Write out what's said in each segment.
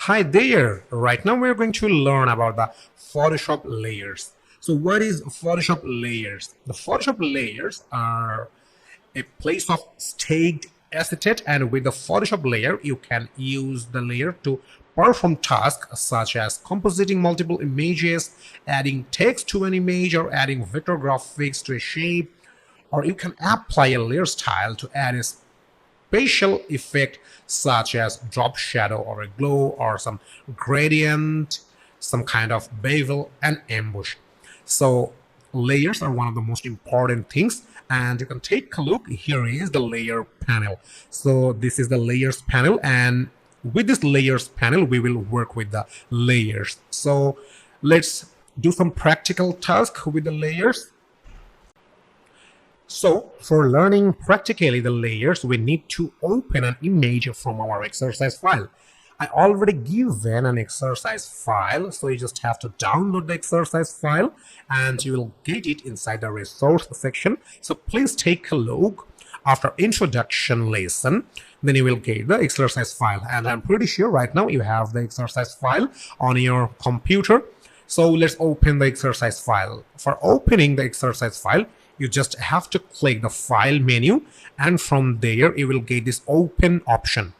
Hi there! Right now we're going to learn about the Photoshop layers. So what is Photoshop layers? The Photoshop layers are a place of staked asset, and with the Photoshop layer you can use the layer to perform tasks such as compositing multiple images, adding text to an image, or adding vector graphics to a shape, or you can apply a layer style to add a spatial effect such as drop shadow or a glow or some gradient, some kind of bevel and ambush. So layers are one of the most important things, and you can take a look. Here is the layer panel. So this is the layers panel, and with this layers panel we will work with the layers. So let's do some practical task with the layers. So for learning practically the layers, we need to open an image from our exercise file. I already given an exercise file, so you just have to download the exercise file and you will get it inside the resource section. So please take a look after introduction lesson, then you will get the exercise file. And I'm pretty sure right now you have the exercise file on your computer. So let's open the exercise file. For opening the exercise file, you just have to click the file menu, and from there you will get this open option.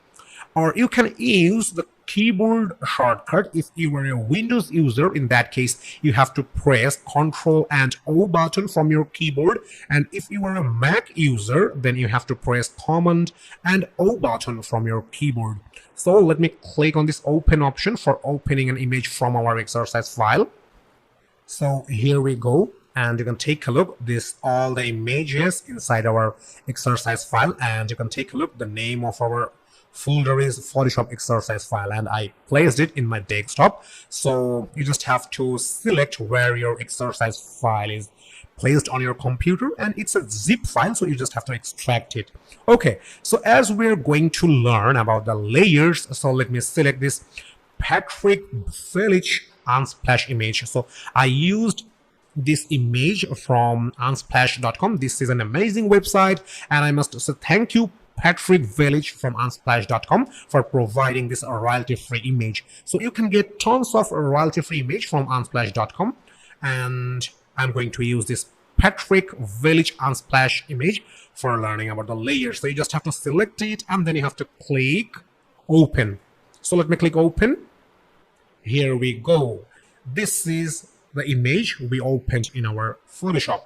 Or you can use the keyboard shortcut. If you are a Windows user, in that case you have to press Ctrl and O button from your keyboard, and if you are a Mac user, then you have to press Command and O button from your keyboard. So let me click on this open option for opening an image from our exercise file. So here we go, and you can take a look. This all the images inside our exercise file, and you can take a look. The name of our folder is Photoshop exercise file, and I placed it in my desktop. So you just have to select where your exercise file is placed on your computer, and it's a zip file, so you just have to extract it. Okay, so as we're going to learn about the layers, so let me select this Patrick Village Unsplash image. So I used this image from unsplash.com. This is an amazing website, and I must say thank you Patrick Village from unsplash.com for providing this royalty-free image. So you can get tons of royalty-free image from unsplash.com, and I'm going to use this Patrick Village Unsplash image for learning about the layers. So you just have to select it, and then you have to click open. So let me click open. Here we go. This is the image we opened in our Photoshop.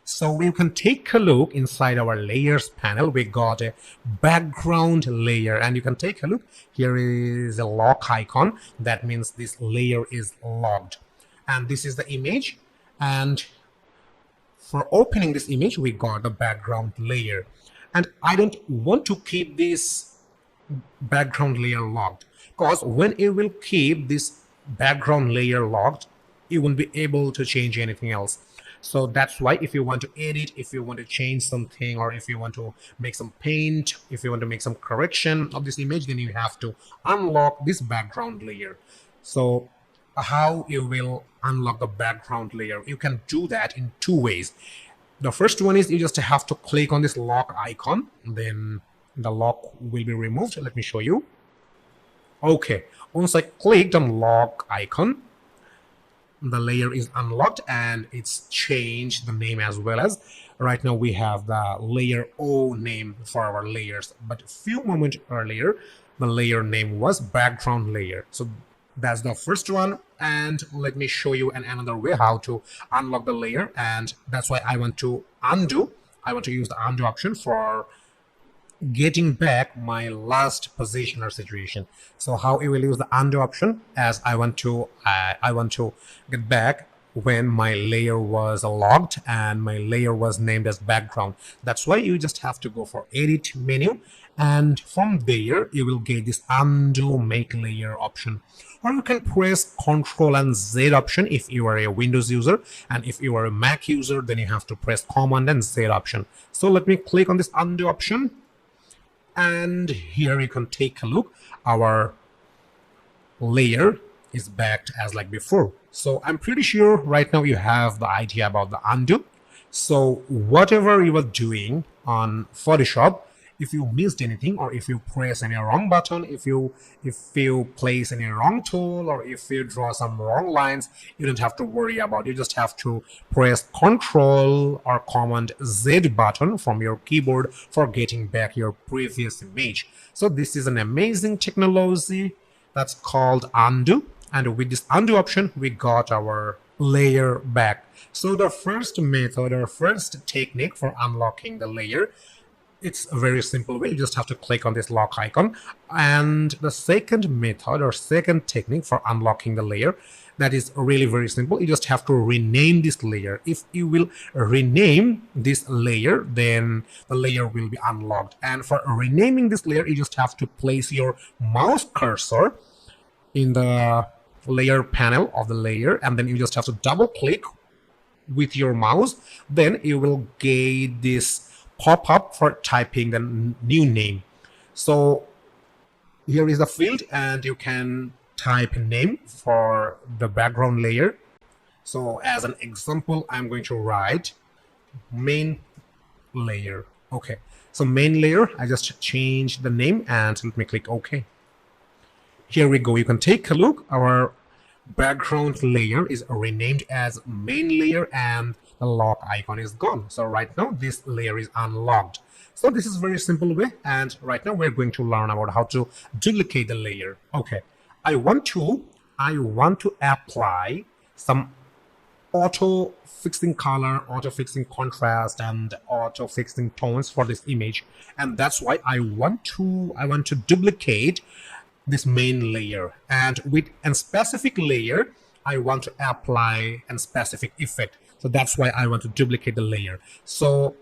So we can take a look inside our layers panel. We got a background layer, and you can take a look. Here is a lock icon. That means this layer is locked. And this is the image. And for opening this image, we got the background layer. And I don't want to keep this background layer locked, because when you will keep this background layer locked, you won't be able to change anything else. So that's why if you want to edit, if you want to change something, or if you want to make some paint, if you want to make some correction of this image, then you have to unlock this background layer. So how you will unlock the background layer? You can do that in two ways. The first one is you just have to click on this lock icon, then the lock will be removed. Let me show you. Okay, once I clicked on lock icon, the layer is unlocked, and it's changed the name as well. As right now we have the layer O name for our layers, but a few moments earlier the layer name was background layer. So that's the first one, and let me show you another way how to unlock the layer, and that's why I want to undo. I want to use the undo option for getting back my last position or situation. So how you will use the undo option, as I want to get back when my layer was locked and my layer was named as background. That's why you just have to go for edit menu, and from there you will get this undo make layer option, or you can press Ctrl and Z option if you are a Windows user, and if you are a Mac user, then you have to press Command and Z option. So let me click on this undo option, and here you can take a look. Our layer is backed as like before. So I'm pretty sure right now you have the idea about the undo. So whatever you are doing on Photoshop, if you missed anything, or if you press any wrong button, if you place any wrong tool, or if you draw some wrong lines, you don't have to worry about it. You just have to press Ctrl or Command Z button from your keyboard for getting back your previous image. So this is an amazing technology that's called undo, and with this undo option we got our layer back. So the first method or first technique for unlocking the layer, it's a very simple way. You just have to click on this lock icon. And the second method or second technique for unlocking the layer, that is really very simple. You just have to rename this layer. If you will rename this layer, then the layer will be unlocked. And for renaming this layer, you just have to place your mouse cursor in the layer panel of the layer, and then you just have to double click with your mouse. Then you will get this pop-up for typing the new name. So here is the field, and you can type name for the background layer. So as an example, I'm going to write main layer. Okay, so main layer, I just changed the name, and let me click OK. Here we go. You can take a look. Our background layer is renamed as main layer, and the lock icon is gone. So right now this layer is unlocked. So this is a very simple way, and right now we're going to learn about how to duplicate the layer. Okay, I want to apply some auto fixing color, auto fixing contrast, and auto fixing tones for this image, and that's why I want to duplicate this main layer, and with a specific layer I want to apply a specific effect. So that's why I want to duplicate the layer. So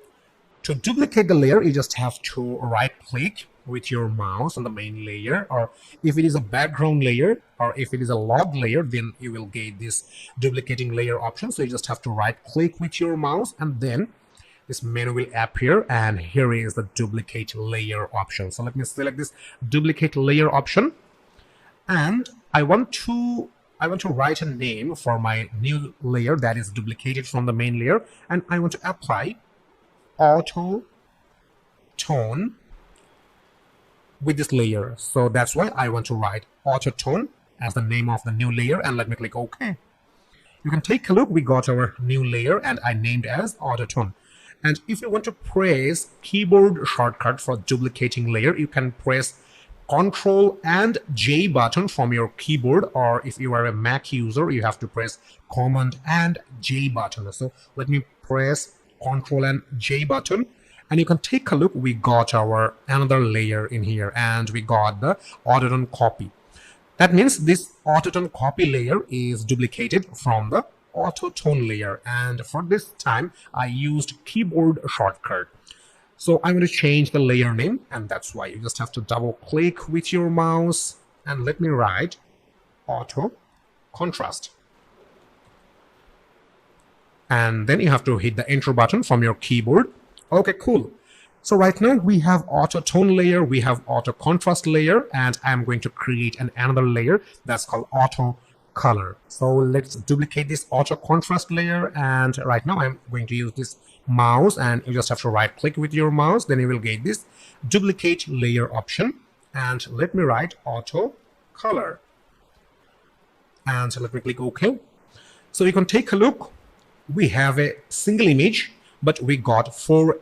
to duplicate the layer, you just have to right click with your mouse on the main layer, or if it is a background layer or if it is a log layer, then you will get this duplicating layer option. So you just have to right click with your mouse, and then this menu will appear, and here is the duplicate layer option. So let me select this duplicate layer option, and I want to write a name for my new layer that is duplicated from the main layer, and I want to apply auto tone with this layer. So that's why I want to write auto tone as the name of the new layer, and let me click OK. You can take a look. We got our new layer, and I named as auto tone. And if you want to press keyboard shortcut for duplicating layer, you can press Ctrl and J button from your keyboard, or if you are a Mac user, you have to press Command and J button. So let me press Ctrl and J button, and you can take a look. We got our another layer in here, and we got the autotone copy. That means this autotone copy layer is duplicated from the auto tone layer, and for this time I used keyboard shortcut. So I'm going to change the layer name, and that's why you just have to double click with your mouse, and let me write auto contrast, and then you have to hit the enter button from your keyboard. Okay, cool. So right now we have auto tone layer, we have auto contrast layer, and I'm going to create another layer that's called auto color. So let's duplicate this auto contrast layer, and right now I'm going to use this mouse, and you just have to right click with your mouse, then you will get this duplicate layer option, and let me write auto color, and let me click OK. So you can take a look. We have a single image, but we got 4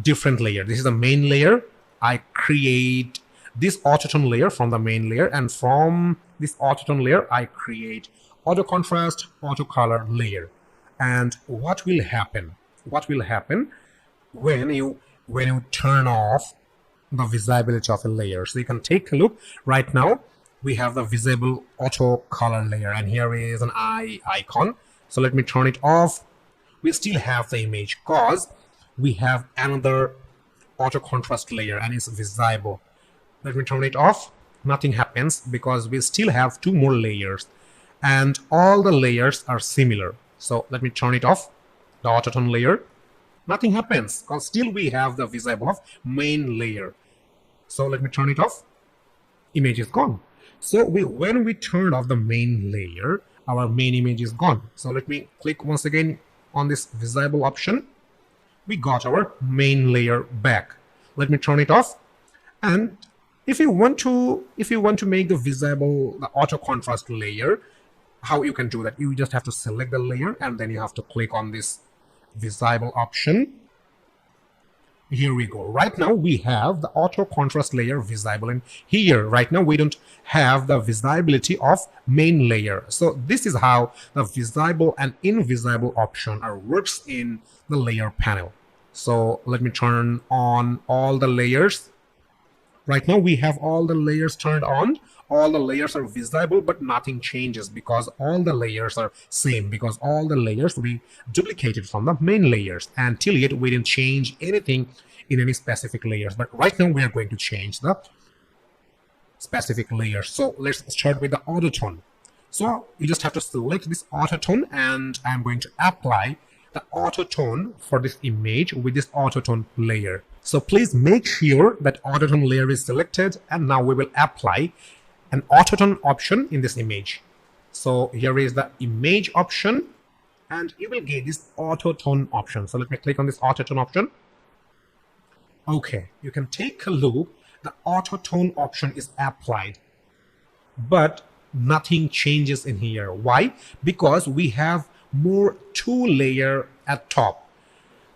different layers. This is the main layer. I create this autotone layer from the main layer, and from this autotone layer I create auto contrast, auto color layer. And what will happen when you turn off the visibility of a layer? So you can take a look. Right now we have the visible auto color layer, and here is an eye icon. So let me turn it off. We still have the image because we have another auto contrast layer and it's visible. Let me turn it off. Nothing happens because we still have 2 more layers, and all the layers are similar. So let me turn it off, the autotone layer. Nothing happens because still we have the visible of main layer. So let me turn it off. Image is gone. So when we turn off the main layer, our main image is gone. So let me click once again on this visible option. We got our main layer back. Let me turn it off. And if you want to make the visible, the auto contrast layer, how you can do that? You just have to select the layer and then you have to click on this visible option. Here we go. Right now we have the auto contrast layer visible, and here right now we don't have the visibility of main layer. So this is how the visible and invisible option works in the layer panel. So let me turn on all the layers. Right now we have all the layers turned on. All the layers are visible, but nothing changes because all the layers are same, because all the layers will be duplicated from the main layers. And till yet we didn't change anything in any specific layers, but right now we are going to change the specific layers. So let's start with the auto tone. So you just have to select this auto tone, and I'm going to apply the auto tone for this image with this auto tone layer. So please make sure that auto tone layer is selected, and now we will apply an auto tone option in this image. So here is the image option, and you will get this auto tone option. So let me click on this auto tone option. Okay, you can take a look. The auto tone option is applied, but nothing changes in here. Why? Because we have more two layer at top.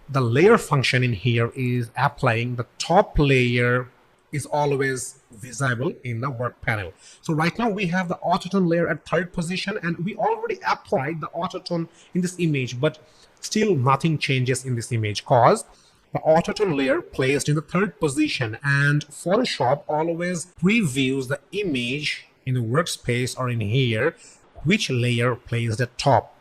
The layer function in here is applying the top layer is always visible in the work panel. So right now we have the autotone layer at third position, and we already applied the autotone in this image, but still nothing changes in this image because the autotone layer placed in the third position, and Photoshop always previews the image in the workspace or in here which layer placed at top.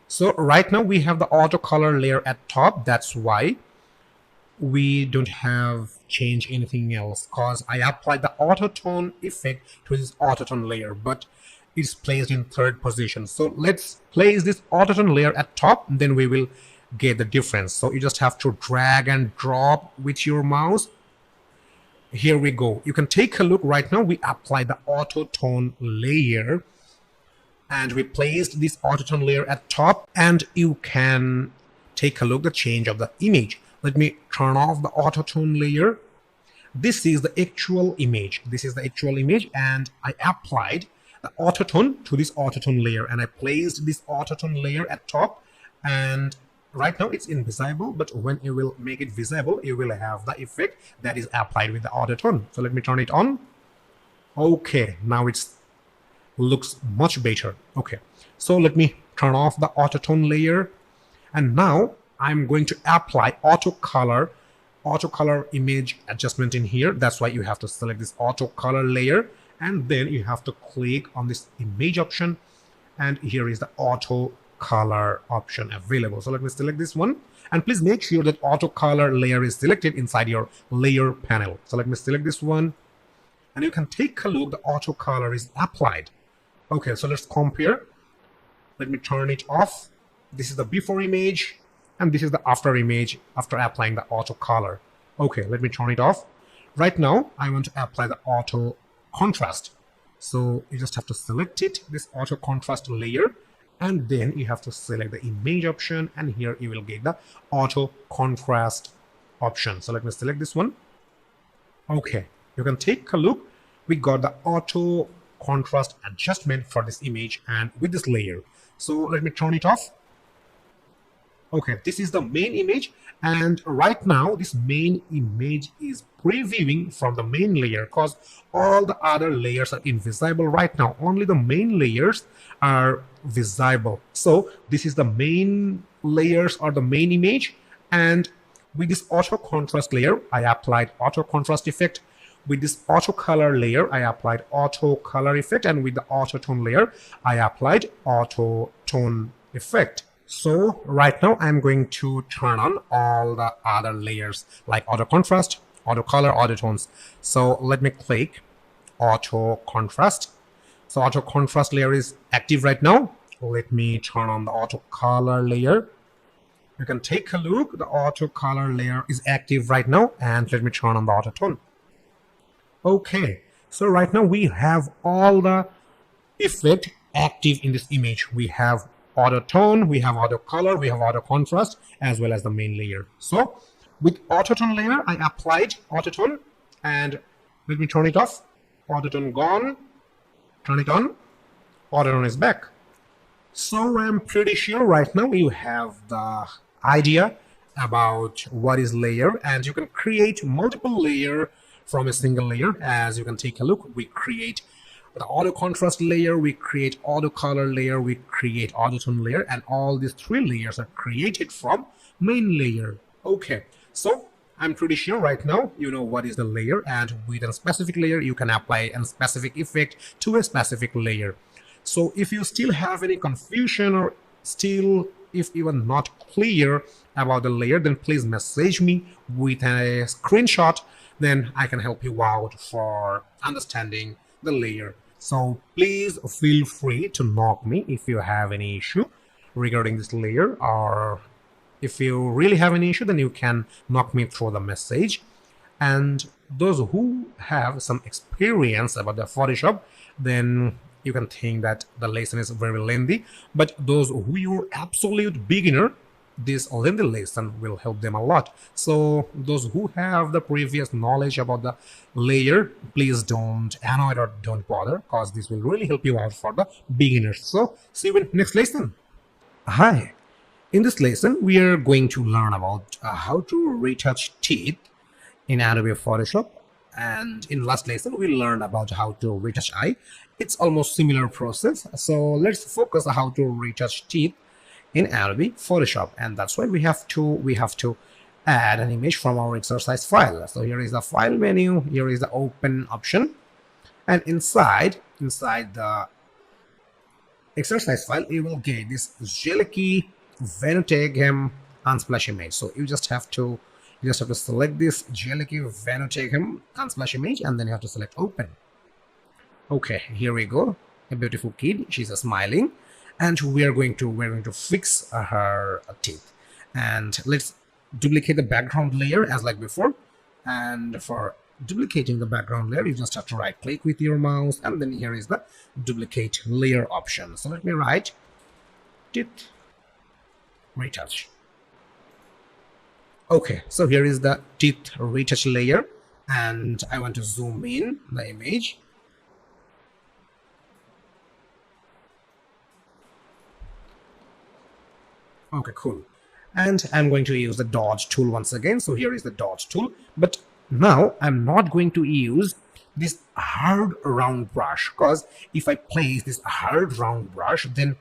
So right now we have the auto color layer at top. That's why we don't have change anything else, because I applied the autotone effect to this autotone layer, but it's placed in third position. So let's place this autotone layer at top, and then we will get the difference. So you just have to drag and drop with your mouse. Here we go. You can take a look. Right now we applied the autotone layer, and we placed this autotone layer at top, and you can take a look the change of the image. Let me turn off the autotone layer. This is the actual image. This is the actual image, and I applied the autotone to this autotone layer, and I placed this autotone layer at top, and right now it's invisible, but when you will make it visible, you will have the effect that is applied with the autotone. So let me turn it on. Okay, now it's looks much better. Okay, so let me turn off the autotone layer, and now I'm going to apply auto color image adjustment in here. That's why you have to select this auto color layer, and then you have to click on this image option, and here is the auto color option available. So let me select this one, and please make sure that auto color layer is selected inside your layer panel. So let me select this one, and you can take a look. The auto color is applied. Okay, so let's compare. Let me turn it off. This is the before image, and this is the after image after applying the auto color. Okay, let me turn it off. Right now I want to apply the auto contrast. So you just have to select it, this auto contrast layer, and then you have to select the image option, and here you will get the auto contrast option. So let me select this one. Okay, you can take a look. We got the auto contrast adjustment for this image and with this layer. So let me turn it off. Okay, this is the main image, and right now this main image is previewing from the main layer because all the other layers are invisible right now. Only the main layers are visible. So this is the main layers or the main image, and with this auto contrast layer I applied auto contrast effect. With this auto color layer I applied auto color effect, and with the auto tone layer I applied auto tone effect. So right now I'm going to turn on all the other layers like auto contrast, auto color, auto tones. So let me click auto contrast. So auto contrast layer is active right now. Let me turn on the auto color layer. You can take a look. The auto color layer is active right now, and let me turn on the auto tone. Okay, so right now we have all the effect active in this image. We have auto tone, we have auto color, we have auto contrast, as well as the main layer. So With autotone layer, I applied autotone, and let me turn it off. Autotone gone, turn it on, autotone is back. So I'm pretty sure right now you have the idea about what is layer, and you can create multiple layer from a single layer. As you can take a look, we create the auto contrast layer, we create auto color layer, we create autotone layer, and all these three layers are created from main layer. Okay, so I'm pretty sure right now you know what is the layer, and with a specific layer you can apply a specific effect to a specific layer. So if you still have any confusion, or still if you are not clear about the layer, then please message me with a screenshot, then I can help you out for understanding the layer. So please feel free to knock me if you have any issue regarding this layer, or if you really have any issue, then you can knock me through the message. And those who have some experience about the Photoshop, then you can think that the lesson is very lengthy, but those who are absolute beginner, this lengthy lesson will help them a lot. So those who have the previous knowledge about the layer, please don't annoy or don't bother, because this will really help you out for the beginners. So see you in next lesson. Hi, in this lesson we are going to learn about how to retouch teeth in Adobe Photoshop, and in last lesson we learned about how to retouch eye. It's almost similar process, so let's focus on how to retouch teeth in Adobe Photoshop, and that's why we have to add an image from our exercise file. So here is the file menu, here is the open option, and inside the exercise file you will get this jelly key Venotag unsplash image. So you just have to select this jelly key Venotag unsplash image, and then you have to select open. Okay, here we go. A beautiful kid, she's smiling, and we're going to fix her teeth. And let's duplicate the background layer as like before. And for duplicating the background layer, you just have to right click with your mouse, and then here is the duplicate layer option. So let me write teeth retouch. Okay, so here is the teeth retouch layer, and I want to zoom in the image. Okay, cool. And I'm going to use the dot tool once again. So here is the dot tool, but now I'm not going to use this hard round brush, because if I place this hard round brush, then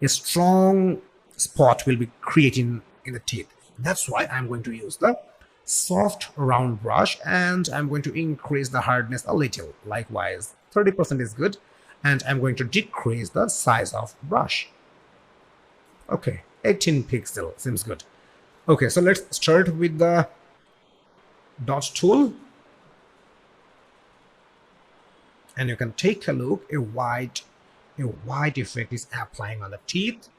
a strong spot will be creating in the teeth. That's why I'm going to use the soft round brush, and I'm going to increase the hardness a little. Likewise, 30% is good, and I'm going to decrease the size of brush. Okay, 18 pixel seems good. Okay, so let's start with the dot tool, and you can take a look. A white effect is applying on the teeth.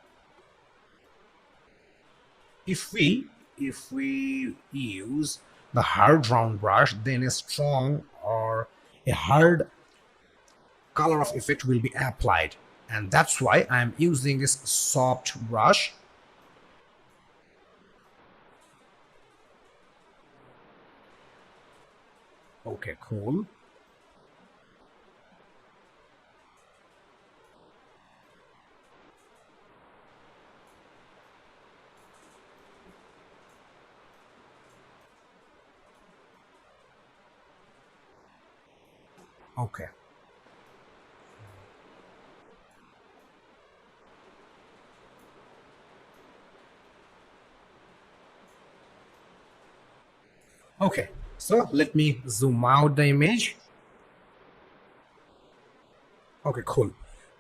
If we use the hard round brush, then a strong or a hard color of effect will be applied, and that's why I'm using this soft brush. Okay, cool. Okay. Okay, so let me zoom out the image. Okay, cool.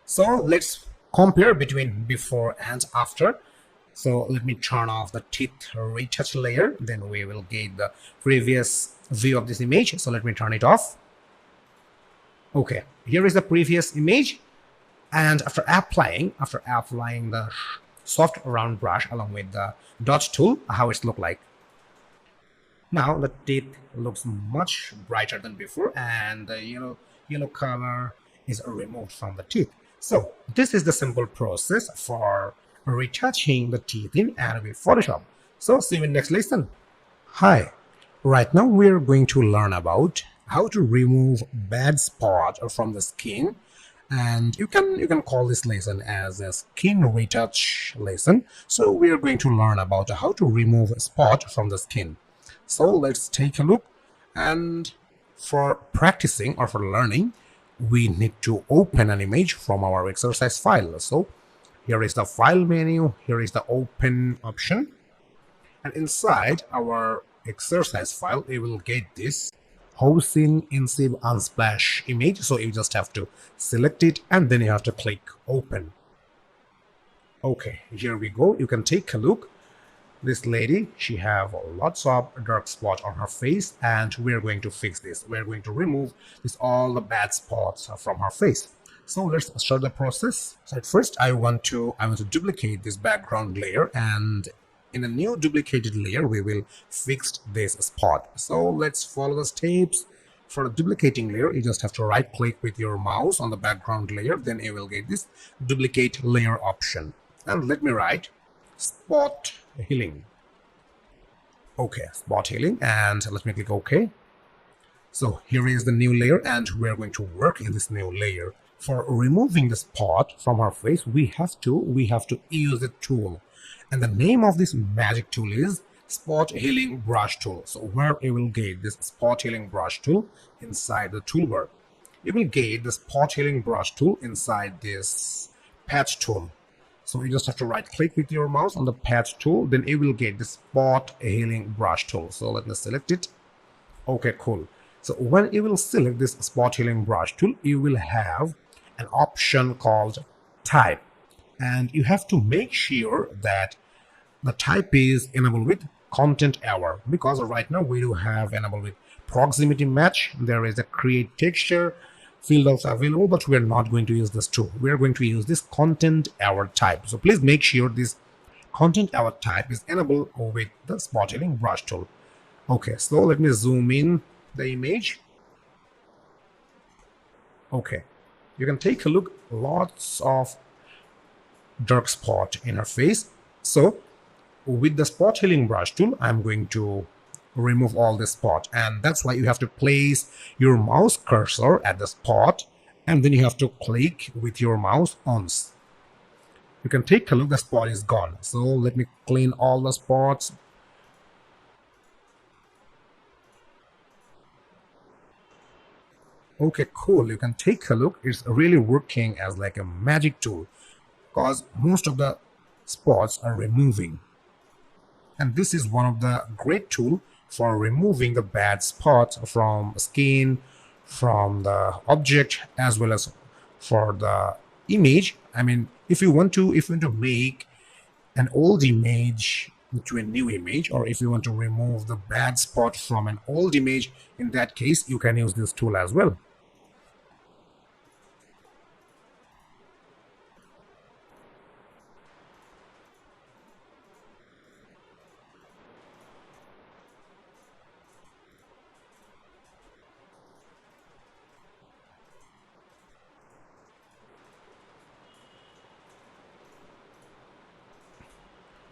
So let's compare between before and after. So let me turn off the teeth retouch layer, then we will get the previous view of this image. So let me turn it off. Okay, here is the previous image, and after applying the soft round brush along with the dot tool, how it's look like. Now the teeth looks much brighter than before, and the yellow color is removed from the teeth. So this is the simple process for retouching the teeth in Adobe Photoshop. So see you in next lesson. Hi, right now we're going to learn about how to remove bad spot from the skin, and you can call this lesson as a skin retouch lesson. So we are going to learn about how to remove a spot from the skin. So let's take a look. And for practicing or for learning, we need to open an image from our exercise file. So here is the file menu, here is the open option, and inside our exercise file we will get this housing insib unsplash image. So you just have to select it and then you have to click open. Okay, here we go. You can take a look. This lady, she have lots of dark spot on her face, and we're going to fix this. We're going to remove this all the bad spots from her face. So let's start the process. So at first I want to duplicate this background layer, and in a new duplicated layer we will fix this spot. So let's follow the steps. For the duplicating layer, you just have to right click with your mouse on the background layer, then you will get this duplicate layer option. And let me write spot healing. Okay, spot healing, and let me click OK. So here is the new layer, and we're going to work in this new layer. For removing the spot from our face, we have to use the tool, and the name of this magic tool is spot healing brush tool. So where you will get this spot healing brush tool inside the toolbar, you will get the spot healing brush tool inside this patch tool. So you just have to right click with your mouse on the patch tool, then you will get the spot healing brush tool. So let me select it. Okay, cool. So when you will select this spot healing brush tool, you will have an option called type, and you have to make sure that the type is enabled with content aware, because right now we do have enabled with proximity match. There is a create texture field also available, but we are not going to use this tool. We are going to use this content aware type. So please make sure this content aware type is enabled with the spot healing brush tool. Okay, so let me zoom in the image. Okay, you can take a look, lots of dark spot in her face. So with the spot healing brush tool, I'm going to remove all the spot, and that's why you have to place your mouse cursor at the spot, and then you have to click with your mouse once. You can take a look, the spot is gone. So let me clean all the spots. Okay, cool. You can take a look. It's really working as like a magic tool, because most of the spots are removing. And this is one of the great tool for removing the bad spots from skin, from the object, as well as for the image. I mean, if you want to make an old image into a new image, or if you want to remove the bad spot from an old image, in that case you can use this tool as well.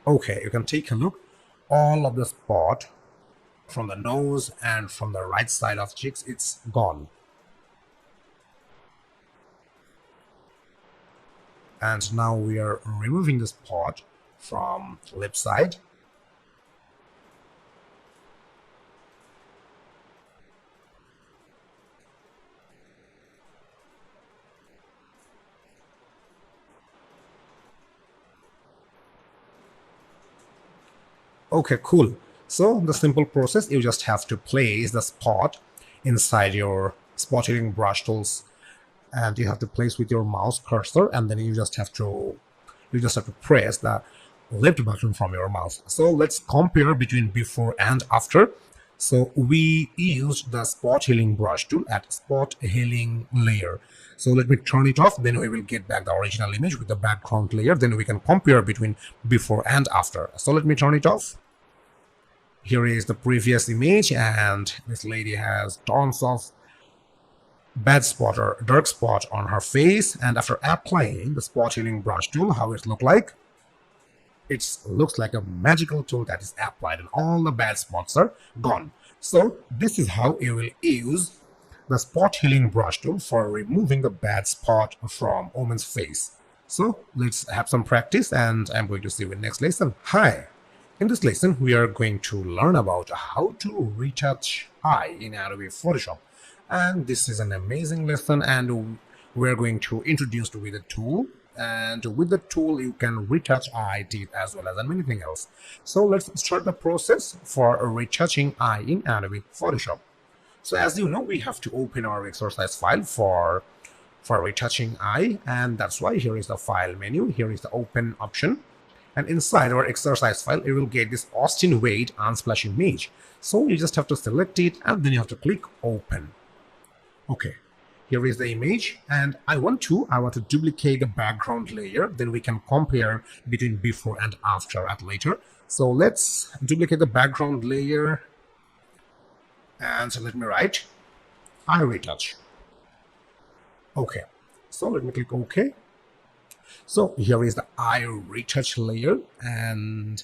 Okay, you can take a look, all of the spot from the nose and from the right side of cheeks, it's gone. And now we are removing the spot from lip side. Okay, cool. So the simple process, you just have to place the spot inside your spot healing brush tools, and you have to place with your mouse cursor, and then you just have to press the left button from your mouse. So let's compare between before and after. So we used the spot healing brush tool at spot healing layer. So let me turn it off, then we will get back the original image with the background layer, then we can compare between before and after. So let me turn it off. Here is the previous image, and this lady has tons of bad spot or dark spot on her face, and after applying the spot healing brush tool, how it look like. it looks like a magical tool that is applied and all the bad spots are gone. So this is how you will use the spot healing brush tool for removing the bad spot from Omen's face. So let's have some practice and I'm going to see you in next lesson. Hi! In this lesson, we are going to learn about how to retouch eye in Adobe Photoshop. And this is an amazing lesson and we're going to introduce you with a tool. And with the tool, you can retouch eye, teeth, as well as anything else. So let's start the process for retouching eye in Adobe Photoshop. So as you know, we have to open our exercise file for retouching eye, and that's why here is the file menu, here is the open option. And inside our exercise file, you will get this Austin Wade unsplash image. So you just have to select it and then you have to click open. Okay, here is the image and I want to duplicate the background layer, then we can compare between before and after at later. So let's duplicate the background layer and so let me write eye retouch. Okay, so let me click OK. So here is the eye retouch layer and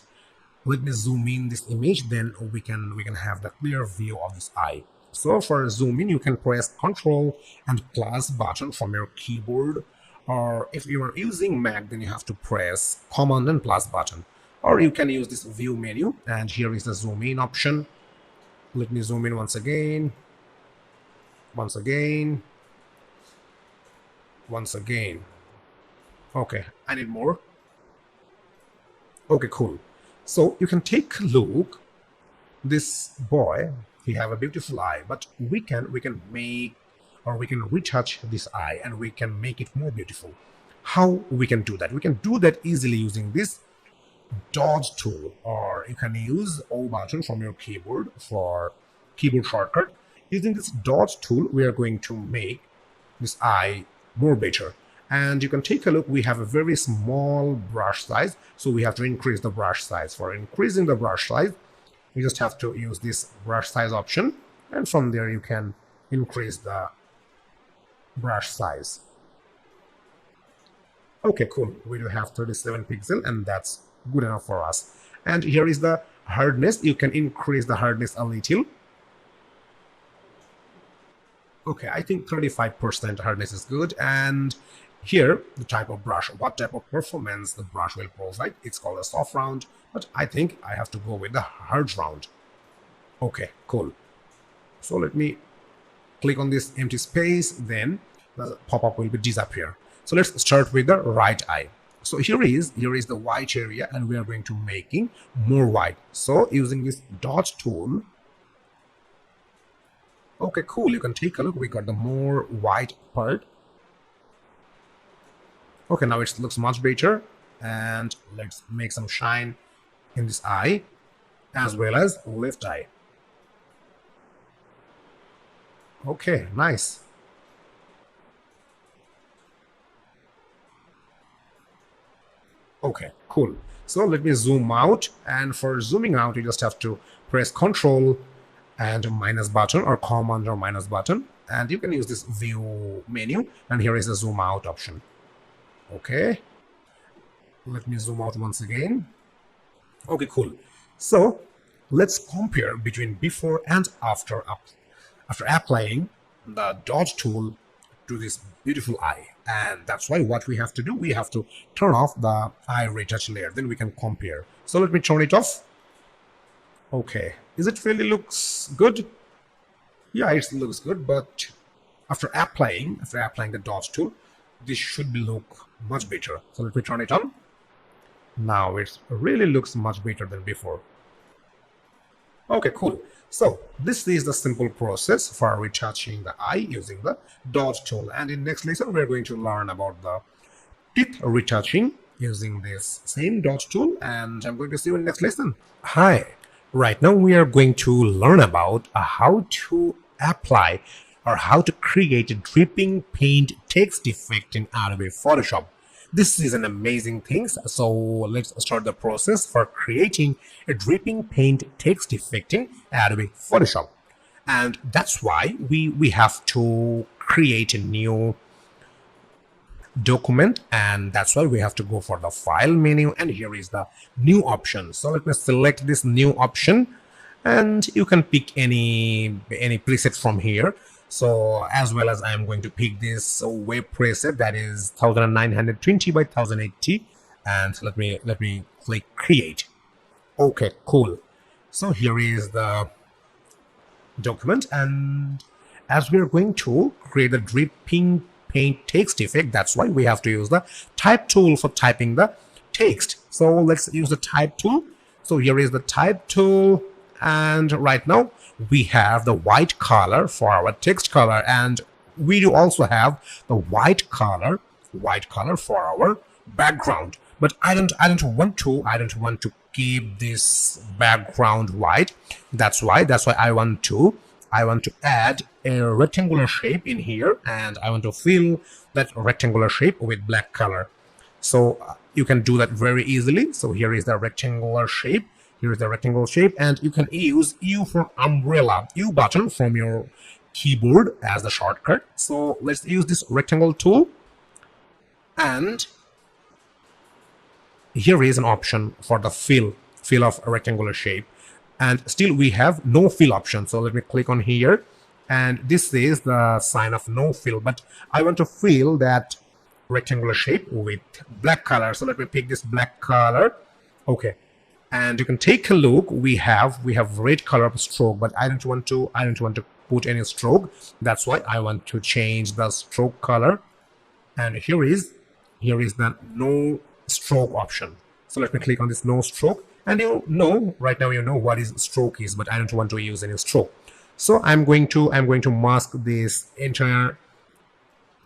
let me zoom in this image, then we can have the clear view of this eye. So for zoom in, you can press Ctrl and plus button from your keyboard, or if you are using Mac, then you have to press Command and plus button, or you can use this view menu and here is the zoom in option. Let me zoom in once again. Okay, I need more. Okay, cool. So you can take a look. This boy, he have a beautiful eye, but we can retouch this eye and we can make it more beautiful. How we can do that? We can do that easily using this dodge tool, or you can use O button from your keyboard for keyboard shortcut. Using this dodge tool, we are going to make this eye more better. And you can take a look, we have a very small brush size, so we have to increase the brush size. For increasing the brush size, you just have to use this brush size option, and from there you can increase the brush size. Okay, cool. We do have 37 pixels and that's good enough for us. And here is the hardness. You can increase the hardness a little. Okay, I think 35% hardness is good. And here, the type of brush, what type of performance the brush will provide. It's called a soft round, but I think I have to go with the hard round. Okay, cool. So let me click on this empty space, then the pop-up will be disappear. So let's start with the right eye. So here is the white area and we are going to making more white. So using this dot tool. Okay, cool. You can take a look. We got the more white part. Okay, now it looks much better. And let's make some shine in this eye as well as left eye. Okay, nice. Okay, cool. So let me zoom out, and for zooming out, you just have to press Ctrl and minus button or Command or minus button, and you can use this view menu, and here is the zoom out option. Okay, let me zoom out once again. Okay, cool. So let's compare between before and after applying the dodge tool to this beautiful eye. And that's why what we have to do, we have to turn off the eye retouch layer, then we can compare. So let me turn it off. Okay, is it really looks good? Yeah, it looks good, but after applying the dodge tool, this should look much better. So let me turn it on. Now it really looks much better than before. Okay, cool. So this is the simple process for retouching the eye using the dodge tool. And in next lesson, we're going to learn about the teeth retouching using this same dodge tool. And I'm going to see you in next lesson. Hi. Right now we are going to learn about how to apply or how to create a dripping paint text effect in Adobe Photoshop. This is an amazing thing, so let's start the process for creating a dripping paint text effect in Adobe Photoshop. And that's why we have to create a new document, and that's why we have to go for the file menu, and here is the new option. So let me select this new option, and you can pick any preset from here. So as well as I am going to pick this web preset, that is 1920 by 1080, and let me click create. Okay, cool. So here is the document, and as we are going to create the dripping paint text effect, that's why we have to use the type tool for typing the text. So let's use the type tool. So here is the type tool, and right now we have the white color for our text color, and we do also have the white color for our background. But I don't want to keep this background white. That's why I want to add a rectangular shape in here, and I want to fill that rectangular shape with black color. So you can do that very easily. So here is the rectangular shape. Here is the rectangle shape, and you can use U for umbrella, U button from your keyboard as the shortcut. So let's use this rectangle tool, and here is an option for the fill of a rectangular shape, and still we have no fill option. So let me click on here, and this is the sign of no fill, but I want to fill that rectangular shape with black color. So let me pick this black color. Okay, and you can take a look, we have red color stroke, but I don't want to put any stroke. That's why I want to change the stroke color, and here is the no stroke option. So let me click on this no stroke, and right now you know what is stroke is, but I don't want to use any stroke. So I'm going to mask this entire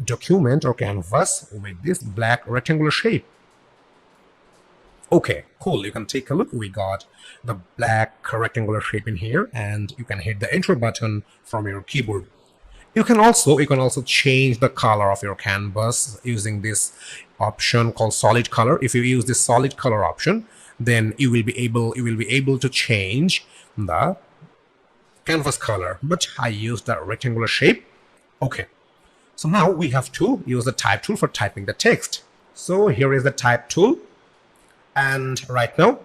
document or canvas with this black rectangular shape. Okay, cool. You can take a look. We got the black rectangular shape in here, and you can hit the enter button from your keyboard. You can also change the color of your canvas using this option called solid color. If you use this solid color option, then you will be able to change the canvas color. But I use the rectangular shape. Okay, so now we have to use the type tool for typing the text. So here is the type tool, and right now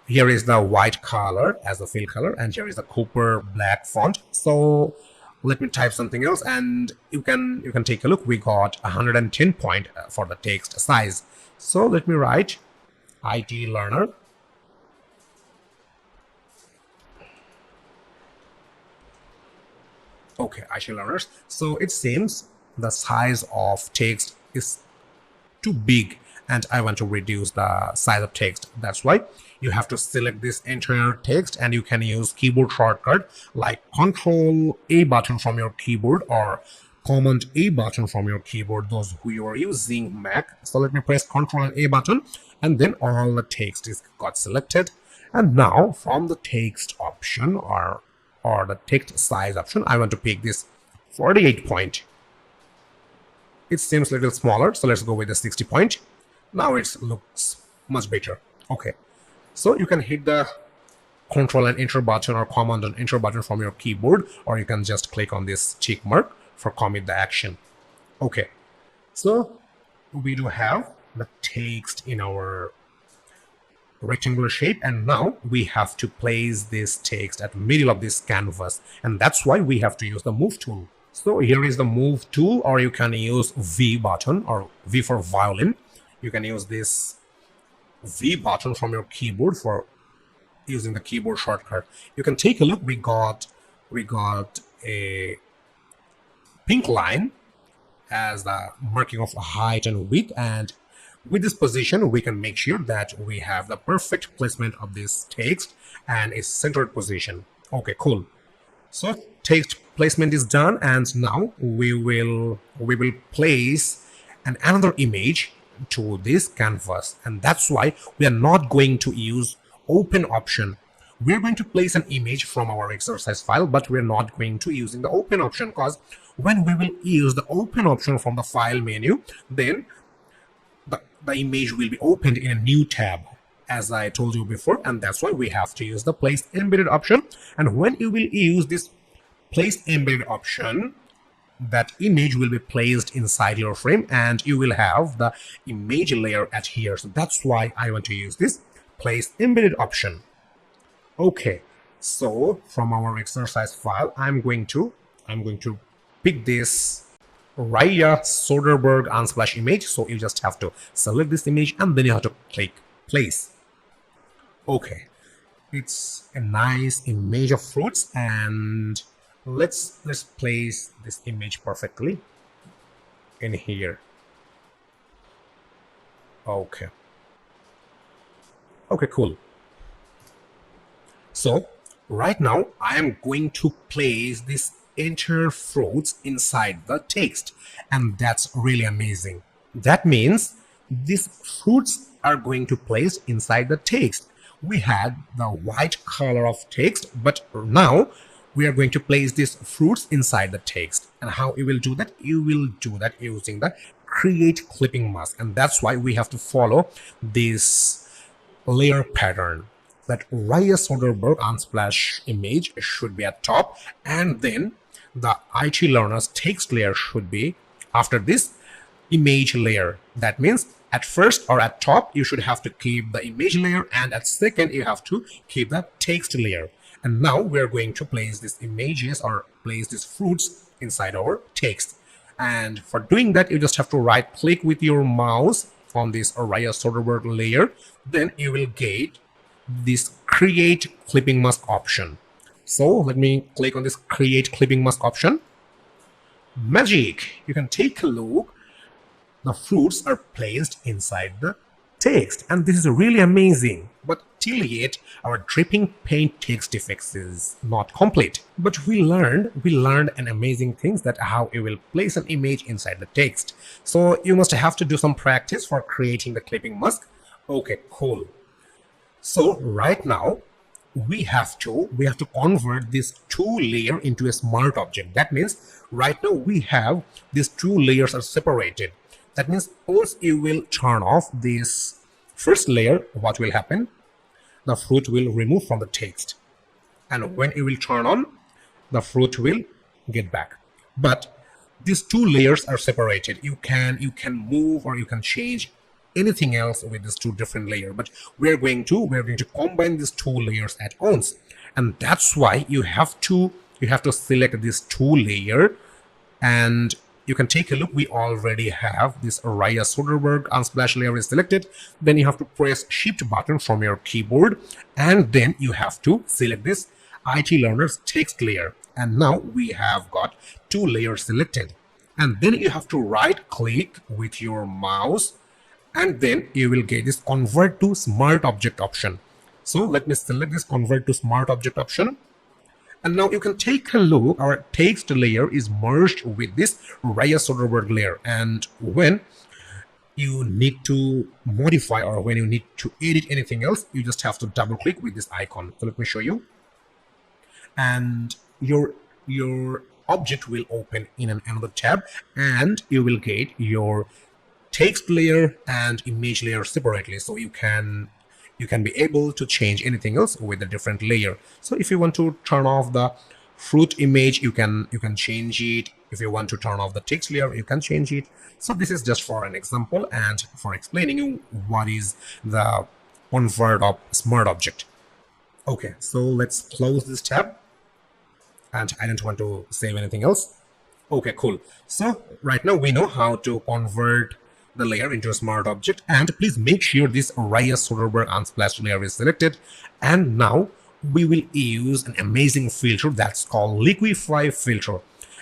here is the white color as the fill color, and here is the copper black font. So let me type something else, and you can take a look. We got 110 point for the text size. So let me write IT learner. Okay, IT learners. So it seems the size of text is too big, and I want to reduce the size of text. That's why you have to select this entire text, and you can use keyboard shortcut like Control A button from your keyboard or Command A button from your keyboard, those who you are using Mac. So let me press Control and A button, and then all the text is got selected. And now from the text option or the text size option, I want to pick this 48 point. It seems a little smaller, so let's go with the 60 point. Now it looks much better. Okay, so you can hit the Control and Enter button or Command and Enter button from your keyboard, or you can just click on this tick mark for commit the action. Okay, so we do have the text in our rectangular shape, and now we have to place this text at the middle of this canvas, and that's why we have to use the move tool. So here is the move tool, or you can use V button or V for violin. You can use this V button from your keyboard for using the keyboard shortcut. You can take a look. We got a pink line as the marking of height and width, and with this position we can make sure that we have the perfect placement of this text and a centered position. Okay, cool. So text placement is done, and now we will place another image to this canvas, and that's why we are not going to use open option. We're going to place an image from our exercise file, but we're not going to using the open option, because when we will use the open option from the file menu, then the image will be opened in a new tab, as I told you before, and that's why we have to use the place embedded option. And when you will use this place embedded option, that image will be placed inside your frame and you will have the image layer at here. So that's why I want to use this place embedded option. Okay, so from our exercise file, I'm going to pick this Raya Soderbergh unsplash image. So you just have to select this image and then you have to click place. Okay, it's a nice image of fruits, and let's place this image perfectly in here. Okay, cool. So right now I am going to place this entire fruits inside the text, and that's really amazing. That means these fruits are going to place inside the text. We had the white color of text, but now we are going to place these fruits inside the text. And how you will do that? You will do that using the create clipping mask, and that's why we have to follow this layer pattern. That Raya Soderbergh unsplash image should be at top, and then the IT learner's text layer should be after this image layer. That means at first or at top you should have to keep the image layer, and at second you have to keep the text layer. And now we are going to place these images or place these fruits inside our text. And for doing that, you just have to right click with your mouse on this Raya Soderbergh layer. Then you will get this create clipping mask option. So let me click on this create clipping mask option. Magic! You can take a look. The fruits are placed inside the text, and this is really amazing. But till yet, our dripping paint text effects is not complete. But we learned an amazing things that how you will place an image inside the text. So you must have to do some practice for creating the clipping mask. Okay, cool. So right now we have to convert this two layer into a smart object. That means right now we have these two layers are separated. That means once you will turn off this first layer, what will happen? The fruit will remove from the text, and when you will turn on, the fruit will get back. But these two layers are separated. You can move or you can change anything else with these two different layers, but we're going to combine these two layers at once, and that's why you have to select this two layer. And you can take a look, we already have this Raya Soderbergh unsplash layer is selected. Then you have to press shift button from your keyboard, and then you have to select this IT learner's text layer, and now we have got two layers selected. And then you have to right click with your mouse, and then you will get this convert to smart object option. So let me select this convert to smart object option. And now you can take a look, our text layer is merged with this Raya Soderbergh layer. And when you need to modify or when you need to edit anything else, you just have to double click with this icon. So let me show you. And your object will open in another tab, and you will get your text layer and image layer separately. So you can be able to change anything else with a different layer. So if you want to turn off the fruit image, you can change it. If you want to turn off the text layer, you can change it. So this is just for an example and for explaining you what is the convert of smart object. Okay, so let's close this tab, and I don't want to save anything else. Okay, cool. So right now we know how to convert the layer into a smart object, and please make sure this Raya Soderbergh unsplash layer is selected. And now we will use an amazing filter that's called liquify filter,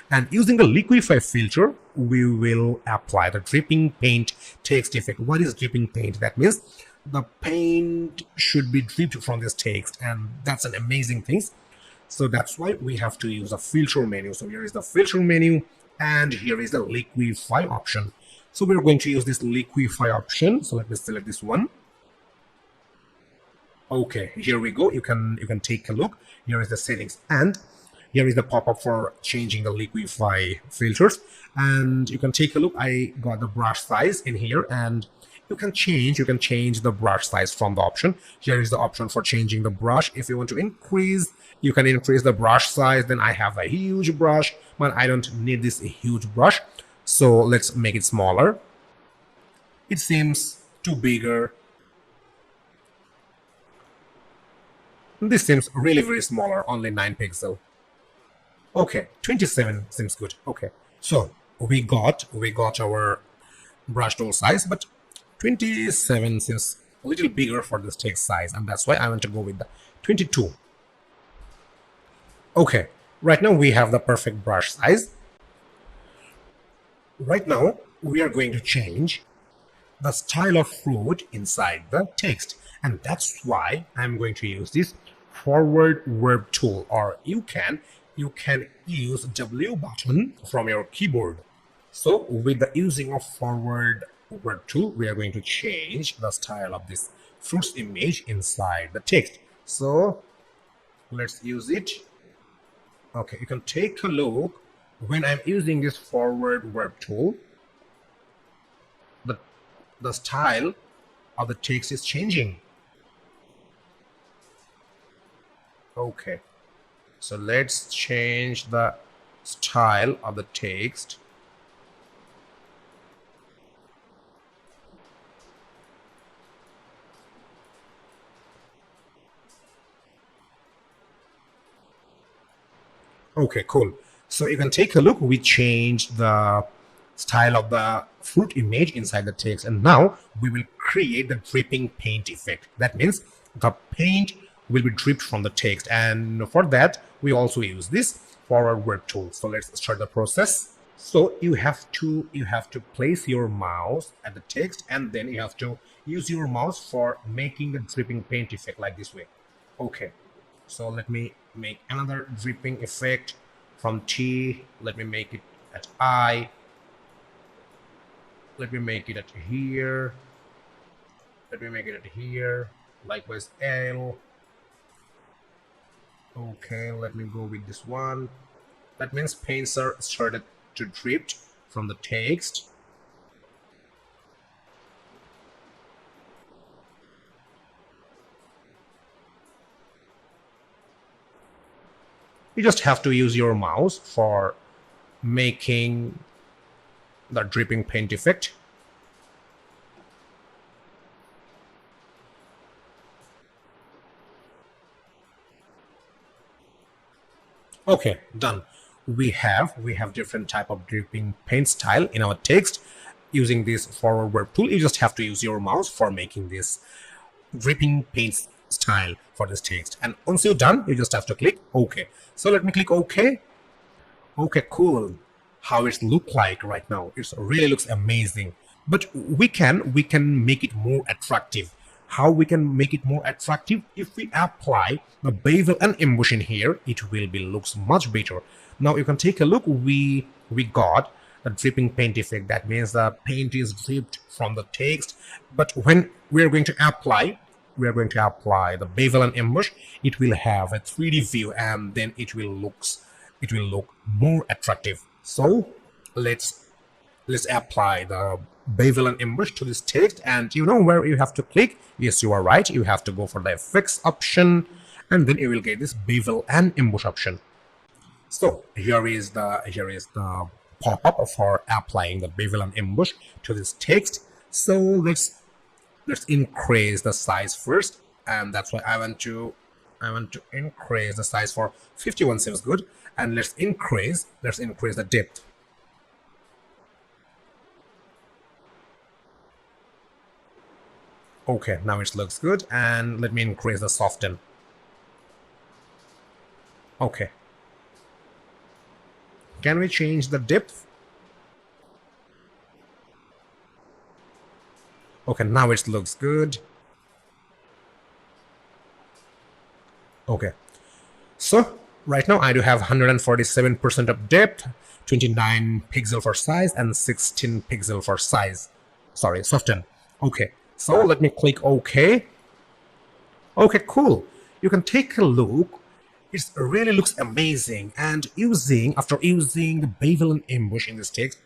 and using the liquify filter we will apply the dripping paint text effect. What is dripping paint? That means the paint should be dripped from this text, and that's an amazing thing. So that's why we have to use a filter menu. So here is the filter menu, and here is the liquify option. So we're going to use this liquify option. So let me select this one. Okay, here we go. You can take a look. Here is the settings, and here is the pop-up for changing the liquify filters. And you can take a look. I got the brush size in here, and You can change the brush size from the option. Here is the option for changing the brush. If you want to increase, you can increase the brush size. Then I have a huge brush, but I don't need this huge brush, so let's make it smaller. It seems too bigger. This seems really very smaller, only 9 pixel. Okay, 27 seems good. Okay, so we got our brush tool size, but 27 seems a little bigger for this text size, and that's why I want to go with the 22. Okay, right now we have the perfect brush size. Right now we are going to change the style of fruit inside the text, and that's why I'm going to use this forward verb tool, or you can use W button from your keyboard. So with the using of forward verb tool, we are going to change the style of this fruit's image inside the text. So let's use it. Okay, you can take a look. When I'm using this forward verb tool, the style of the text is changing. Okay, so let's change the style of the text. Okay, cool. So you can take a look. We changed the style of the fruit image inside the text, and now we will create the dripping paint effect. That means the paint will be dripped from the text, and for that we also use this forward verb tool. So let's start the process. So you have to place your mouse at the text, and then you have to use your mouse for making the dripping paint effect like this way. Okay, so let me make another dripping effect from T. Let me make it at I. Let me make it at here. Let me make it at here. Likewise L. Okay, let me go with this one. That means paints are started to drip from the text. You just have to use your mouse for making the dripping paint effect. Okay, done. We have different type of dripping paint style in our text. Using this forward verb tool, you just have to use your mouse for making this dripping paint style for this text. And once you're done, you just have to click OK. So let me click OK. Okay, cool. How it look like right now? It really looks amazing. But we can make it more attractive. How we can make it more attractive? If we apply the bevel and emboss in here, it will be looks much better. Now you can take a look. We got the dripping paint effect. That means the paint is dripped from the text. But when we are going to apply the bevel and emboss, it will have a 3D view, and then it will look more attractive. So let's apply the bevel and emboss to this text, and you know where you have to click. Yes, you are right. You have to go for the effects option, and then you will get this bevel and emboss option. So here is the pop-up for applying the bevel and emboss to this text. So let's increase the size first, and that's why I want to increase the size for 51 seems good, and let's increase the depth. Okay, now it looks good, and let me increase the soften. Okay. Can we change the depth? Okay, now it looks good. Okay. So right now I do have 147% of depth, 29 pixel for size, and 16 pixel for size. Sorry, soften. Okay. So let me click OK. Okay, cool. You can take a look. It really looks amazing. And after using the bevel and emboss in this text,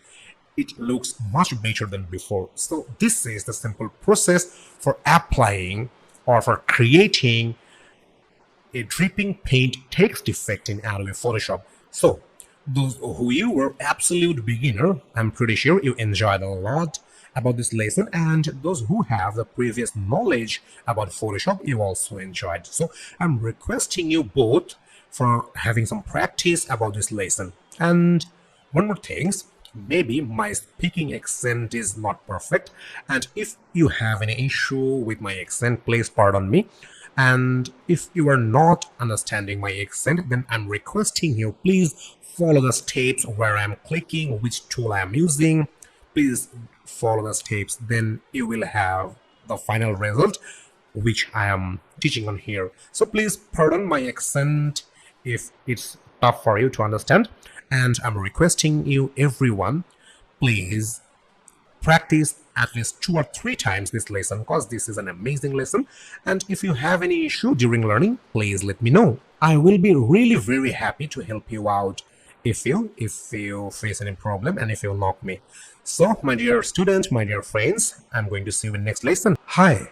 it looks much better than before. So this is the simple process for applying or for creating a dripping paint text effect in Adobe Photoshop. So those who you were absolute beginner, I'm pretty sure you enjoyed a lot about this lesson, and those who have the previous knowledge about Photoshop, you also enjoyed. So I'm requesting you both for having some practice about this lesson. And one more thing, maybe my speaking accent is not perfect, and if you have any issue with my accent, please pardon me. And if you are not understanding my accent, then I'm requesting you, please follow the steps where I'm clicking, which tool I'm using. Please follow the steps, then you will have the final result which I am teaching on here. So please pardon my accent if it's tough for you to understand, and I'm requesting you, everyone, please practice at least 2 or 3 times this lesson, because this is an amazing lesson. And if you have any issue during learning, please let me know. I will be really very happy to help you out if you face any problem and if you knock me. So my dear students, my dear friends, I'm going to see you in next lesson. Hi.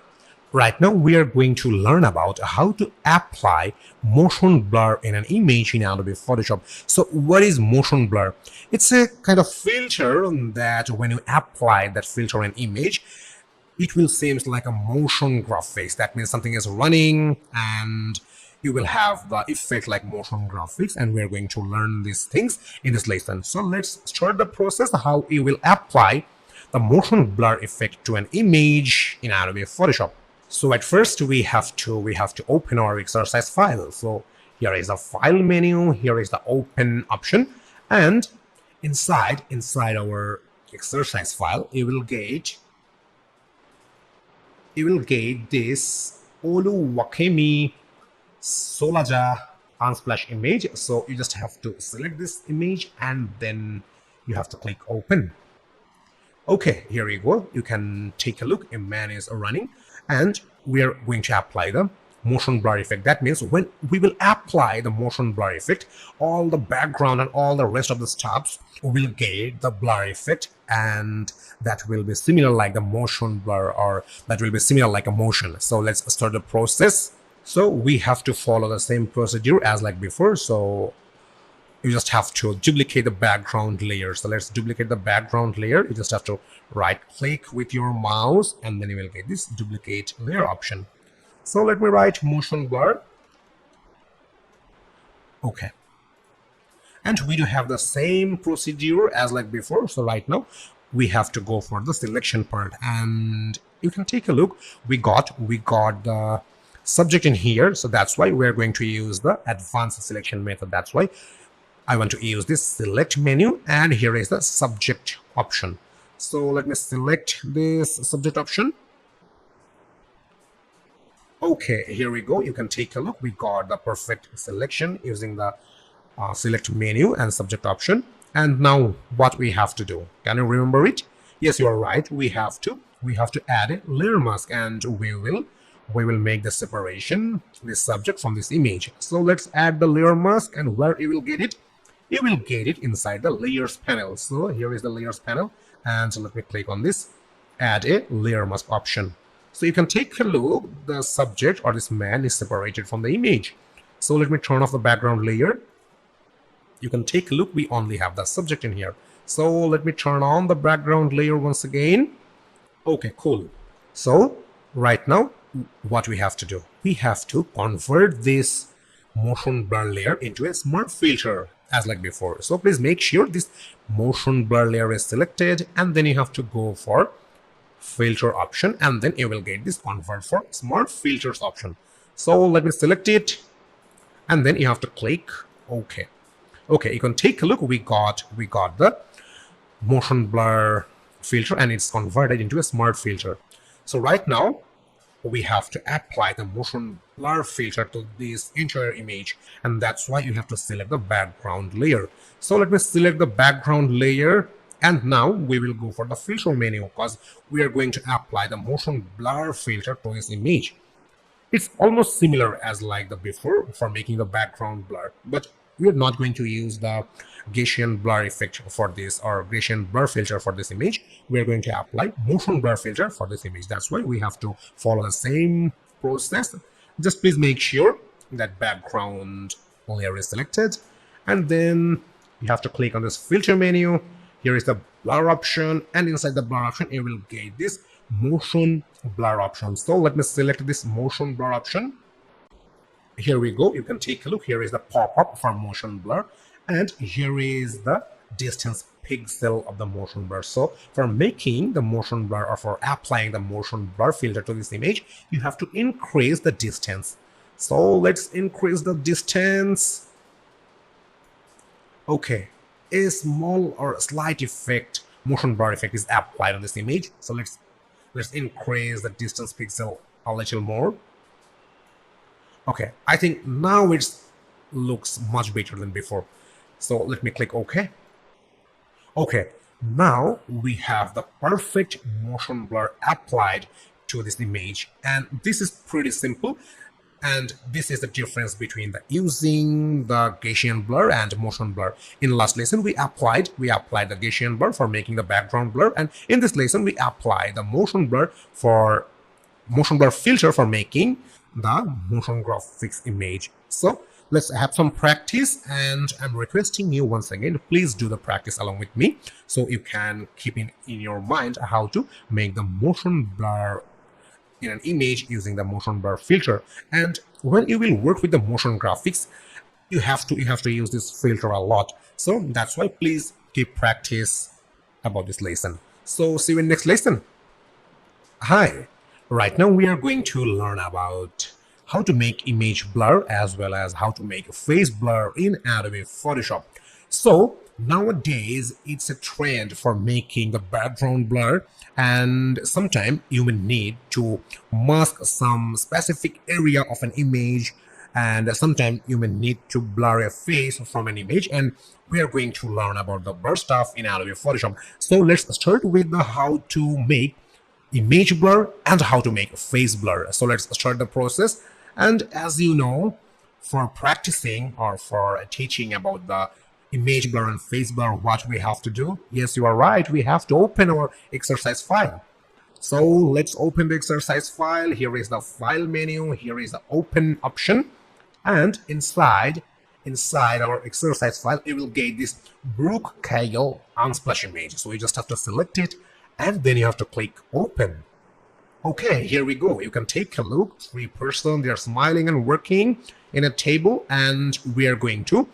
Right now we are going to learn about how to apply motion blur in an image in Adobe Photoshop. So what is motion blur? It's a kind of filter that when you apply that filter in an image, it will seem like a motion graphics. That means something is running and you will have the effect like motion graphics, and we're going to learn these things in this lesson. So let's start the process how you will apply the motion blur effect to an image in Adobe Photoshop. So at first we have to open our exercise file. So here is the file menu, here is the open option, and inside our exercise file you will get this Oluwakemi Solaja unsplash image. So you just have to select this image and then you have to click open. Okay, here you go. You can take a look. A man is running, and we are going to apply the motion blur effect. That means when we will apply the motion blur effect, all the background and all the rest of the stuffs will get the blur effect, and that will be similar like the motion blur, or that will be similar like a motion. So let's start the process. So we have to follow the same procedure as like before. So you just have to duplicate the background layer. So let's duplicate the background layer. You just have to right click with your mouse and then you will get this duplicate layer option. So let me write motion blur. Okay. And we do have the same procedure as like before. So right now we have to go for the selection part, and you can take a look. We got the subject in here. So that's why we're going to use the advanced selection method. That's why I want to use this select menu, and here is the subject option. So let me select this subject option. Okay, here we go. You can take a look. We got the perfect selection using the select menu and subject option. And now what we have to do? Can you remember it? Yes, you are right. We have to add a layer mask, and we will make the separation this subject from this image. So let's add the layer mask, and where you will get it? You will get it inside the layers panel. So here is the layers panel, and so let me click on this, add a layer mask option. So you can take a look, the subject or this man is separated from the image. So let me turn off the background layer. You can take a look, we only have the subject in here. So let me turn on the background layer once again. Okay, cool. So right now what we have to do, we have to convert this motion blur layer into a smart filter as like before. So please make sure this motion blur layer is selected, and then you have to go for filter option, and then you will get this convert for smart filters option. So let me select it, and then you have to click OK. Okay, you can take a look. We got the motion blur filter, and it's converted into a smart filter. So right now we have to apply the motion blur filter to this entire image, and that's why you have to select the background layer. So let me select the background layer, and now we will go for the filter menu, because we are going to apply the motion blur filter to this image. It's almost similar as like the before for making the background blur, but we're not going to use the Gaussian blur effect for this or Gaussian blur filter for this image. We're going to apply motion blur filter for this image. That's why we have to follow the same process. Just please make sure that background layer is selected, and then you have to click on this filter menu. Here is the blur option, and inside the blur option you will get this motion blur option. So let me select this motion blur option. Here we go. You can take a look. Here is the pop-up for motion blur, and here is the distance pixel of the motion blur. So for making the motion blur or for applying the motion blur filter to this image, you have to increase the distance. So let's increase the distance. Okay, a small or a slight effect, motion blur effect, is applied on this image. So let's increase the distance pixel a little more. Okay, I think now it looks much better than before. So let me click OK. Okay, now we have the perfect motion blur applied to this image, and this is pretty simple. And this is the difference between the using the Gaussian blur and motion blur. In last lesson we applied the Gaussian blur for making the background blur, and in this lesson we apply the motion blur filter for making the motion graphics image. So let's have some practice, and I'm requesting you once again, please do the practice along with me so you can keep in your mind how to make the motion blur in an image using the motion blur filter. And when you will work with the motion graphics, you have to use this filter a lot. So that's why please keep practice about this lesson. So see you in next lesson. Hi, right now we are going to learn about how to make image blur as well as how to make face blur in Adobe Photoshop. So nowadays it's a trend for making the background blur, and sometimes you will need to mask some specific area of an image, and sometimes you may need to blur a face from an image, and we are going to learn about the blur stuff in Adobe Photoshop. So let's start with the how to make image blur and how to make face blur. So let's start the process. And as you know, for practicing or for teaching about the image blur and face blur, what we have to do? Yes, you are right, we have to open our exercise file. So let's open the exercise file. Here is the file menu, here is the open option, and inside our exercise file you will get this Brook Kaggle unsplash image. So you just have to select it, and then you have to click open. Okay, here we go. You can take a look. 3 persons, they are smiling and working in a table, and we're going to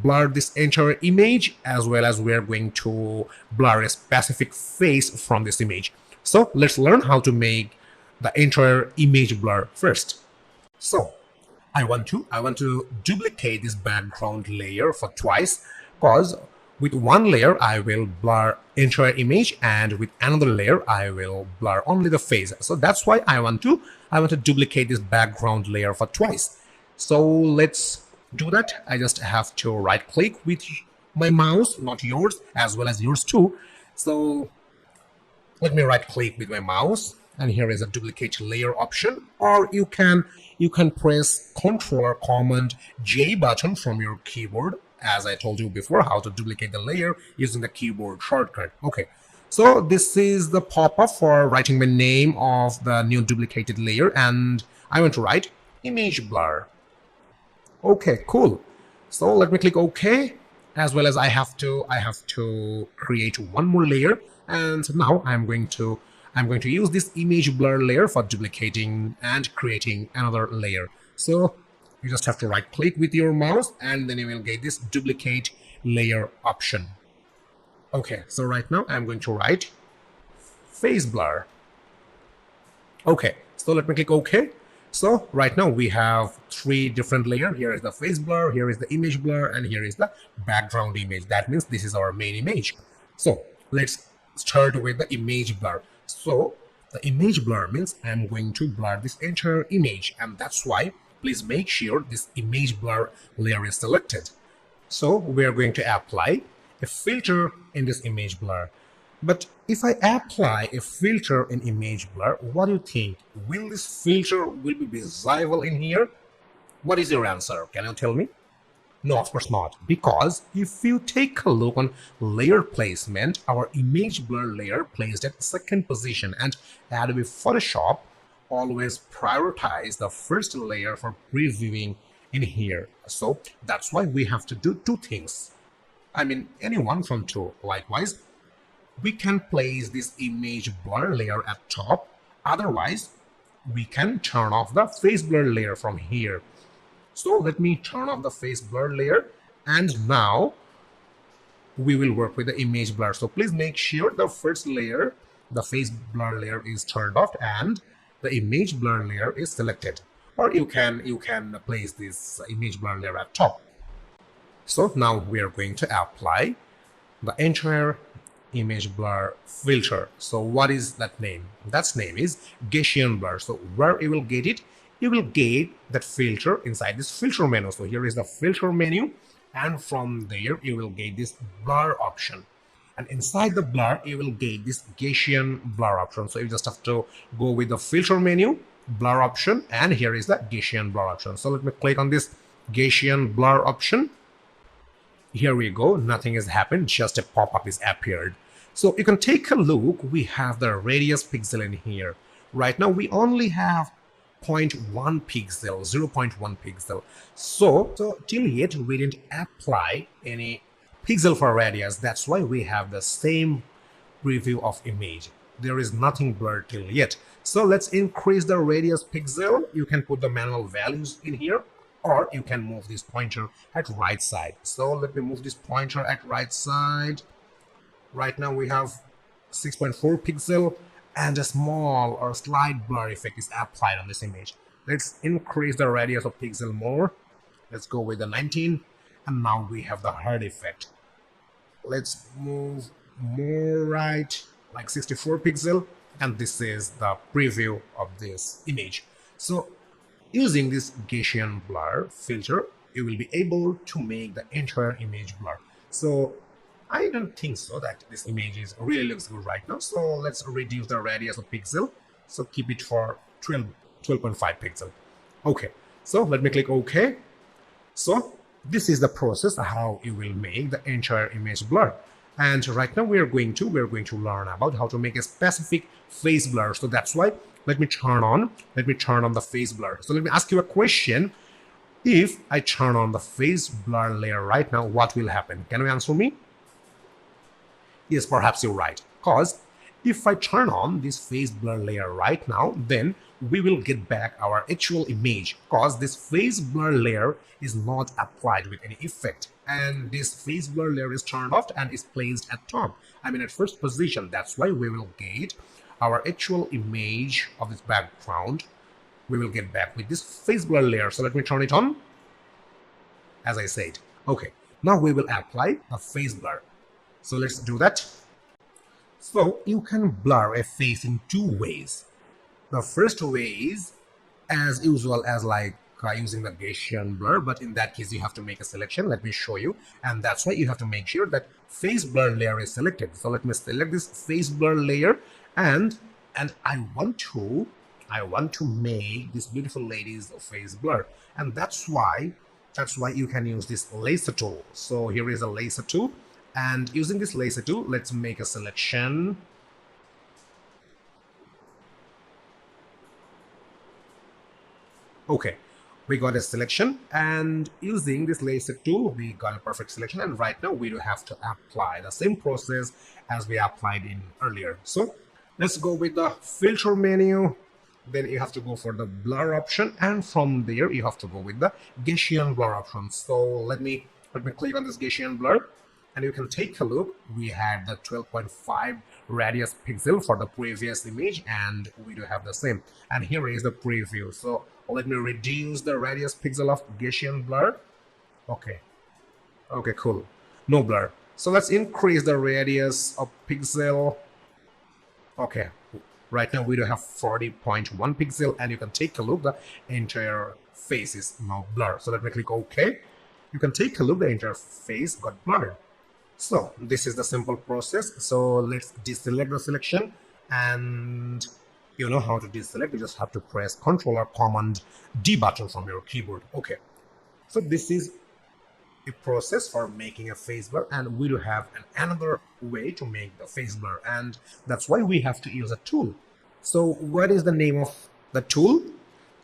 blur this entire image, as well as we're going to blur a specific face from this image. So let's learn how to make the entire image blur first. So I want to duplicate this background layer for twice, because with one layer I will blur entire image, and with another layer I will blur only the face. So that's why I want to duplicate this background layer for twice. So let's do that. I just have to right click with my mouse, not yours, as well as yours too. So let me right click with my mouse, and here is a duplicate layer option, or you can press Ctrl or Command J button from your keyboard, as I told you before how to duplicate the layer using the keyboard shortcut. Okay, so this is the pop-up for writing the name of the new duplicated layer, and I want to write image blur. Okay, cool. So let me click OK, as well as I have to create one more layer, and now I'm going to use this image blur layer for duplicating and creating another layer. So you just have to right click with your mouse, and then you will get this duplicate layer option. Okay, so right now I'm going to write face blur. Okay, so let me click OK. So right now we have 3 different layers. Here is the face blur, here is the image blur, and here is the background image. That means this is our main image. So let's start with the image blur. So the image blur means I'm going to blur this entire image, and that's why please make sure this image blur layer is selected. So we are going to apply a filter in this image blur. But if I apply a filter in image blur, what do you think? Will this filter be visible in here? What is your answer? Can you tell me? No, of course not. Because if you take a look on layer placement, our image blur layer placed at second position, and Adobe Photoshop always prioritize the first layer for previewing in here. So that's why we have to do two things. I mean, any one from two. Likewise, we can place this image blur layer at top. Otherwise, we can turn off the face blur layer from here. So let me turn off the face blur layer, and now we will work with the image blur. So please make sure the first layer, the face blur layer, is turned off and the image blur layer is selected. Or you can place this image blur layer at top. So now we are going to apply the entire image blur filter. So what is that name? That name is Gaussian blur. So where you will get it? You will get that filter inside this filter menu. So here is the filter menu, and from there you will get this blur option, and inside the blur you will get this Gaussian blur option. So you just have to go with the filter menu, blur option, and here is the Gaussian blur option. So let me click on this Gaussian blur option. Here we go, nothing has happened, just a pop-up is appeared. So you can take a look, we have the radius pixel in here. Right now we only have 0.1 pixel, 0.1 pixel. So till yet we didn't apply any pixel for radius. That's why we have the same preview of image. There is nothing blurred till yet. So let's increase the radius pixel. You can put the manual values in here, or you can move this pointer at right side. So let me move this pointer at right side. Right now we have 6.4 pixel, and a small or slight blur effect is applied on this image. Let's increase the radius of pixel more. Let's go with the 19, and now we have the hard effect. Let's move more right, like 64 pixel, and this is the preview of this image. So using this Gaussian blur filter, you will be able to make the entire image blur. So I don't think so that this image really looks good right now. So let's reduce the radius of pixel. So keep it for 12.5 pixel. Okay, so let me click OK. So this is the process how you will make the entire image blur. And right now we're going to learn about how to make a specific face blur. So that's why let me turn on the face blur. So let me ask you a question. If I turn on the face blur layer right now, what will happen? Can you answer me? Yes, perhaps you're right. Because if I turn on this face blur layer right now, then we will get back our actual image, because this face blur layer is not applied with any effect. And this face blur layer is turned off and is placed at top. I mean at first position. That's why we will get our actual image of this background. We will get back with this face blur layer. So let me turn it on. As I said. Okay. Now we will apply a face blur. So let's do that. So you can blur a face in two ways. The first way is as usual as like using the Gaussian blur, but in that case you have to make a selection. Let me show you, and that's why you have to make sure that face blur layer is selected. So let me select this face blur layer, and I want to make this beautiful lady's face blur, and that's why you can use this laser tool. So here is a laser tool. And using this laser tool, let's make a selection. Okay, we got a selection, and using this laser tool, we got a perfect selection. And right now, we do have to apply the same process as we applied in earlier. So let's go with the filter menu. Then you have to go for the blur option, and from there, you have to go with the Gaussian blur option. So let me click on this Gaussian blur. And you can take a look, we had the 12.5 radius pixel for the previous image, and we do have the same. And here is the preview. So let me reduce the radius pixel of Gaussian blur. Okay, cool, no blur. So let's increase the radius of pixel. Okay, right now we do have 40.1 pixel, and you can take a look, the entire face is now blurred. So let me click OK. You can take a look, the entire face got blurred. So this is the simple process. So let's deselect the selection, and you know how to deselect. You just have to press Ctrl or Command D button from your keyboard. Okay, so this is a process for making a face blur, and we do have another way to make the face blur, and that's why we have to use a tool. So what is the name of the tool?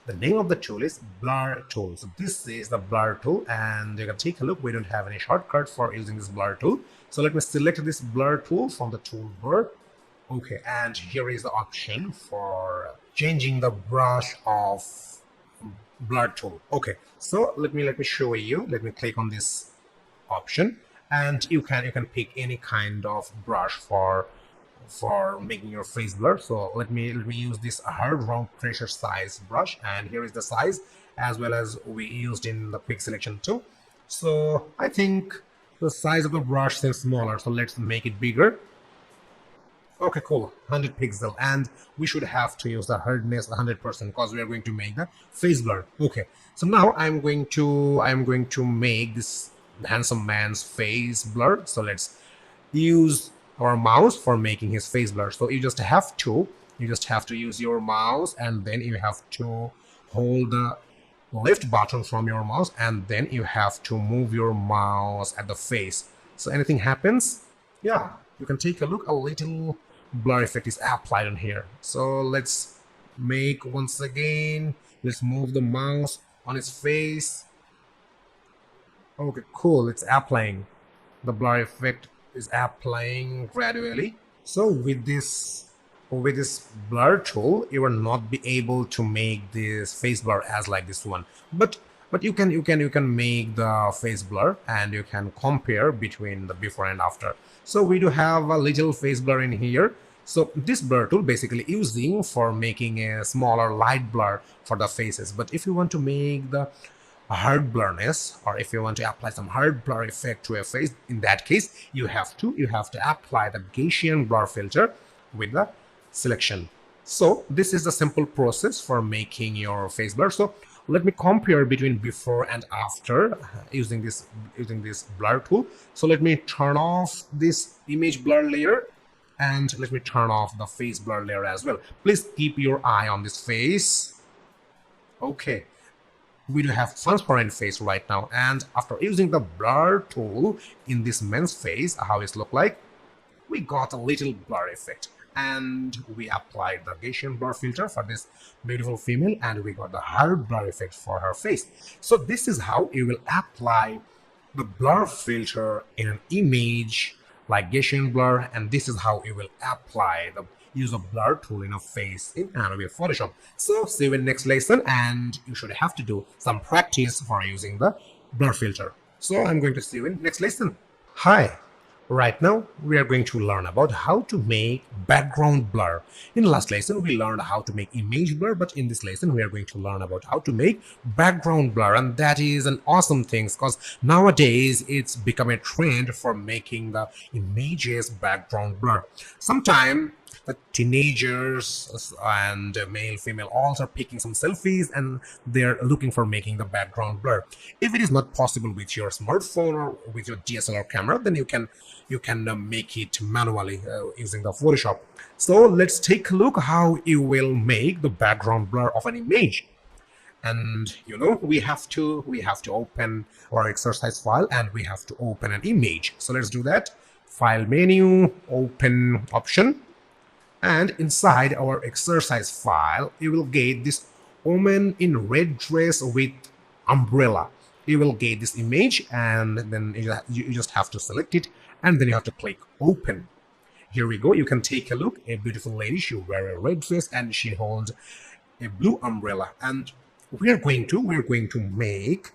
The name of the tool is blur tool. So this is the blur tool, and you can take a look. We don't have any shortcut for using this blur tool. So let me select this blur tool from the toolbar. Okay, and here is the option for changing the brush of blur tool. Okay, so let me show you. Let me click on this option, and you can pick any kind of brush for making your face blur. So let me use this hard round pressure size brush, and here is the size as well as we used in the quick selection tool. So I think the size of the brush seems smaller, so let's make it bigger. Okay, cool, 100 pixel, and we should have to use the hardness 100% because we are going to make the face blur. Okay, so now I'm going to make this handsome man's face blur. So let's use our mouse for making his face blur. So you just have to use your mouse, and then you have to hold the left button from your mouse, and then you have to move your mouse at the face. So anything happens, yeah, you can take a look. A little blur effect is applied on here. So let's make once again. Let's move the mouse on his face. Okay, cool. It's applying. The blur effect is applying gradually. So with this blur tool, you will not be able to make this face blur as like this one, but you can make the face blur, and you can compare between the before and after. So we do have a little face blur in here. So this blur tool basically using for making a smaller light blur for the faces. But if you want to make the hard blurriness, or if you want to apply some hard blur effect to a face, in that case you have to apply the Gaussian blur filter with the selection. So this is the simple process for making your face blur. So let me compare between before and after using this blur tool. So let me turn off this image blur layer, and let me turn off the face blur layer as well. Please keep your eye on this face. Okay, we do have transparent face right now, and after using the blur tool in this man's face, how it look like, we got a little blur effect, and we applied the Gaussian blur filter for this beautiful female, and we got the hard blur effect for her face. So this is how you will apply the blur filter in an image like Gaussian blur, and this is how you will apply the use of blur tool in a face in Adobe Photoshop. So see you in next lesson, and you should have to do some practice for using the blur filter. So I'm going to see you in next lesson. Hi. Right now, we are going to learn about how to make background blur. In the last lesson, we learned how to make image blur, but in this lesson, we are going to learn about how to make background blur. And that is an awesome thing, because nowadays, it's become a trend for making the images background blur. Sometimes, the teenagers and male, female all are picking some selfies, and they're looking for making the background blur. If it is not possible with your smartphone or with your DSLR camera, then you can make it manually using the Photoshop. So let's take a look how you will make the background blur of an image. And we have to open our exercise file, and we have to open an image. So let's do that. File menu, open option. And inside our exercise file, you will get this woman in red dress with umbrella. You will get this image, and then you just have to select it, and then you have to click open. Here we go. You can take a look. A beautiful lady. She wears a red dress, and she holds a blue umbrella. And we are going to make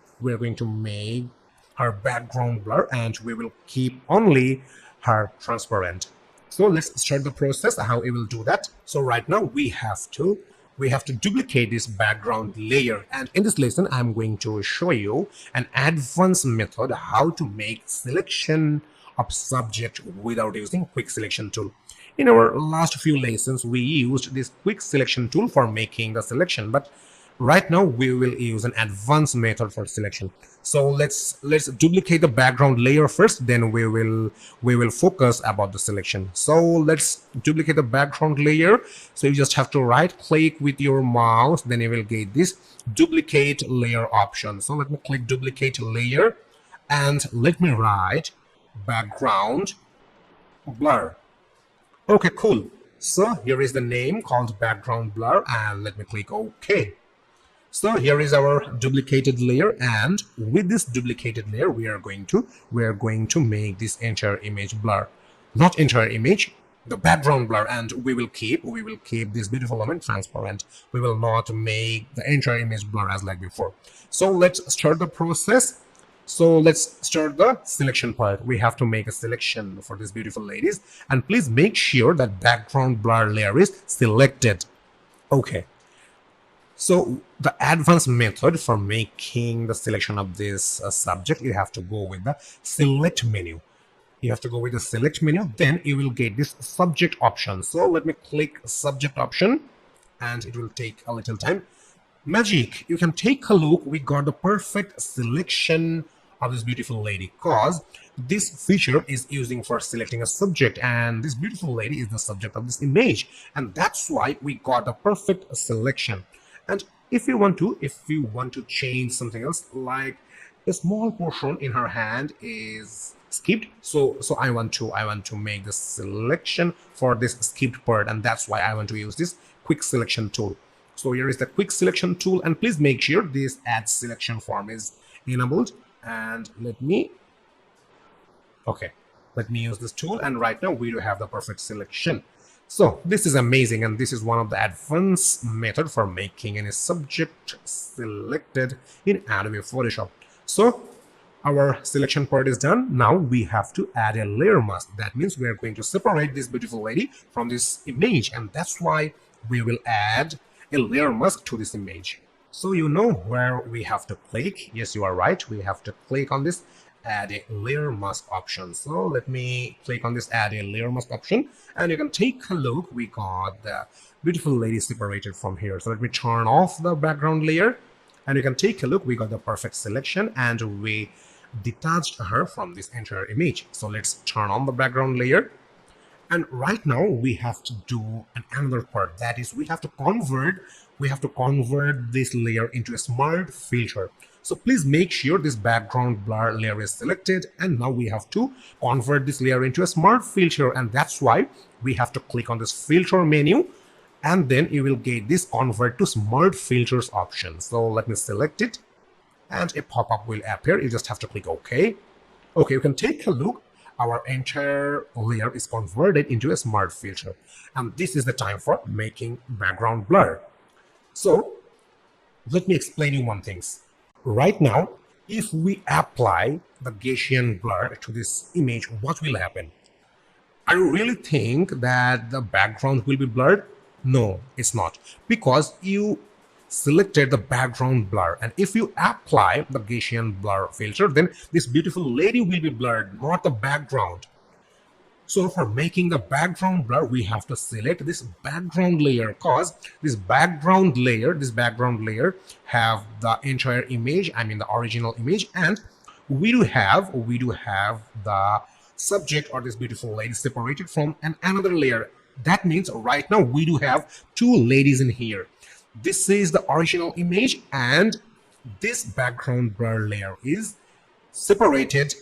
her background blur, and we will keep only her transparent. So let's start the process how we will do that. So right now we have to duplicate this background layer, and in this lesson I'm going to show you an advanced method how to make selection of subject without using quick selection tool. In our last few lessons we used this quick selection tool for making the selection, but right now we will use an advanced method for selection. So let's duplicate the background layer first, then we will focus about the selection. So let's duplicate the background layer. So you just have to right click with your mouse, then you will get this duplicate layer option. So let me click duplicate layer, and let me write background blur. Okay, cool. So here is the name called background blur, and let me click OK. So here is our duplicated layer, and with this duplicated layer we are going to make this entire image blur. Not entire image, the background blur, and we will keep this beautiful element transparent. We will not make the entire image blur as like before. So let's start the process. So let's start the selection part. We have to make a selection for these beautiful ladies, and please make sure that background blur layer is selected. Okay. So the advanced method for making the selection of this subject, you have to go with the select menu. You have to go with the select menu, then you will get this subject option. So let me click subject option, and it will take a little time. Magic, you can take a look. We got the perfect selection of this beautiful lady, because this feature is using for selecting a subject, and this beautiful lady is the subject of this image, and that's why we got the perfect selection. And if you want to change something else, like a small portion in her hand is skipped, so I want to make the selection for this skipped part, and that's why I want to use this quick selection tool. So here is the quick selection tool, and please make sure this add selection form is enabled. And let me use this tool, and right now we do have the perfect selection. So this is amazing, and this is one of the advanced method for making any subject selected in Adobe Photoshop. So our selection part is done. Now we have to add a layer mask. That means we are going to separate this beautiful lady from this image, and that's why we will add a layer mask to this image. So you know where we have to click. Yes, you are right. We have to click on this add a layer mask option. So let me click on this add a layer mask option, and you can take a look. We got the beautiful lady separated from here. So let me turn off the background layer, and you can take a look. We got the perfect selection, and we detached her from this entire image. So let's turn on the background layer. And right now we have to do another part, that is we have to convert this layer into a smart filter. So please make sure this background blur layer is selected, and now we have to convert this layer into a smart filter, and that's why we have to click on this filter menu, and then you will get this convert to smart filters option. So let me select it, and a pop-up will appear. You just have to click OK. Okay, you can take a look. Our entire layer is converted into a smart filter, and this is the time for making background blur. So let me explain you one thing. Right now, if we apply the Gaussian blur to this image, what will happen? I really think that the background will be blurred. No, it's not, because you selected the background blur, and if you apply the Gaussian blur filter, then this beautiful lady will be blurred, not the background. So for making the background blur, we have to select this background layer, because this background layer have the entire image, I mean the original image, and we do have the subject or this beautiful lady separated from another layer. That means right now we do have two ladies in here. This is the original image, and this background blur layer is separated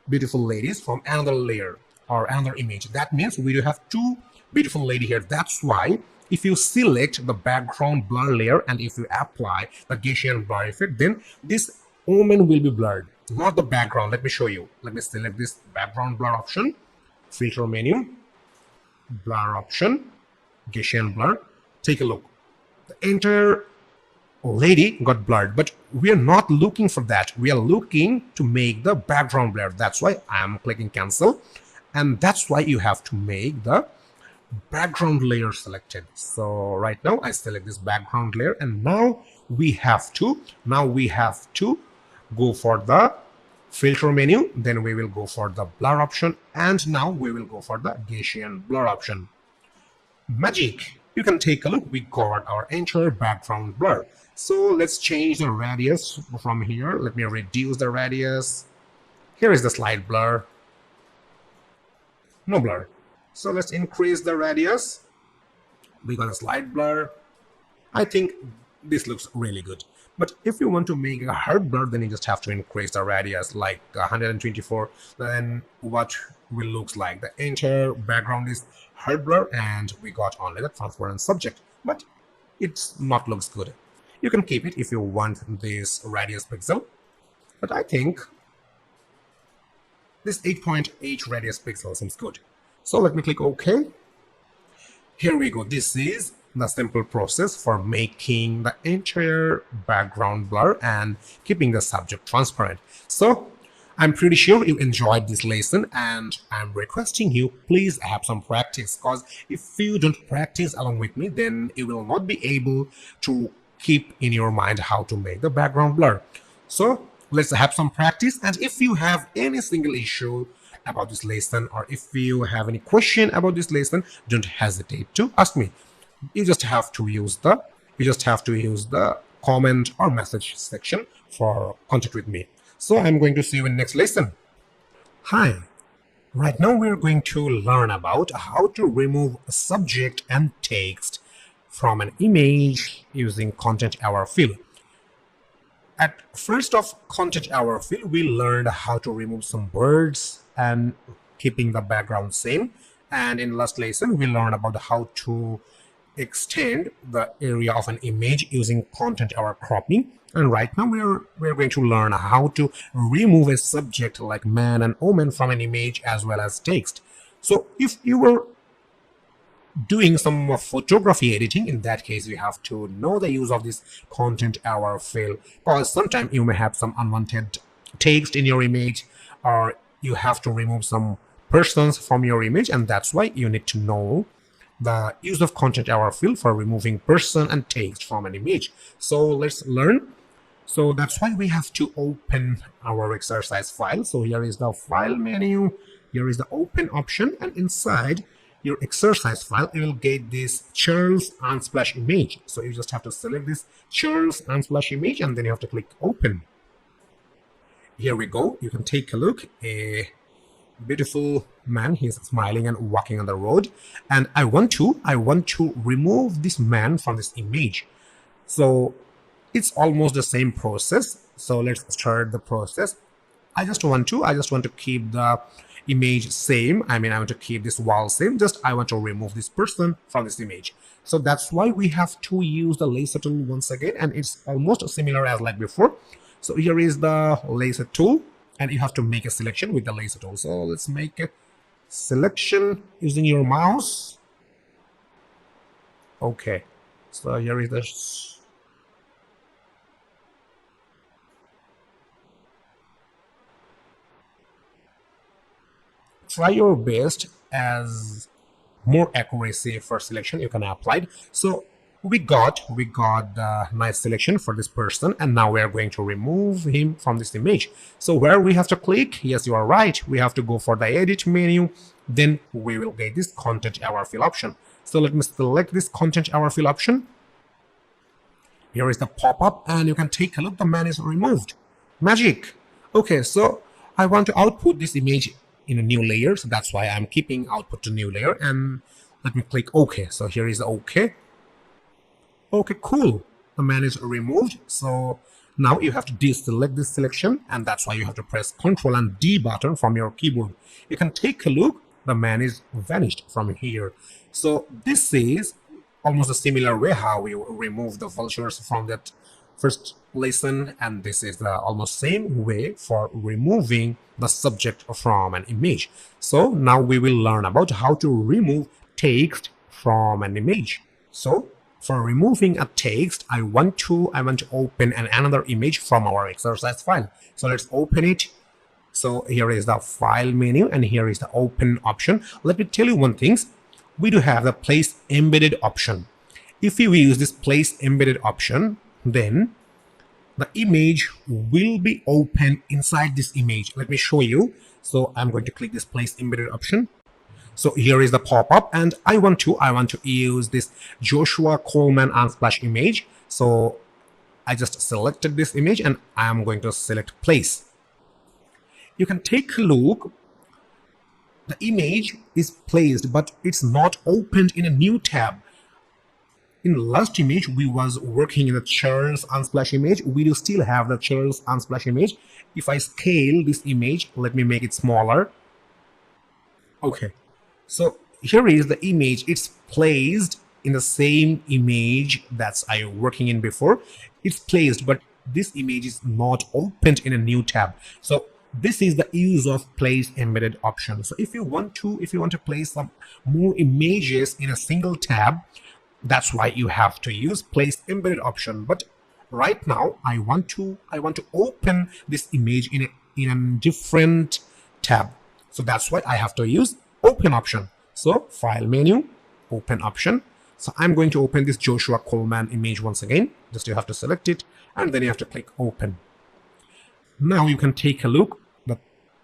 beautiful ladies from another layer or another image. That means we do have two beautiful lady here. That's why if you select the background blur layer and if you apply the Gaussian blur effect, then this woman will be blurred, not the background. Let me show you. Let me select this background blur option, filter menu, blur option, Gaussian blur. Take a look. The entire lady got blurred, but we are not looking for that. We are looking to make the background blur. That's why I am clicking cancel, and that's why you have to make the background layer selected. So right now I select this background layer, and now we have to go for the filter menu, then we will go for the blur option, and now we will go for the Gaussian blur option. Magic! You can take a look. We got our entire background blur. So let's change the radius from here. Let me reduce the radius. Here is the slide blur. No blur. So let's increase the radius. We got a slide blur. I think this looks really good. But if you want to make a hard blur, then you just have to increase the radius like 124. Then what will looks like the entire background is hard blur and we got only the transparent subject, but it's not looks good. You can keep it if you want this radius pixel, but I think this 8.8 radius pixel seems good. So let me click OK. Here we go. This is the simple process for making the entire background blur and keeping the subject transparent. So I'm pretty sure you enjoyed this lesson, and I'm requesting you please have some practice, because if you don't practice along with me, then you will not be able to keep in your mind how to make the background blur. So let's have some practice, and if you have any single issue about this lesson, or if you have any question about this lesson, don't hesitate to ask me. You just have to use the comment or message section for contact with me. So I'm going to see you in next lesson. Hi. Right now we're going to learn about how to remove a subject and text from an image using content aware fill. At first of content aware fill, we learned how to remove some words and keeping the background same. And in last lesson, we learned about how to extend the area of an image using content aware cropping. And right now we're going to learn how to remove a subject like man and woman from an image as well as text. So if you were doing some photography editing, in that case you have to know the use of this content aware fill, because sometimes you may have some unwanted text in your image, or you have to remove some persons from your image, and that's why you need to know the use of content aware fill for removing person and text from an image. So let's learn. So that's why we have to open our exercise file. So here is the file menu, here is the open option, and inside your exercise file you will get this Charles Unsplash image. So you just have to select this Charles Unsplash image and then you have to click open. Here we go. You can take a look. A beautiful man, he's smiling and walking on the road, and I want to remove this man from this image. So it's almost the same process. So let's start the process. I just want to keep the image same. I want to keep this wall same. I want to remove this person from this image. So that's why we have to use the laser tool once again, and it's almost similar as like before. So here is the laser tool, and you have to make a selection with the laser tool. So let's make a selection using your mouse. Okay, so here is the try your best as more accuracy for selection you can apply. So we got the nice selection for this person, and now we are going to remove him from this image. So where we have to click, yes, you are right, we have to go for the edit menu, then we will get this content aware fill option. So let me select this content aware fill option. Here is the pop-up, and you can take a look, the man is removed. Magic. Okay, so I want to output this image in a new layer, so that's why I'm keeping output to new layer, and let me click OK. So here is the OK. Okay, cool. The man is removed. So now you have to deselect this selection, and that's why you have to press Ctrl and D button from your keyboard. You can take a look. The man is vanished from here. So this is almost a similar way how we remove the vultures from that first lesson, and this is the almost same way for removing the subject from an image. So now we will learn about how to remove text from an image. So for removing a text, I want to open another image from our exercise file. So let's open it. So here is the file menu, and here is the open option. Let me tell you one thing. We do have the place embedded option. If you use this place embedded option, then the image will be open inside this image. Let me show you. So I'm going to click this place embedded option. So here is the pop-up, and I want to use this Joshua Coleman Unsplash image. So I just selected this image, and I'm going to select place. You can take a look. The image is placed, but it's not opened in a new tab. In last image, we was working in the chairs unsplash image. We do still have the chairs unsplash image. If I scale this image, let me make it smaller. Okay, so here is the image. It's placed in the same image that's I working in before. It's placed, but this image is not opened in a new tab. So this is the use of place embedded option. So if you want to place some more images in a single tab, that's why you have to use place embedded option. But right now I want to open this image in a different tab. So that's why I have to use open option. So file menu, open option. So I'm going to open this Joshua Coleman image once again. Just you have to select it and then you have to click open. Now you can take a look that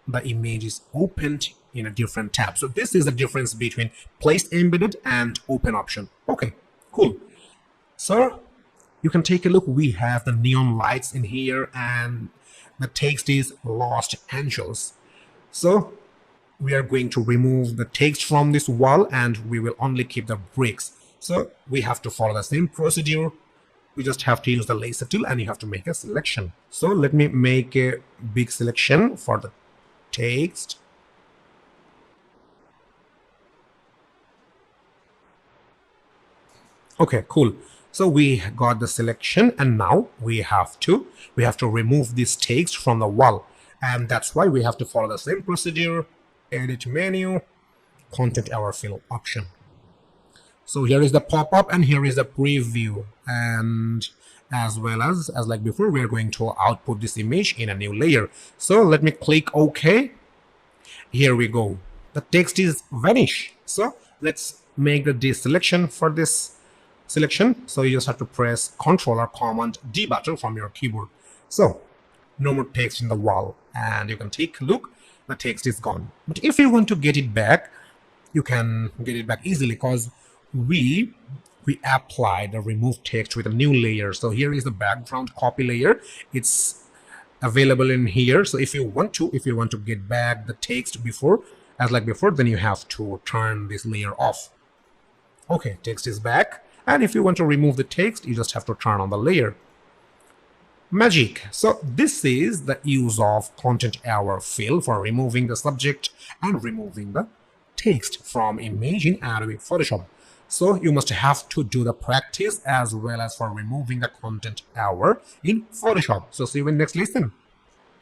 the image is opened in a different tab. So this is the difference between place embedded and open option. Okay, cool. So you can take a look. We have the neon lights in here and the text is Los Angeles. So we are going to remove the text from this wall and we will only keep the bricks. So we have to follow the same procedure. We just have to use the laser tool and you have to make a selection. So let me make a big selection for the text. Okay, cool. So we got the selection and now we have to remove this text from the wall. And that's why we have to follow the same procedure. Edit menu, content hour fill option. So here is the pop-up and here is the preview, and as well as like before, we are going to output this image in a new layer. So let me click OK. Here we go. The text is vanish. So let's make the deselection for this selection. So you just have to press Ctrl or Command D button from your keyboard. So no more text in the wall, and you can take a look. The text is gone. But if you want to get it back, you can get it back easily because we applied the remove text with a new layer. So here is the background copy layer. It's available in here. So if you want to get back the text before, then you have to turn this layer off. Okay, text is back. And if you want to remove the text, you just have to turn on the layer. Magic. So this is the use of content hour fill for removing the subject and removing the text from image in Adobe Photoshop. So you must have to do the practice as well as for removing the content hour in Photoshop. So see you in next lesson.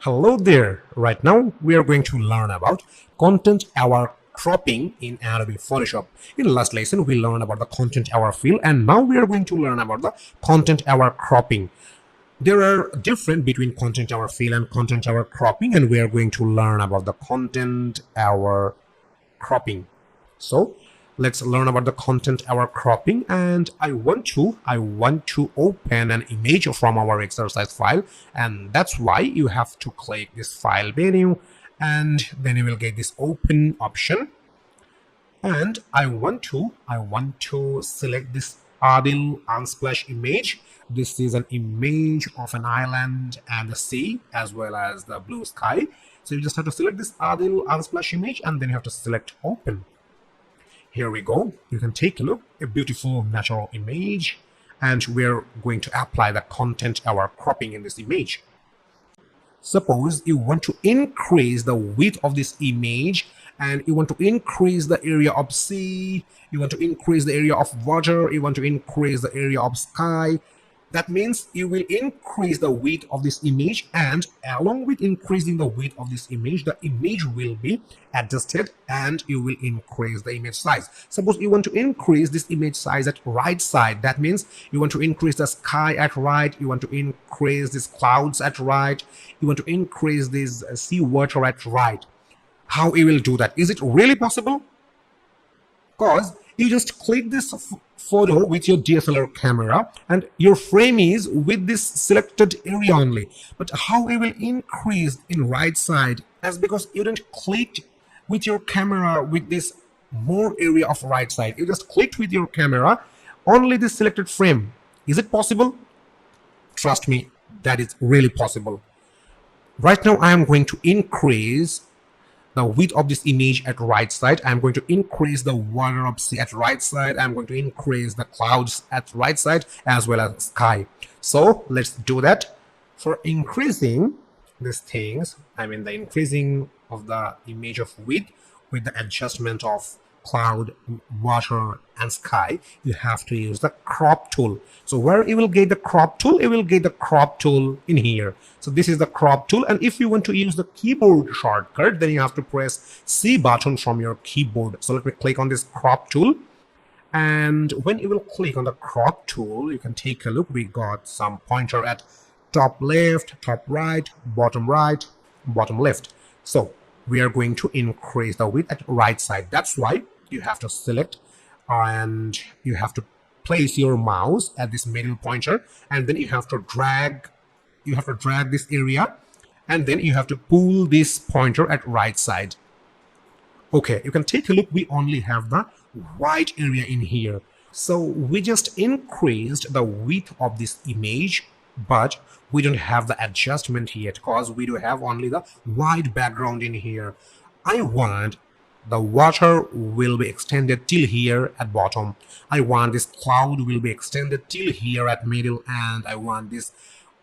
Hello there. Right now we are going to learn about content hour cropping in Adobe Photoshop. In the last lesson we learned about the content hour fill, and now we are going to learn about the content hour cropping. There are different between content hour fill and content hour cropping, and we are going to learn about the content hour cropping. So let's learn about the content hour cropping, and I want to open an image from our exercise file, and that's why you have to click this file menu and then you will get this open option. And I want to select this Adil Unsplash image. This is an image of an island and the sea as well as the blue sky. So you just have to select this Adil Unsplash image and then you have to select open. Here we go. You can take a look, a beautiful natural image, and we're going to apply the content hour cropping in this image. Suppose you want to increase the width of this image and you want to increase the area of sea, you want to increase the area of water, you want to increase the area of sky. That means you will increase the width of this image, and along with increasing the width of this image, the image will be adjusted and you will increase the image size. Suppose you want to increase this image size at right side. That means you want to increase the sky at right, you want to increase these clouds at right, you want to increase this sea water at right. How you will do that? Is it really possible? Because you just click this photo with your DSLR camera and your frame is with this selected area only. But how you will increase in right side? That's because you didn't click with your camera with this more area of right side. You just clicked with your camera only this selected frame. Is it possible? Trust me, that is really possible. Right now I am going to increase the width of this image at right side. I'm going to increase the water of sea at right side. I'm going to increase the clouds at right side as well as sky. So let's do that. For increasing these things, I mean the increasing of the image of width with the adjustment of cloud, water and sky, you have to use the crop tool. So where you will get the crop tool, you will get the crop tool in here. So this is the crop tool, and if you want to use the keyboard shortcut, then you have to press C button from your keyboard. So let me click on this crop tool, and when you will click on the crop tool, you can take a look. We got some pointer at top left, top right, bottom left. So we are going to increase the width at right side. That's why you have to select and you have to place your mouse at this middle pointer, and then you have to drag this area, and then you have to pull this pointer at right side. Okay, you can take a look. We only have the white area in here. So we just increased the width of this image, but we don't have the adjustment yet because we do have only the white background in here. I want the water will be extended till here at bottom. I want this cloud will be extended till here at middle, and I want this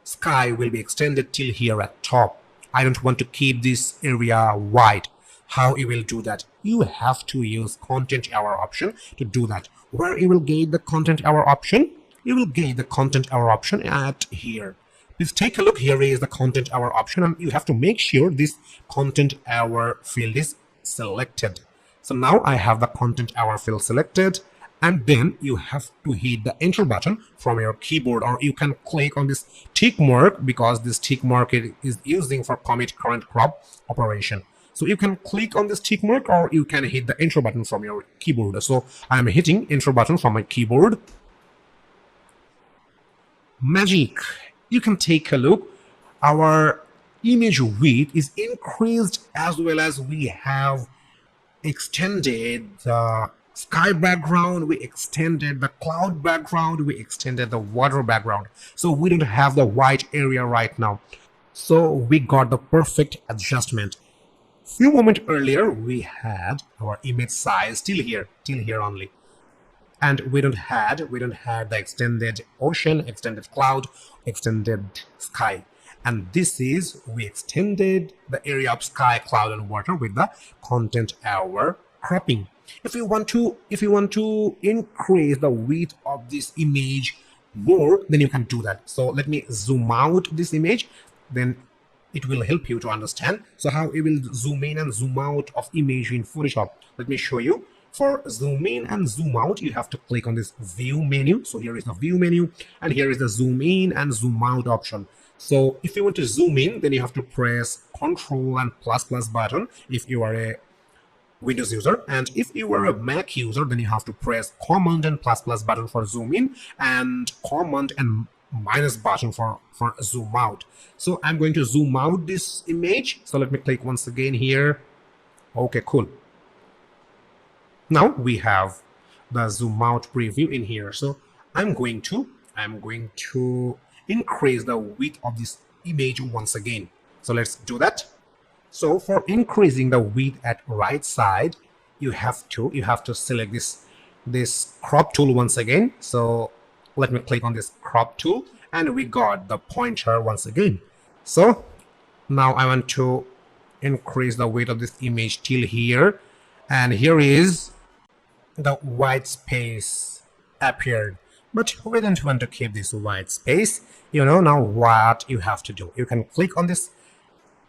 sky will be extended till here at top. I don't want to keep this area white. How you will do that? You have to use content hour option to do that. Where you will get the content hour option? You will get the content hour option at here. Please take a look. Here is the content hour option, and you have to make sure this content hour field is selected. So now I have the content hour field selected, and then you have to hit the enter button from your keyboard, or you can click on this tick mark because this tick mark is using for commit current crop operation. So you can click on this tick mark, or you can hit the enter button from your keyboard. So I am hitting enter button from my keyboard. Magic. You can take a look. Our image width is increased, as well as we have extended the sky background, we extended the cloud background, we extended the water background. So we don't have the white area right now. So we got the perfect adjustment. Few moments earlier we had our image size till here only, and we don't had the extended ocean, extended cloud, extended sky. And this is, we extended the area of sky, cloud and water with the content hour cropping. If you want to increase the width of this image more, then you can do that. So let me zoom out this image, then it will help you to understand. So how you will zoom in and zoom out of image in Photoshop. Let me show you. For zoom in and zoom out, you have to click on this view menu. So here is the view menu, and here is the zoom in and zoom out option. So if you want to zoom in, then you have to press Ctrl and plus button if you are a Windows user, and if you are a Mac user, then you have to press Command and plus button for zoom in, and Command and minus button for zoom out. So I'm going to zoom out this image. So let me click once again here. Okay, cool. Now we have the zoom out preview in here. So I'm going to increase the width of this image once again. So let's do that. So for increasing the width at right side, you have to select this crop tool once again. So let me click on this crop tool, and we got the pointer once again. So now I want to increase the width of this image till here, and here is the white space appeared. But we don't want to keep this white space. You know now what you have to do. You can click on this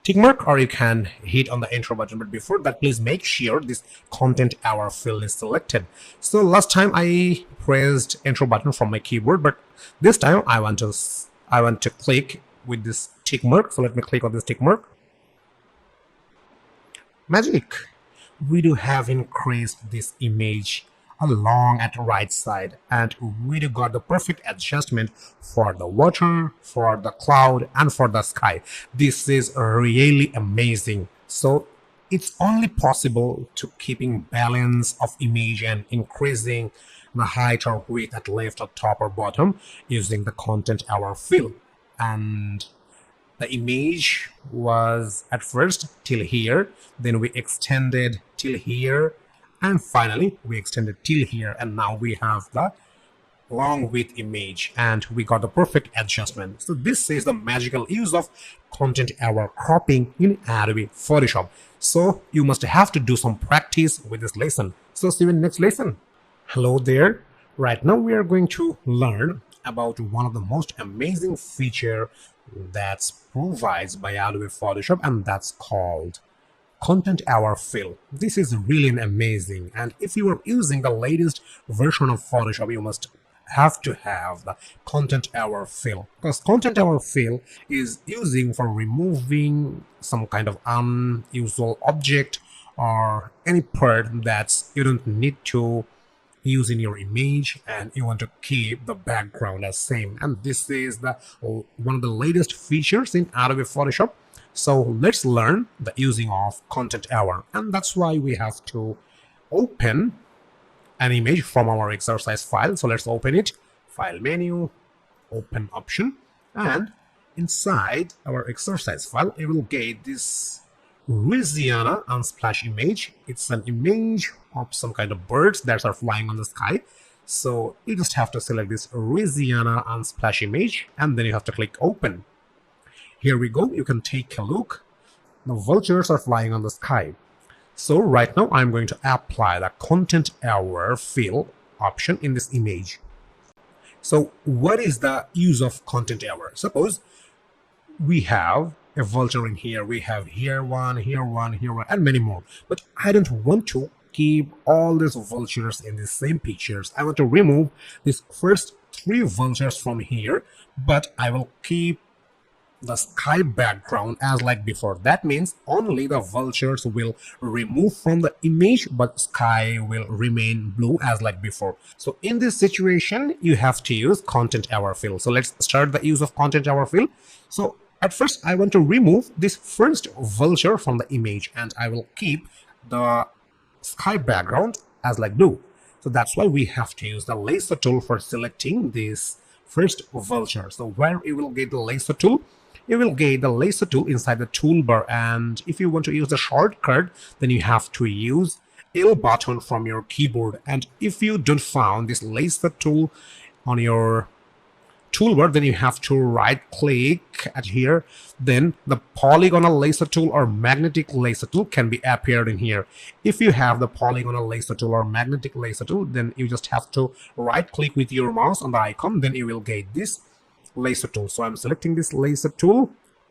tick mark, or you can hit on the enter button. But before that, please make sure this content hour field is selected. So last time I pressed enter button from my keyboard, but this time I want to click with this tick mark. So let me click on this tick mark. Magic. We do have increased this image along at the right side, and we do got the perfect adjustment for the water, for the cloud and for the sky. This is really amazing. So it's only possible to keeping balance of image and increasing the height or width at left or top or bottom using the content hour field. And The image was at first till here, then we extended till here, and finally we extended till here, and now we have the long width image and we got the perfect adjustment. So this is the magical use of content aware cropping in Adobe Photoshop. So you must have to do some practice with this lesson. So see you in the next lesson. Hello there. Right now we are going to learn about one of the most amazing feature that's provided by Adobe Photoshop, and that's called content aware fill. This is really amazing, and if you are using the latest version of Photoshop, you must have to have the content aware fill, because content aware fill is using for removing some kind of unusual object or any part that you don't need to use in your image and you want to keep the background as same. And this is the one of the latest features in Adobe Photoshop. So let's learn the using of content aware, and that's why we have to open an image from our exercise file. So let's open it. File menu, open option, and inside our exercise file you will get this Louisiana unsplash image. It's an image of some kind of birds that are flying on the sky. So you just have to select this Louisiana unsplash image and then you have to click open. Here we go. You can take a look. The vultures are flying on the sky. So right now I'm going to apply the content aware fill option in this image. So what is the use of content aware? Suppose we have a vulture in here, we have here one, here one, here one, and many more. But I don't want to keep all these vultures in the same pictures. I want to remove these first 3 vultures from here, but I will keep the sky background as like before. That means only the vultures will remove from the image, but sky will remain blue as like before. So in this situation, you have to use content aware fill. So let's start the use of content aware fill. So at first, I want to remove this first vulture from the image, and I will keep the sky background as like blue. So that's why we have to use the laser tool for selecting this first vulture. So where you will get the laser tool? You will get the laser tool inside the toolbar, and if you want to use the shortcut, then you have to use L button from your keyboard. And if you don't find this laser tool on your toolbar, then you have to right click at here, then the polygonal laser tool or magnetic laser tool can be appeared in here. If you have the polygonal laser tool or magnetic laser tool, then you just have to right click with your mouse on the icon, then you will get this laser tool. So I'm selecting this laser tool,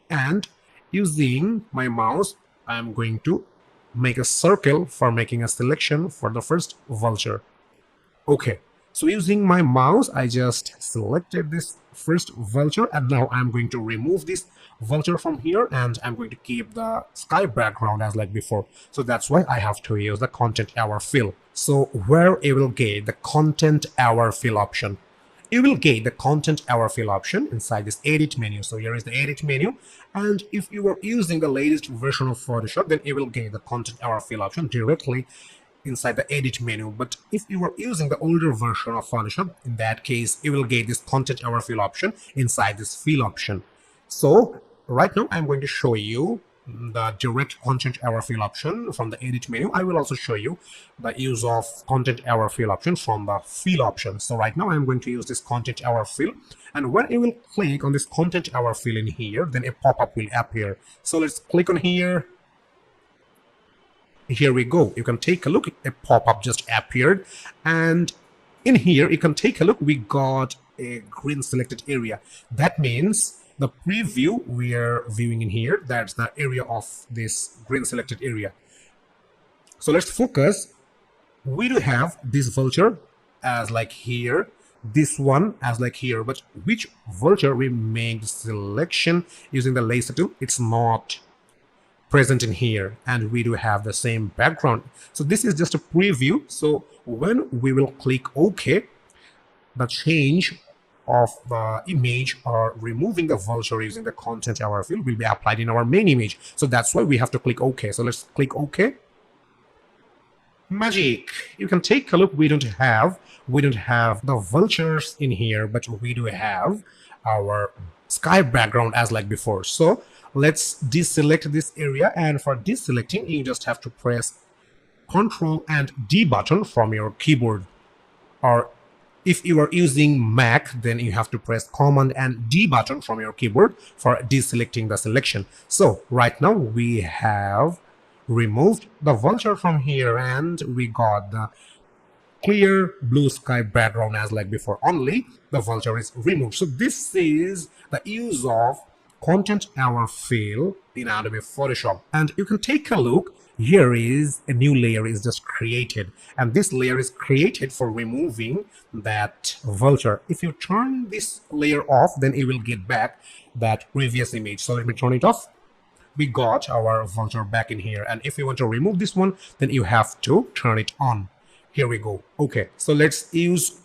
and using my mouse I'm going to make a circle for making a selection for the first vulture. Okay, so using my mouse, I just selected this first vulture, and now I'm going to remove this vulture from here, and I'm going to keep the sky background as like before. So that's why I have to use the content aware fill. So where you will get the content aware fill option? You will get the content aware fill option inside this edit menu. So here is the edit menu, and if you are using the latest version of Photoshop, then you will get the content aware fill option directly inside the edit menu. But if you are using the older version of Photoshop, in that case you will get this content aware fill option inside this fill option. So right now I'm going to show you the direct content aware fill option from the edit menu. I will also show you the use of content aware fill option from the fill option. So right now I'm going to use this content aware fill, and when you will click on this content aware fill in here, then a pop-up will appear. So let's click on here. Here we go. You can take a look. A pop-up just appeared, and in here you can take a look. We got a green selected area. That means the preview we are viewing in here, that's the area of this green selected area. So let's focus. We do have this vulture as like here, this one as like here, but which vulture we make the selection using the laser tool, it's not present in here, and we do have the same background. So this is just a preview. So when we will click OK, the change of the image or removing the vulture using the content aware fill will be applied in our main image. So that's why we have to click OK. So let's click OK. Magic. You can take a look. We don't have the vultures in here, but we do have our sky background as like before. So let's deselect this area, and for deselecting you just have to press Ctrl and D button from your keyboard, or if you are using Mac, then you have to press Command and D button from your keyboard for deselecting the selection. So right now we have removed the vulture from here, and we got the clear blue sky background as like before, only the vulture is removed. So this is the use of content hour fill in Adobe Photoshop. And you can take a look. Here is a new layer is just created, and this layer is created for removing that vulture. If you turn this layer off, then it will get back that previous image. So let me turn it off. We got our vulture back in here, and if you want to remove this one, then you have to turn it on. Here we go. Okay, so let's use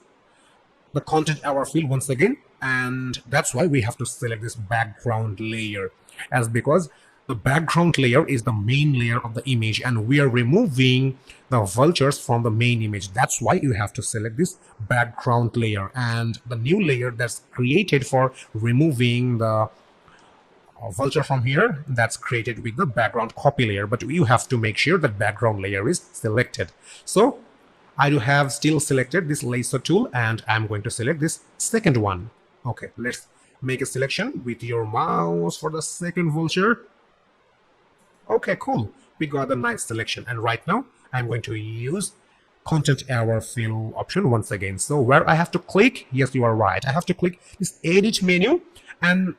the content hour fill once again, and that's why we have to select this background layer, as because the background layer is the main layer of the image, and we are removing the vultures from the main image. That's why you have to select this background layer, and the new layer that's created for removing the vulture from here, that's created with the background copy layer. But you have to make sure that background layer is selected. So I do have still selected this lasso tool, and I'm going to select this second one. Okay, let's make a selection with your mouse for the second vulture. Okay, cool. We got a nice selection, and right now I'm going to use content hour fill option once again. So where I have to click, yes, you are right, I have to click this edit menu, and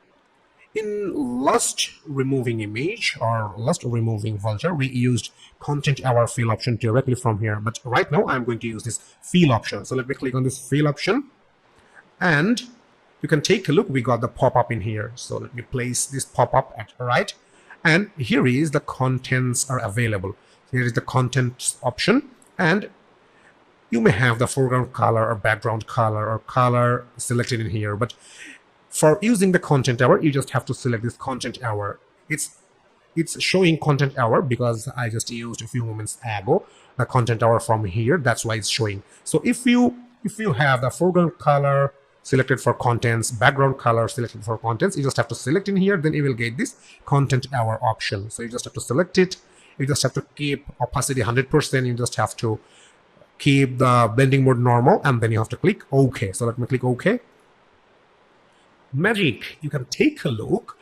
in last removing image or last removing vulture, we used content hour fill option directly from here. But right now I'm going to use this fill option. So let me click on this fill option, and you can take a look. We got the pop-up in here. So let me place this pop-up at right, and here is the contents are available. Here is the contents option, and you may have the foreground color or background color or color selected in here. But for using the content hour, you just have to select this content hour. It's showing content hour because I just used a few moments ago the content hour from here. That's why it's showing. So if you have the foreground color selected for contents, background color selected for contents, you just have to select in here, then you will get this content hour option. So you just have to select it. You just have to keep opacity 100%. You just have to keep the blending mode normal, and then you have to click OK. So let me click OK. Magic. You can take a look.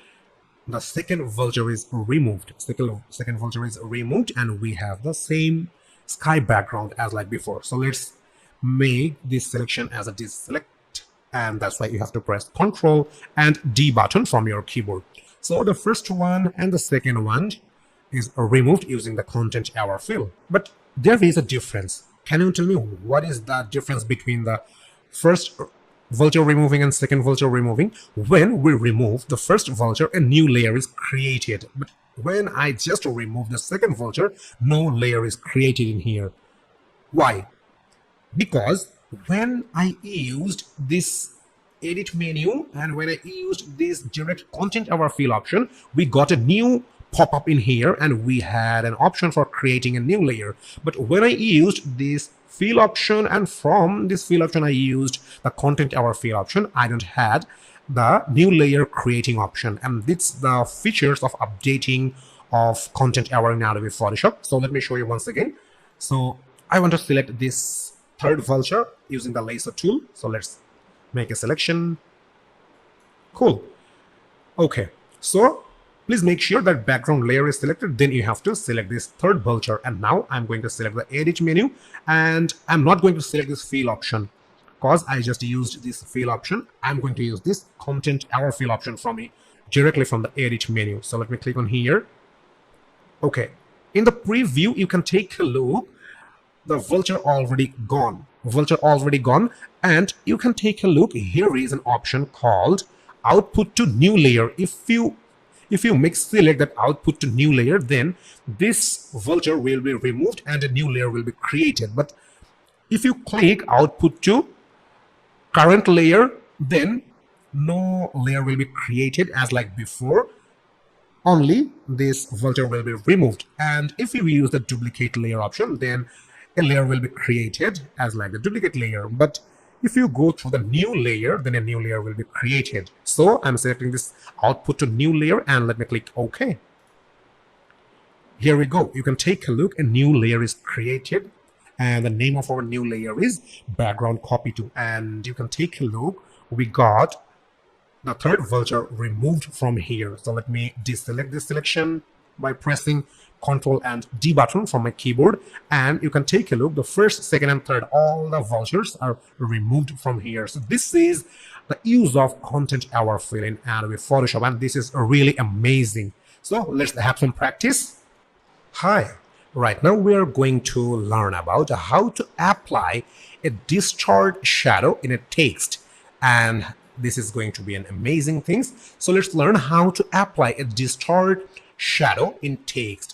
The second vulture is removed. Second vulture is removed, and we have the same sky background as like before. So let's make this selection as a deselect, and that's why you have to press Ctrl and D button from your keyboard. So the first one and the second one is removed using the content hour fill. But there is a difference. Can you tell me what is the difference between the first vulture removing and second vulture removing? When we remove the first vulture, a new layer is created. But when I just remove the second vulture, no layer is created in here. Why? Because when I used this edit menu and when I used this direct content hour fill option, we got a new pop-up in here, and we had an option for creating a new layer. But when I used this fill option, and from this fill option I used the content hour fill option, I don't had the new layer creating option. And it's the features of updating of content hour in Adobe Photoshop. So let me show you once again. So I want to select this third vulture using the lasso tool. So let's make a selection. Cool. Okay, so please make sure that background layer is selected. Then you have to select this third vulture. And now I'm going to select the edit menu, and I'm not going to select this fill option because I just used this fill option. I'm going to use this content hour fill option from me directly from the edit menu. So let me click on here. Okay, in the preview you can take a look. The vulture already gone. And you can take a look. Here is an option called output to new layer. If you select that output to new layer, then this vulture will be removed and a new layer will be created. But if you click output to current layer, then no layer will be created as like before. Only this vulture will be removed. And if you use the duplicate layer option, then a layer will be created as like the duplicate layer. But If you go to the new layer, then a new layer will be created. So I'm selecting this output to new layer and let me click OK. Here we go. You can take a look. A new layer is created and the name of our new layer is background copy 2. And you can take a look. We got the third vulture removed from here. So let me deselect this selection by pressing Ctrl and D button from my keyboard, and you can take a look. The first, second, and third, all the vultures are removed from here. So this is the use of content aware filling and with Photoshop, and this is really amazing. So let's have some practice. Hi, right now we are going to learn about how to apply a distort shadow in a text, and this is going to be an amazing thing. So let's learn how to apply a distort shadow in text.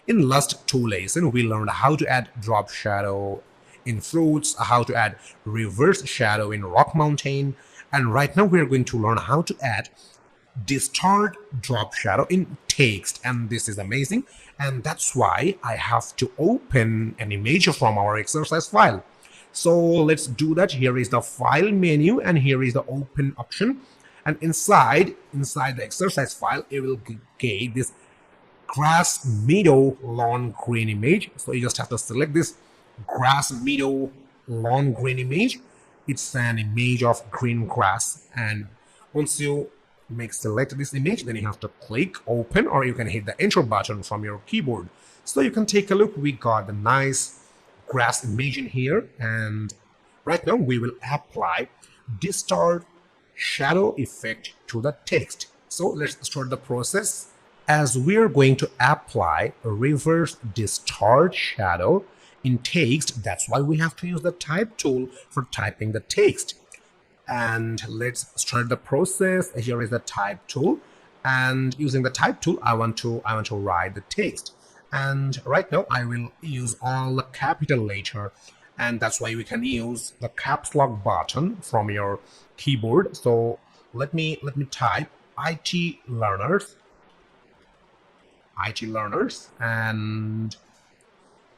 In last two lessons, we learned how to add drop shadow in fruits, how to add reverse shadow in rock mountain, and right now we are going to learn how to add distort drop shadow in text, and this is amazing, and that's why I have to open an image from our exercise file. So let's do that. Here is the file menu and here is the open option, and inside the exercise file it will get this grass meadow lawn green image. So you just have to select this grass meadow lawn green image. It's an image of green grass, and once you select this image, then you have to click open, or you can hit the enter button from your keyboard. So you can take a look. We got the nice grass image in here, and right now we will apply distort shadow effect to the text. So let's start the process. As we are going to apply a reverse distort shadow in text, that's why we have to use the type tool for typing the text. And let's start the process. Here is the type tool, and using the type tool I want to write the text, and right now I will use all the capital letter, and that's why we can use the caps lock button from your keyboard. So let me type IT learners, and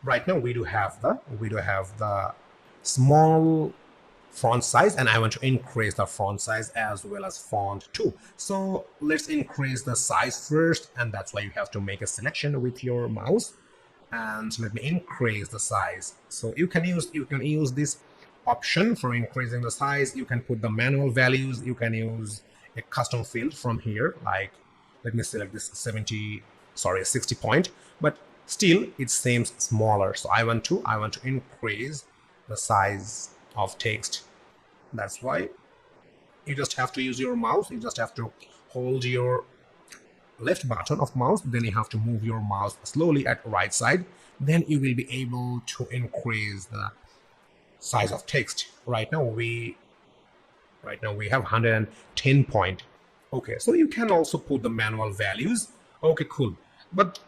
right now we do have the small font size, and I want to increase the font size as well as font too. So let's increase the size first, and that's why you have to make a selection with your mouse, and let me increase the size. So you can use this option for increasing the size. You can put the manual values, you can use a custom field from here, like let me select this 60 point, but still it seems smaller. So I want to increase the size of text. That's why you just have to use your mouse. You just have to hold your left button of mouse, then you have to move your mouse slowly at right side, then you will be able to increase the size of text. Right now we have 110 point. Okay, so you can also put the manual values. Okay, cool. But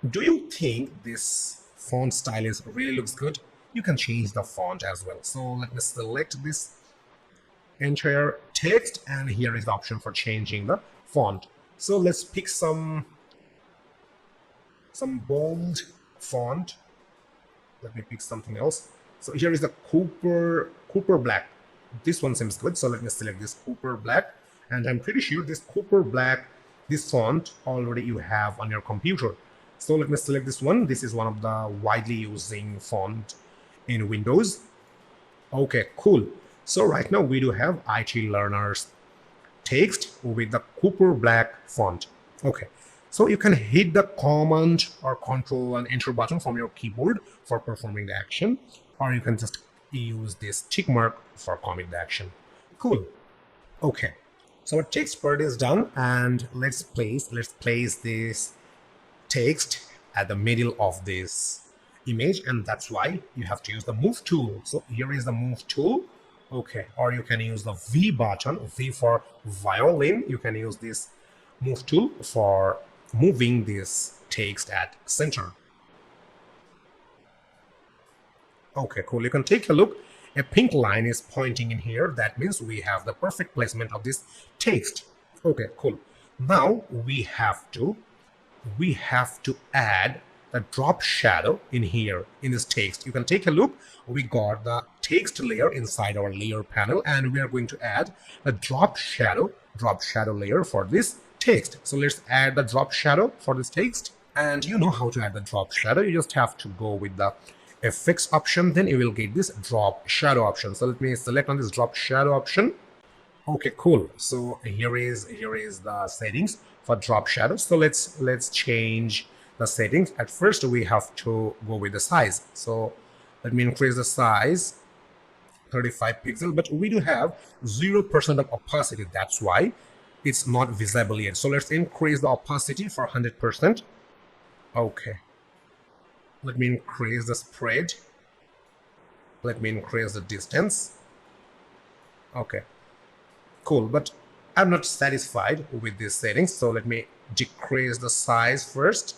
do you think this font style really looks good? You can change the font as well. So let me select this entire text, and here is the option for changing the font. So let's pick some bold font. Let me pick something else. So here is the Cooper Black. This one seems good. So let me select this Cooper Black, and I'm pretty sure this Cooper Black, this font already you have on your computer. So let me select this one. This is one of the widely using font in Windows. Okay, cool. So right now we do have IT learners text with the Cooper Black font. Okay, so you can hit the command or control and enter button from your keyboard for performing the action, or you can just use this tick mark for committing the action. Cool. Okay, so our text part is done, and let's place this text at the middle of this image, and that's why you have to use the move tool. So here is the move tool. Okay, or you can use the V button, V for violin. You can use this move tool for moving this text at center. Okay, cool. You can take a look. A pink line is pointing in here. That means we have the perfect placement of this text. Okay, cool. Now we have to add the drop shadow in here in this text. You can take a look. We got the text layer inside our layer panel, and we are going to add a drop shadow layer for this text. So let's add the drop shadow for this text. And you know how to add the drop shadow. You just have to go with the effects option, then you will get this drop shadow option. So let me select on this drop shadow option. Okay, cool. So here is the settings for drop shadow. So let's change the settings. At first we have to go with the size. So let me increase the size 35 pixel, but we do have 0% of opacity. That's why it's not visible yet. So let's increase the opacity for 100%. Okay. Let me increase the spread. Let me increase the distance. Okay. Cool, but I'm not satisfied with these settings, so let me decrease the size first.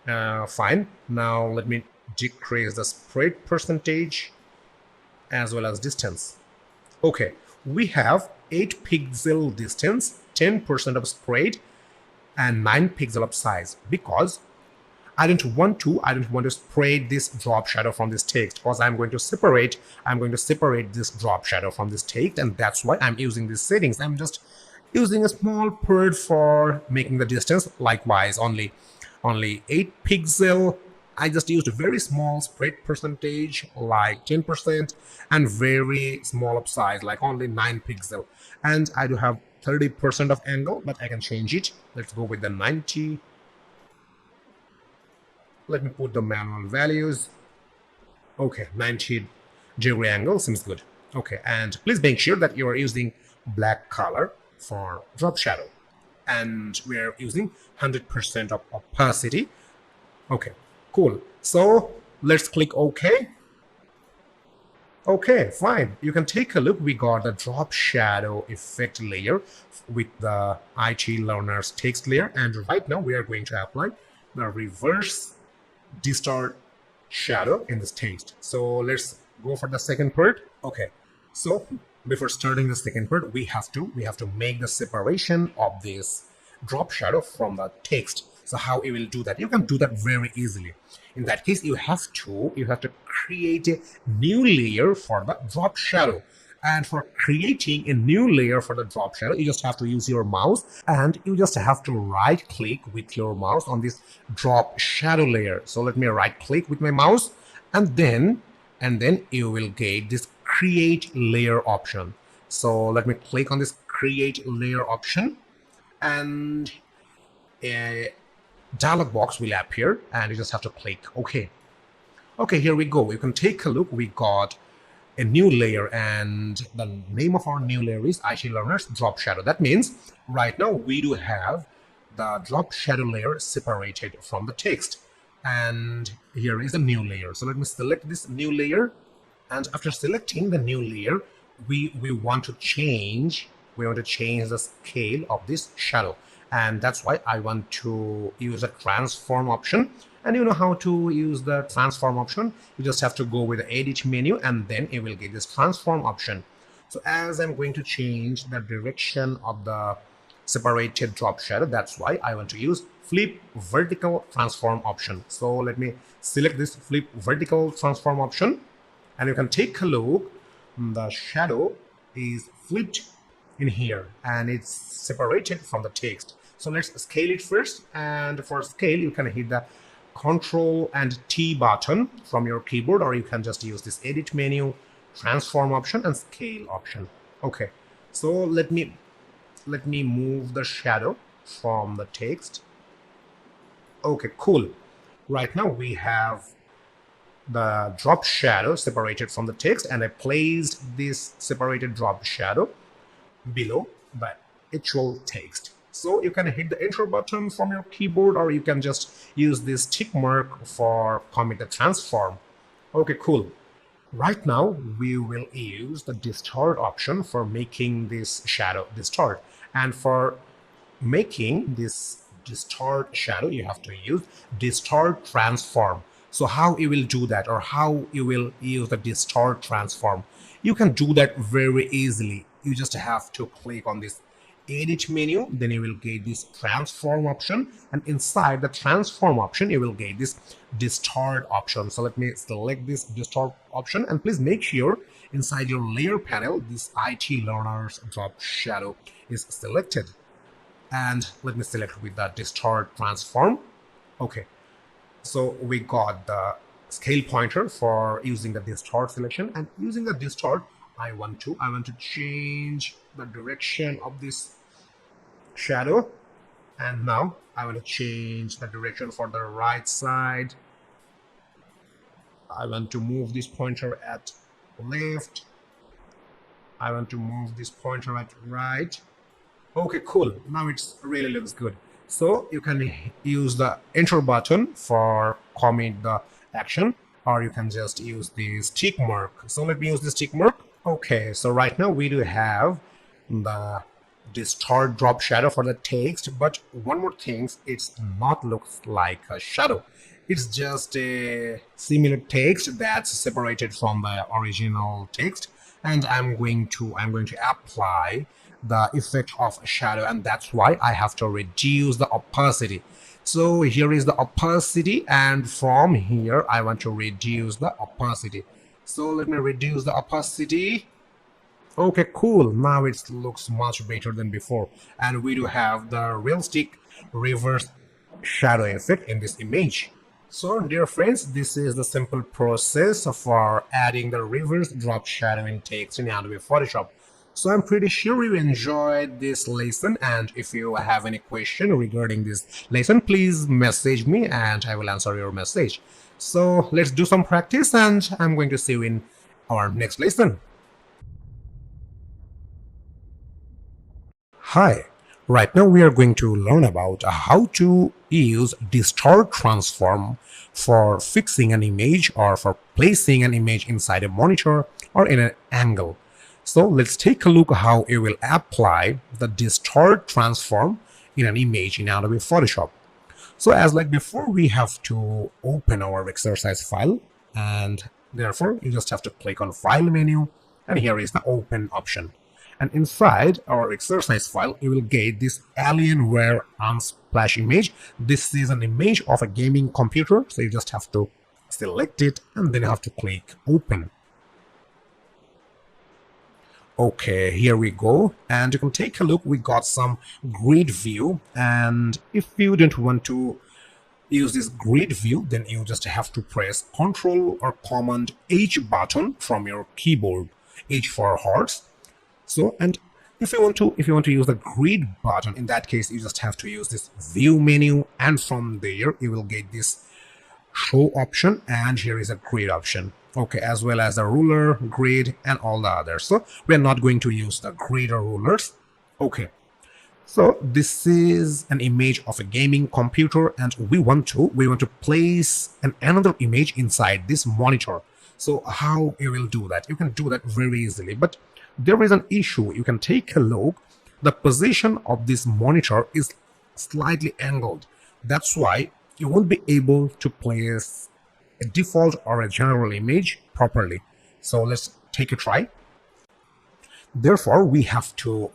Fine. Now let me decrease the spread percentage as well as distance. Okay, we have 8 pixel distance, 10% of spread, and 9 pixel of size, because I don't want to spread this drop shadow from this text, because I'm going to separate this drop shadow from this text, and that's why I'm using these settings. I'm just using a small part for making the distance. Likewise, only 8 pixel. I just used a very small spread percentage, like 10%, and very small of size, like only 9 pixel. And I do have 30% of angle, but I can change it. Let's go with the 90. Let me put the manual values. Okay, 90-degree angle seems good. Okay, and please make sure that you are using black color for drop shadow. And we are using 100% of opacity. Okay, cool. So let's click OK. Okay, fine. You can take a look. We got the drop shadow effect layer with the IT learner's text layer. And right now we are going to apply the reverse distort shadow in this text. So let's go for the second part. Okay, so before starting the second part, we have to make the separation of this drop shadow from the text. So how you will do that? You can do that very easily. In that case, you have to create a new layer for the drop shadow. And for creating a new layer for the drop shadow, you just have to use your mouse, and you just have to right click with your mouse on this drop shadow layer. So let me right click with my mouse, and then you will get this create layer option. So let me click on this create layer option, and a dialog box will appear, and you just have to click OK. Okay, here we go. You can take a look. We got a new layer, and the name of our new layer is IT Learner's Drop Shadow. That means right now we do have the drop shadow layer separated from the text, and here is the new layer. So let me select this new layer, and after selecting the new layer, we want to change the scale of this shadow, and that's why I want to use a transform option. And you know how to use the transform option. You just have to go with the edit menu, and then you will get this transform option. So as I'm going to change the direction of the separated drop shadow, that's why I want to use flip vertical transform option. So let me select this flip vertical transform option, and you can take a look. The shadow is flipped in here, and it's separated from the text. So let's scale it first, and for scale you can hit the Control and T button from your keyboard, or you can just use this edit menu, transform option, and scale option. Okay, so let me move the shadow from the text. Okay, cool. Right now we have the drop shadow separated from the text, and I placed this separated drop shadow below the actual text. So you can hit the enter button from your keyboard, or you can just use this tick mark for commit the transform. Okay, cool. Right now we will use the distort option for making this shadow distort. And for making this distort shadow, you have to use distort transform. So how you will do that, or how you will use the distort transform? You can do that very easily. You just have to click on this edit menu, then you will get this transform option, and inside the transform option you will get this distort option. So let me select this distort option, and please make sure inside your layer panel this IT learners drop shadow is selected, and let me select with the distort transform. Okay, so we got the scale pointer for using the distort selection, and using the distort I want to change the direction of this shadow, and now I want to change the direction for the right side. I want to move this pointer at left. I want to move this pointer at right. Okay, cool. Now it's really looks good. So you can use the enter button for commit the action, or you can just use this tick mark. So let me use this tick mark. Okay, so right now we do have the distort drop shadow for the text, but one more thing, it's not looks like a shadow. It's just a similar text that's separated from the original text, and I'm going to apply the effect of a shadow, and that's why I have to reduce the opacity. So here is the opacity, and from here I want to reduce the opacity. So let me reduce the opacity. Okay, cool. Now it looks much better than before, and we do have the realistic reverse shadow effect in this image. So dear friends, this is the simple process for adding the reverse drop shadow in text in Adobe Photoshop. So I'm pretty sure you enjoyed this lesson, and if you have any question regarding this lesson, please message me and I will answer your message. So let's do some practice, and I'm going to see you in our next lesson. Hi, right now we are going to learn about how to use Distort transform for fixing an image or for placing an image inside a monitor or in an angle. So let's take a look how you will apply the Distort transform in an image in Adobe Photoshop. So as like before, we have to open our exercise file, and therefore you just have to click on File menu, and here is the Open option. And inside our exercise file, you will get this Alienware Unsplash image. This is an image of a gaming computer, so you just have to select it, and then you have to click Open. Okay, here we go, and you can take a look. We got some grid view, and if you don't want to use this grid view, then you just have to press Ctrl or Command H button from your keyboard, H for hearts. So, and if you want to use the grid button, in that case you just have to use this view menu, and from there you will get this show option, and here is a grid option. Okay, as well as the ruler, grid, and all the others. So we are not going to use the grid or rulers. Okay, so this is an image of a gaming computer, and we want to place another image inside this monitor. So how you will do that? You can do that very easily, but there is an issue. You can take a look. The position of this monitor is slightly angled. That's why you won't be able to place a default or a general image properly. So let's take a try. Therefore, we have to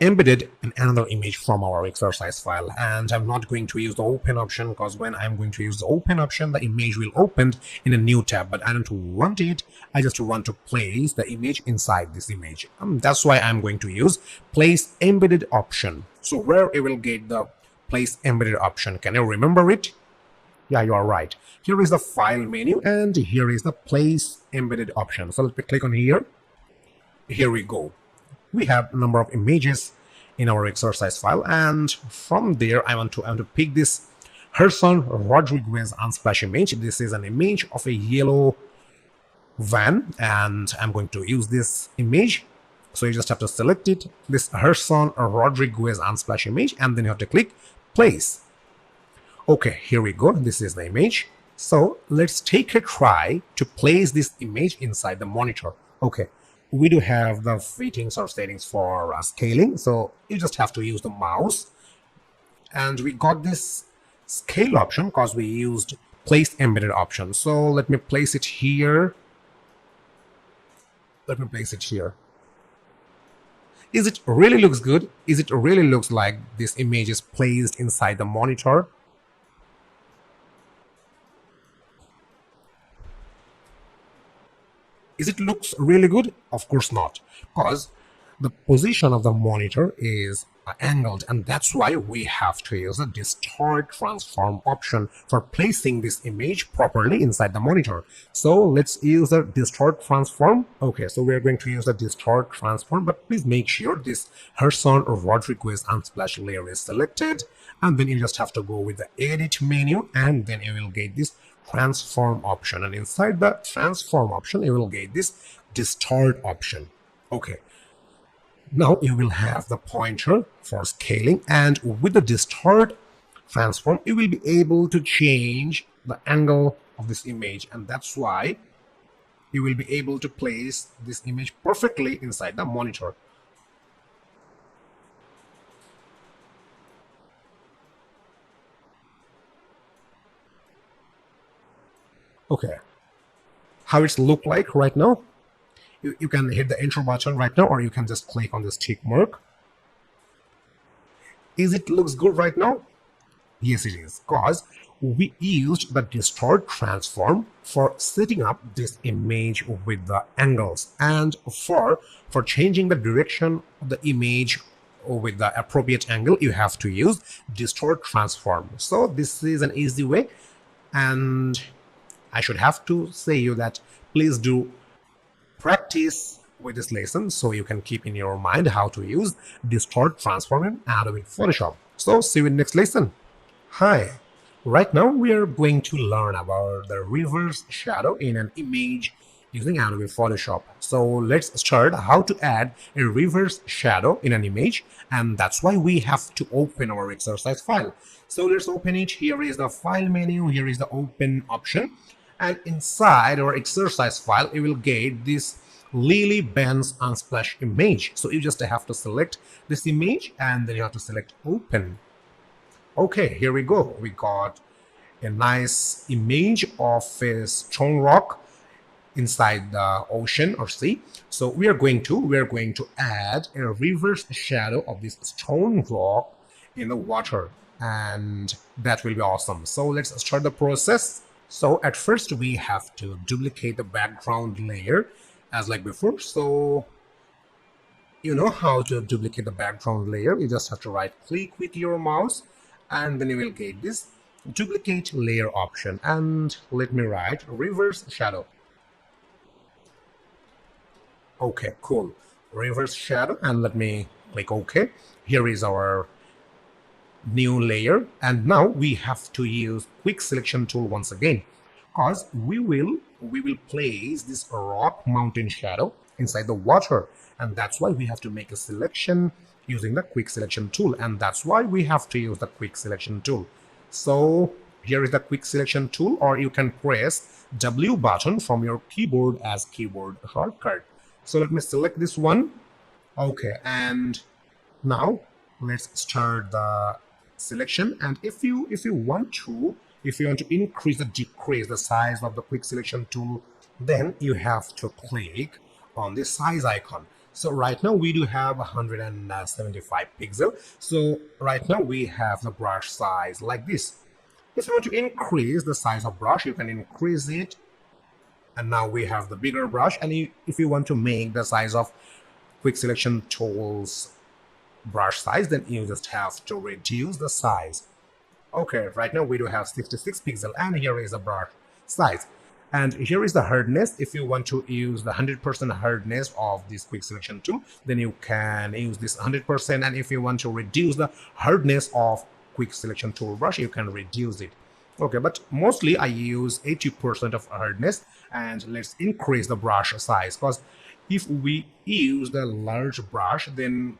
embed another image from our exercise file, and I'm not going to use the open option, because when I'm going to use the open option, the image will open in a new tab, but I don't want it. I just want to place the image inside this image. That's why I'm going to use place embedded option. So where you will get the place embedded option, can you remember it? Yeah, you are right. Here is the file menu, and here is the place embedded option. So let me click on here. Here we go. We have a number of images in our exercise file, and from there I want to pick this Herson Rodriguez Unsplash image. This is an image of a yellow van, and I'm going to use this image. So you just have to select it, this Herson Rodriguez Unsplash image, and then you have to click place. Okay, here we go. This is the image. So let's take a try to place this image inside the monitor. Okay, we do have the fittings or settings for scaling. So you just have to use the mouse. And we got this scale option because we used place embedded option. So let me place it here. Let me place it here. Is it really looks good? Is it really looks like this image is placed inside the monitor? Is it looks really good? Of course not, because the position of the monitor is angled, and that's why we have to use the distort transform option for placing this image properly inside the monitor. So let's use the distort transform. Okay, so we're going to use the distort transform, but please make sure this Herson Rodriguez unsplash layer is selected, and then you just have to go with the edit menu, and then you will get this transform option, and inside the transform option you will get this distort option. Okay, now you will have the pointer for scaling, and with the distort transform you will be able to change the angle of this image, and that's why you will be able to place this image perfectly inside the monitor. Okay, how it's look like right now? You can hit the intro button right now, or you can just click on this tick mark. Is it looks good right now? Yes, it is, because we used the distort transform for setting up this image with the angles, and for changing the direction of the image with the appropriate angle you have to use distort transform. So this is an easy way, and I should have to say you that please do practice with this lesson so you can keep in your mind how to use distort transform in Adobe Photoshop. So see you in next lesson. Hi, right now we are going to learn about the reverse shadow in an image using Adobe Photoshop. So let's start how to add a reverse shadow in an image, and that's why we have to open our exercise file. So let's open it. Here is the file menu, here is the open option, and inside our exercise file you will get this Lily Benz unsplash image. So you just have to select this image, and then you have to select open. Okay, here we go. We got a nice image of a stone rock inside the ocean or sea. So we are going to add a reverse shadow of this stone rock in the water, and that will be awesome. So let's start the process. So at first we have to duplicate the background layer as like before. So you know how to duplicate the background layer. You just have to right click with your mouse, and then you will get this duplicate layer option, and let me write reverse shadow. Okay, cool. Reverse shadow, and let me click OK. Here is our new layer, and now we have to use quick selection tool once again, because we will place this rock mountain shadow inside the water, and that's why we have to make a selection using the quick selection tool, and that's why we have to use the quick selection tool. So here is the quick selection tool, or you can press W button from your keyboard as keyboard shortcut. So let me select this one. Okay, and now let's start the selection, and if you want to increase or decrease the size of the quick selection tool, then you have to click on the size icon. So right now we do have 175 pixel. So right now we have the brush size like this. If you want to increase the size of brush, you can increase it, and now we have the bigger brush. And if you want to make the size of quick selection tools brush size, then you just have to reduce the size. Okay, right now we do have 66 pixel, and here is the brush size, and here is the hardness. If you want to use the 100% hardness of this quick selection tool, then you can use this 100%, and if you want to reduce the hardness of quick selection tool brush, you can reduce it. Okay, but mostly I use 80% of hardness, and let's increase the brush size, because if we use the large brush, then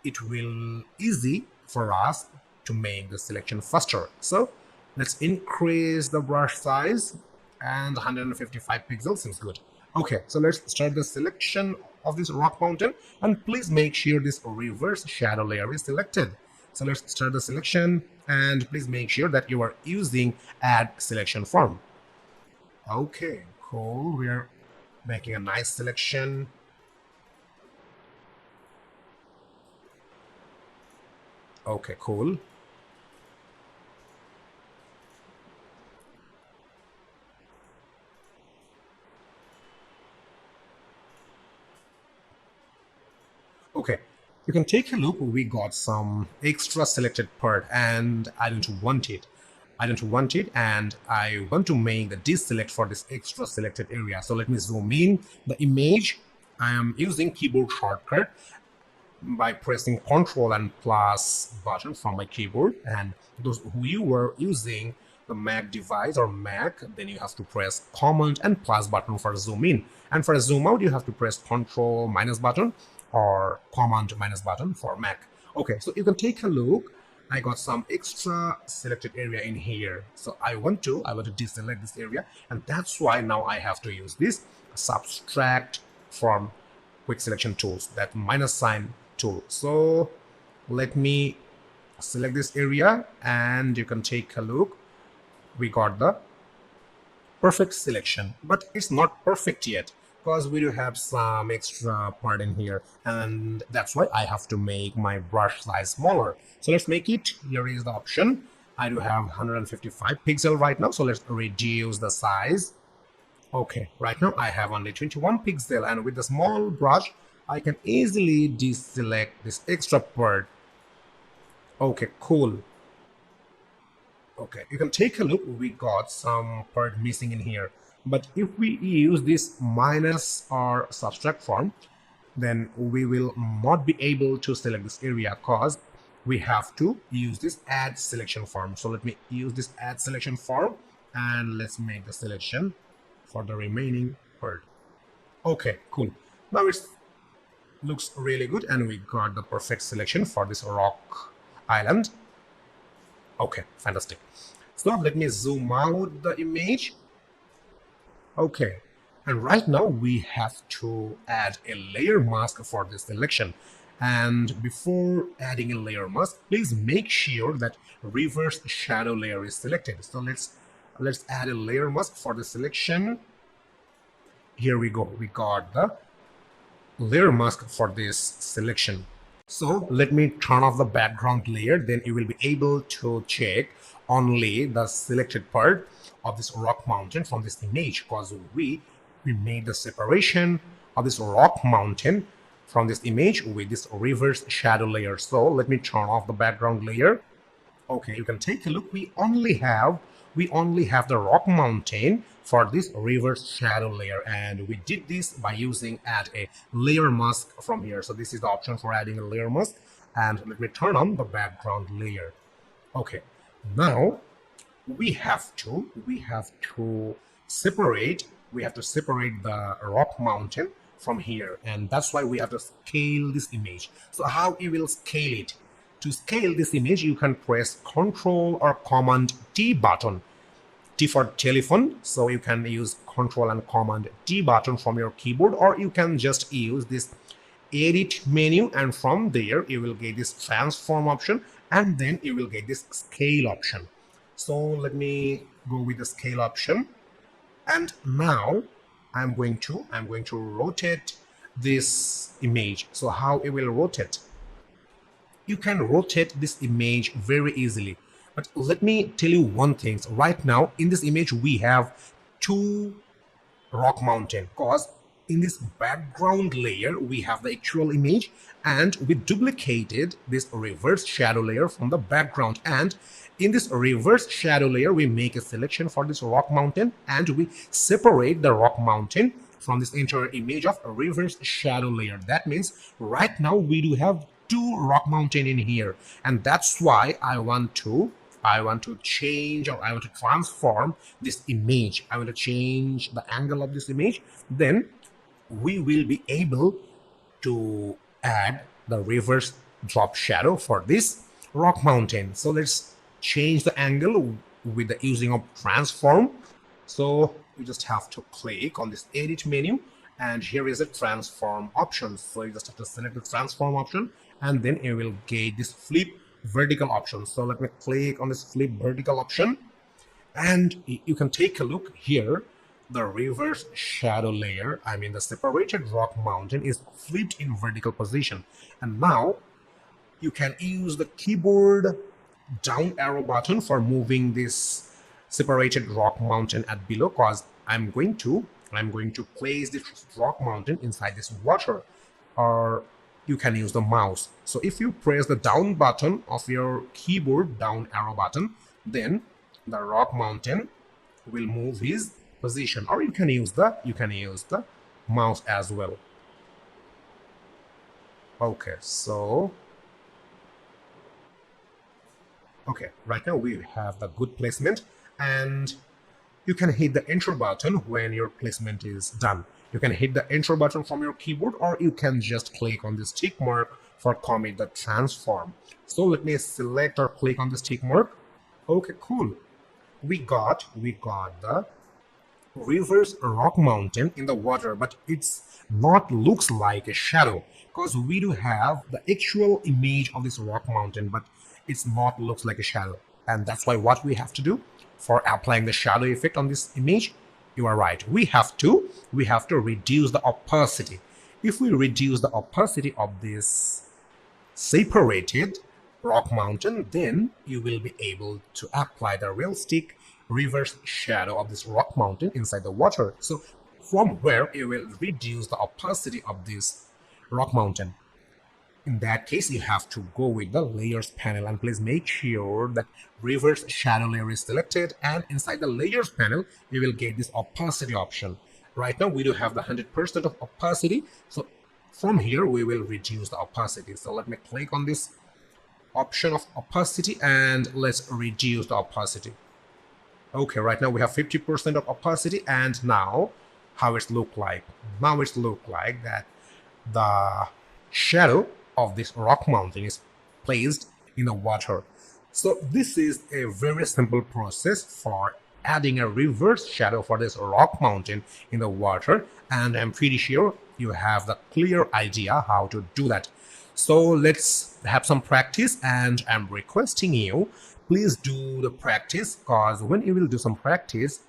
it will easy for us to make the selection faster. So let's increase the brush size, and 155 pixels seems good. Okay, so let's start the selection of this rock mountain, and please make sure this reverse shadow layer is selected. So let's start the selection, and please make sure that you are using add selection form. Okay, cool. We are making a nice selection. Okay, cool. Okay, you can take a look. We got some extra selected part and I don't want it. I don't want it and I want to make the deselect for this extra selected area. So let me zoom in the image. I am using keyboard shortcut by pressing Ctrl and plus button from my keyboard. And those who you were using the Mac device or Mac, then you have to press Command and plus button for zoom in. And for zoom out, you have to press Ctrl minus button or Command minus button for Mac. Okay, so you can take a look. I got some extra selected area in here. So I want to deselect this area, and that's why now I have to use this subtract from quick selection tools, that minus sign tool. So let me select this area and you can take a look. We got the perfect selection, but it's not perfect yet because we do have some extra part in here, and that's why I have to make my brush size smaller. So let's make it. Here is the option. I do have 155 pixel right now, so let's reduce the size. Okay, right now I have only 21 pixel, and with the small brush I can easily deselect this extra part. Okay, cool. Okay, you can take a look. We got some part missing in here, but if we use this minus or subtract form, then we will not be able to select this area because we have to use this add selection form. So let me use this add selection form and let's make the selection for the remaining part. Okay, cool. Now it looks really good and we got the perfect selection for this rock island. Okay, fantastic. So let me zoom out the image. Okay, and right now we have to add a layer mask for this selection. And before adding a layer mask, please make sure that reverse shadow layer is selected. So let's add a layer mask for the selection. Here we go. We got the layer mask for this selection. So let me turn off the background layer, then you will be able to check only the selected part of this rock mountain from this image, because we made the separation of this rock mountain from this image with this reverse shadow layer. So let me turn off the background layer. Okay, you can take a look. We only have the rock mountain for this reverse shadow layer, and we did this by using add a layer mask from here. So this is the option for adding a layer mask, and let me turn on the background layer. Okay, now we have to separate the rock mountain from here, and that's why we have to scale this image. So how you will scale it? To scale this image, you can press Ctrl or Command T button. T for telephone, so you can use Ctrl and Command T button from your keyboard, or you can just use this edit menu, and from there you will get this transform option, and then you will get this scale option. So let me go with the scale option, and now I'm going to rotate this image. So how it will rotate? You can rotate this image very easily, but let me tell you one thing. Right now in this image we have two rock mountain, because in this background layer we have the actual image, and we duplicated this reverse shadow layer from the background, and in this reverse shadow layer we make a selection for this rock mountain, and we separate the rock mountain from this entire image of a reverse shadow layer. That means right now we do have two rock mountain in here, and that's why I want to change, or I want to transform this image. I want to change the angle of this image. Then we will be able to add the reverse drop shadow for this rock mountain. So let's change the angle with the using of transform. So you just have to click on this edit menu, and here is a transform option. So you just have to select the transform option, and then you will get this flip vertical option. So let me click on this flip vertical option, and you can take a look here. The reverse shadow layer, I mean the separated rock mountain, is flipped in vertical position. And now You can use the keyboard down arrow button for moving this separated rock mountain at below, because I'm going to place this rock mountain inside this water. Or you can use the mouse. So if you press the down button of your keyboard, down arrow button, then the rock mountain will move his position. Or you can use the mouse as well. Okay, so right now we have the good placement, and you can hit the enter button when your placement is done. You can hit the enter button from your keyboard, or you can just click on this tick mark for commit the transform. So let me select or click on this tick mark. Okay, cool. We got the reverse rock mountain in the water, but it's not looks like a shadow, because we do have the actual image of this rock mountain, but it's not looks like a shadow. And that's why what we have to do for applying the shadow effect on this image, you are right, we have to reduce the opacity. If we reduce the opacity of this separated rock mountain, then you will be able to apply the realistic reverse shadow of this rock mountain inside the water. So from where you will reduce the opacity of this rock mountain. In that case, you have to go with the layers panel, and please make sure that reverse shadow layer is selected, and inside the layers panel you will get this opacity option. Right now we do have the 100% of opacity, so from here we will reduce the opacity. So let me click on this option of opacity and let's reduce the opacity. Okay, right now we have 50% of opacity, and now how it's look like. Now it's look like that the shadow of this rock mountain is placed in the water. So this is a very simple process for adding a reverse shadow for this rock mountain in the water, and I'm pretty sure you have the clear idea how to do that. So let's have some practice, and I'm requesting you, please do the practice, because when you will do some practice,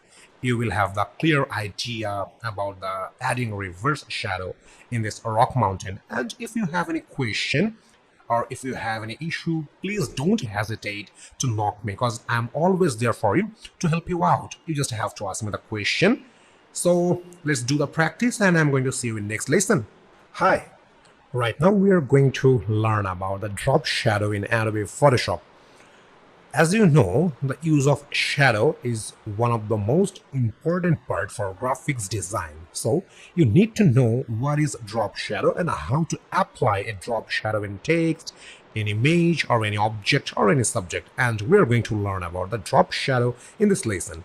you will have the clear idea about the adding reverse shadow in this rock mountain. And if you have any question or if you have any issue, please don't hesitate to knock me, because I'm always there for you to help you out. You just have to ask me the question. So let's do the practice, and I'm going to see you in next lesson. Hi, right now we are going to learn about the drop shadow in Adobe Photoshop. As you know, the use of shadow is one of the most important part for graphics design. So you need to know what is drop shadow and how to apply a drop shadow in text, in image, or any object or any subject. And we're going to learn about the drop shadow in this lesson.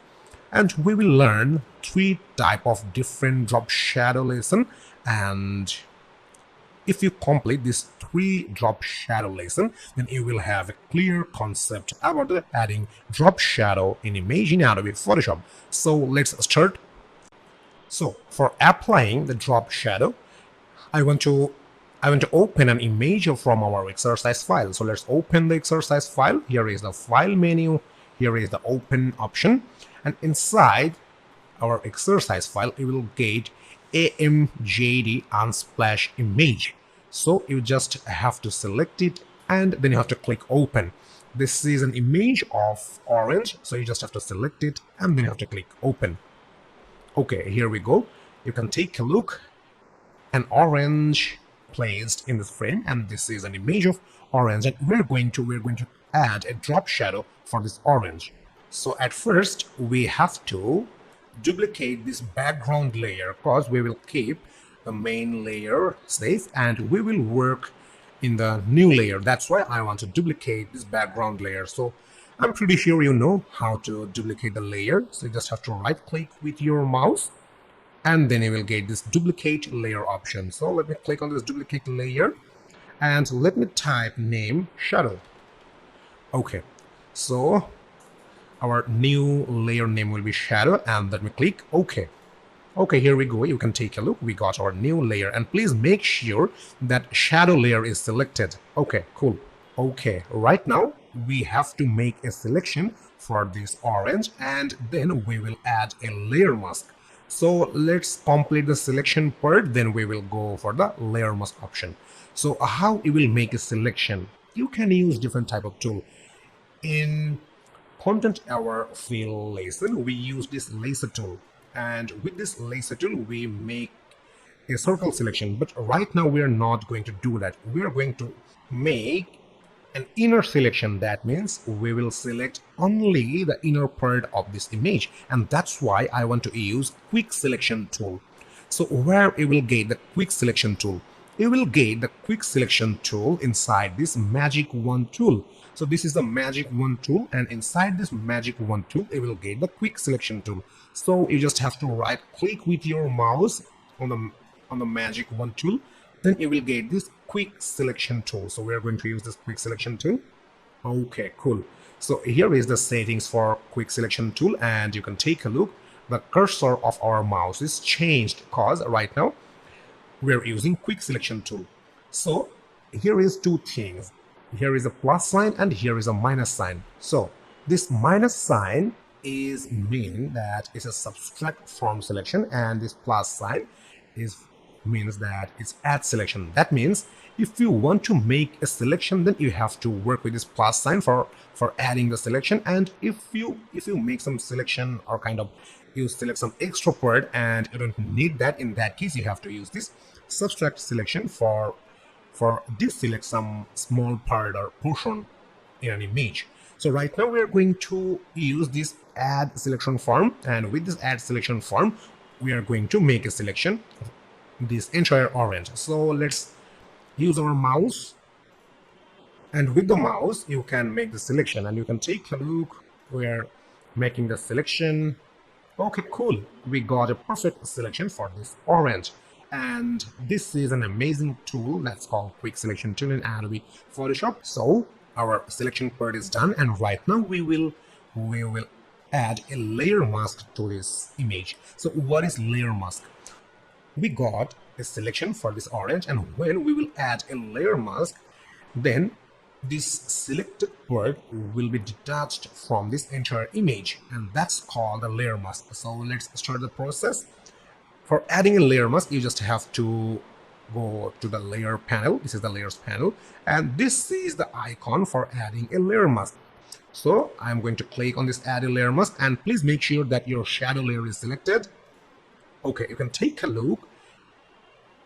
And we will learn 3 types of different drop shadow lesson, and if you complete this 3 drop shadow lesson, then you will have a clear concept about adding drop shadow in image in Adobe Photoshop. So let's start. So for applying the drop shadow, I want to open an image from our exercise file. So let's open the exercise file. Here is the file menu. Here is the open option, and inside our exercise file, you will get AMJD Unsplash image. So you just have to select it, and then you have to click open. This is an image of orange, so you just have to select it and then you have to click open. Okay, here we go. You can take a look. An orange placed in this frame, and this is an image of orange, and we're going to add a drop shadow for this orange. So at first we have to duplicate this background layer, because we will keep the main layer safe and we will work in the new layer. That's why I want to duplicate this background layer. So I'm pretty sure you know how to duplicate the layer. So you just have to right click with your mouse, and then you will get this duplicate layer option. So let me click on this duplicate layer, and let me type name shadow. Okay, so our new layer name will be shadow, and let me click OK. Okay, here we go. You can take a look. We got our new layer, and please make sure that shadow layer is selected. Okay, cool. Okay, right now we have to make a selection for this orange, and then we will add a layer mask. So let's complete the selection part, then we will go for the layer mask option. So how you will make a selection? you can use different type of tool. In content hour fill lesson, we use this laser tool, and with this laser tool we make a circle selection. But right now we are not going to do that. We are going to make an inner selection. That means we will select only the inner part of this image, and that's why I want to use quick selection tool. So where you will get the quick selection tool? You will get the quick selection tool inside this magic wand tool. So this is the magic wand tool, and inside this magic wand tool you will get the quick selection tool. So you just have to right click with your mouse on the magic wand tool, then you will get this quick selection tool. So we are going to use this quick selection tool. Okay, cool. So here is the settings for quick selection tool, and you can take a look. The cursor of our mouse is changed because right now we are using quick selection tool. So here is two things. Here is a plus sign and here is a minus sign. So this minus sign is mean that it's a subtract from selection, and this plus sign means that it's add selection. That means if you want to make a selection, then you have to work with this plus sign for adding the selection. And if you make some selection, or kind of you select some extra part and you don't need that, in that case you have to use this subtract selection for deselect some small part or portion in an image. So right now we are going to use this add selection form, and with this add selection form we are going to make a selection of this entire orange. So let's use our mouse, and with the mouse you can make the selection, and you can take a look. We are making the selection. Okay, cool. We got a perfect selection for this orange. And this is an amazing tool that's called quick selection tool in Adobe Photoshop. So our selection part is done, and right now we will add a layer mask to this image. So what is layer mask? We got a selection for this orange, and when we will add a layer mask, then this selected part will be detached from this entire image, and that's called a layer mask. So let's start the process. For adding a layer mask, you just have to go to the layer panel. This is the layers panel, and this is the icon for adding a layer mask. So I'm going to click on this add a layer mask, and please make sure that your shadow layer is selected. Okay, you can take a look.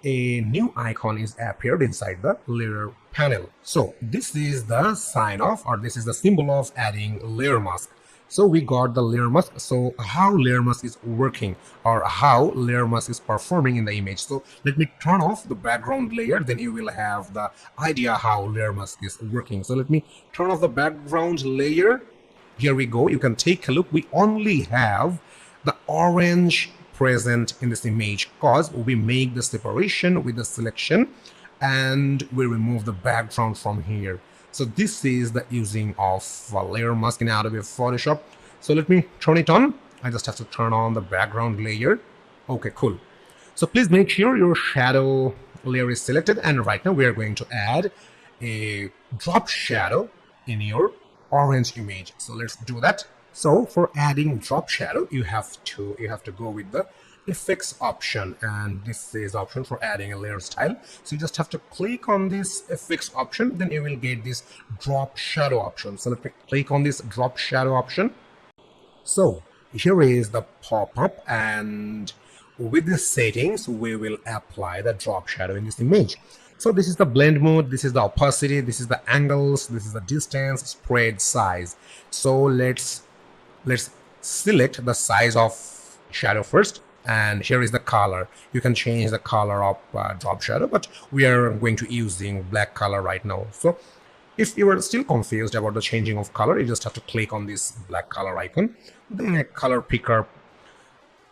A new icon is appeared inside the layer panel. So this is the sign of, or this is the symbol of adding layer mask. So we got the layer mask. So how layer mask is working, or how layer mask is performing in the image. So let me turn off the background layer, then you will have the idea how layer mask is working. So let me turn off the background layer. Here we go. You can take a look. We only have the orange present in this image because we make the separation with the selection and we remove the background from here. So this is the using of layer mask in Adobe Photoshop. So let me turn it on. I just have to turn on the background layer. Okay, cool. So please make sure your shadow layer is selected, and right now we are going to add a drop shadow in your orange image. So let's do that. So for adding drop shadow, you have to go with the effects option, and this is option for adding a layer style. So you just have to click on this effects option, then you will get this drop shadow option. So let me click on this drop shadow option. So here is the pop-up, and with the settings we will apply the drop shadow in this image. So this is the blend mode, this is the opacity, this is the angles, this is the distance, spread, size. So let's select the size of shadow first, and here is the color. You can change the color of drop shadow, but we are going to using black color right now. So if you are still confused about the changing of color, you just have to click on this black color icon. Then a color picker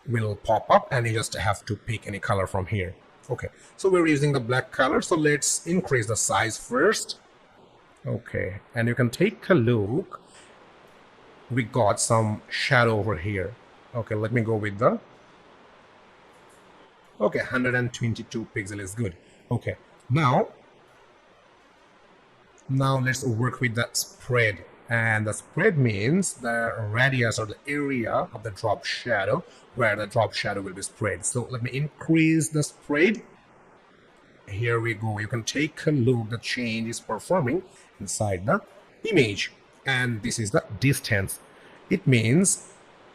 will pop up, and you just have to pick any color from here. Okay, so we're using the black color, so let's increase the size first. Okay, and you can take a look. We got some shadow over here. Okay, let me go with the 122 pixel is good. Okay, now let's work with the spread, and the spread means the radius or the area of the drop shadow where the drop shadow will be spread. So let me increase the spread, here we go. You can take a look. The change is performing inside the image, and this is the distance. It means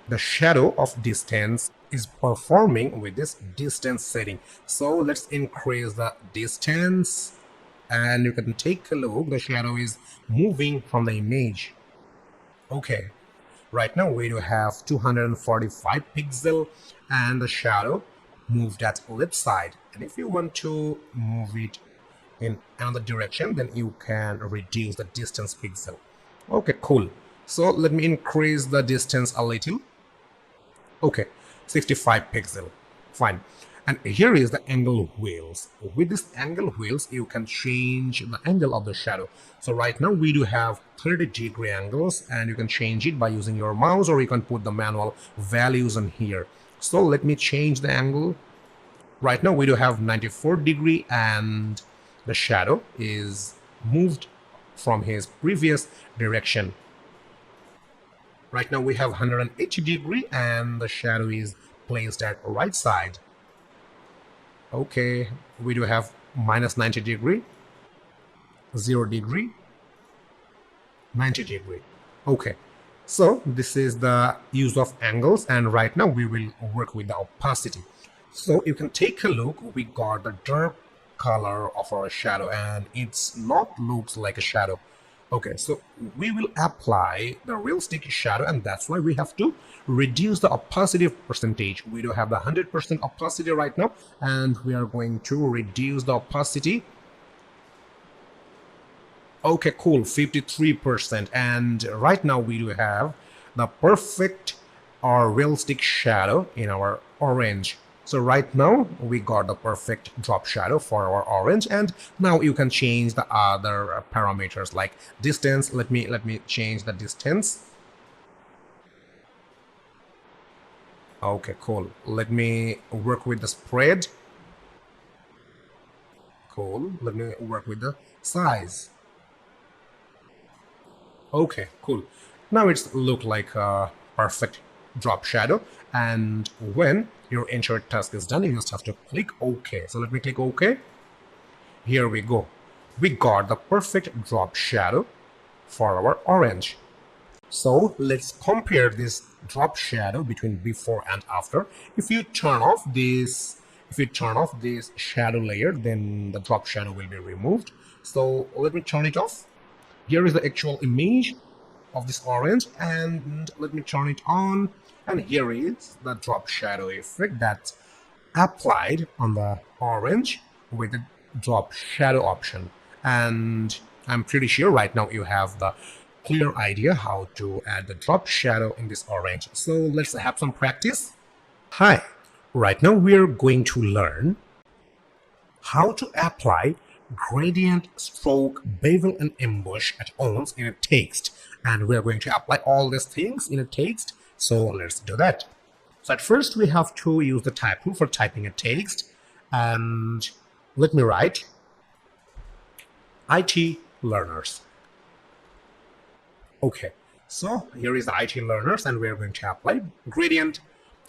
the shadow of distance is performing with this distance setting. So let's increase the distance, and you can take a look. The shadow is moving from the image. Okay, right now we do have 245 pixel, and the shadow moved at left side. And if you want to move it in another direction, then you can reduce the distance pixel. Okay, cool. So let me increase the distance a little. Okay, 65 pixel. Fine. And here is the angle wheels. With this angle wheels, you can change the angle of the shadow. So right now we do have 30-degree angles, and you can change it by using your mouse, or you can put the manual values on here. So let me change the angle. Right now we do have 94-degree, and the shadow is moved from his previous direction. Right now we have 180-degree, and the shadow is placed at right side. Okay, we do have minus 90-degree, 0-degree, 90-degree. Okay, so this is the use of angles, and right now we will work with the opacity. So you can take a look. We got the dark color of our shadow, and it's not looks like a shadow. Okay, so we will apply the realistic shadow, and that's why we have to reduce the opacity percentage. We do have the 100% opacity right now, and we are going to reduce the opacity. Okay, cool, 53%. And right now we do have the perfect or realistic shadow in our orange. So right now we got the perfect drop shadow for our orange, and now you can change the other parameters like distance. Let me change the distance. Okay, cool. Let me work with the spread. Cool. Let me work with the size. Okay, cool. Now it's look like a perfect drop shadow, and when your entire task is done, you just have to click OK. So let me click OK. Here we go. We got the perfect drop shadow for our orange. So let's compare this drop shadow between before and after. If you turn off this shadow layer, then the drop shadow will be removed. So let me turn it off. Here is the actual image of this orange, and let me turn it on, and here is the drop shadow effect that's applied on the orange with the drop shadow option. And I'm pretty sure right now you have the clear idea how to add the drop shadow in this orange. So let's have some practice. Hi, right now we are going to learn how to apply gradient, stroke, bevel, and emboss at once in a text. And we're going to apply all these things in a text. So let's do that. So at first we have to use the type tool for typing a text. And let me write IT learners. Okay, so here is the IT learners, and we're going to apply gradient,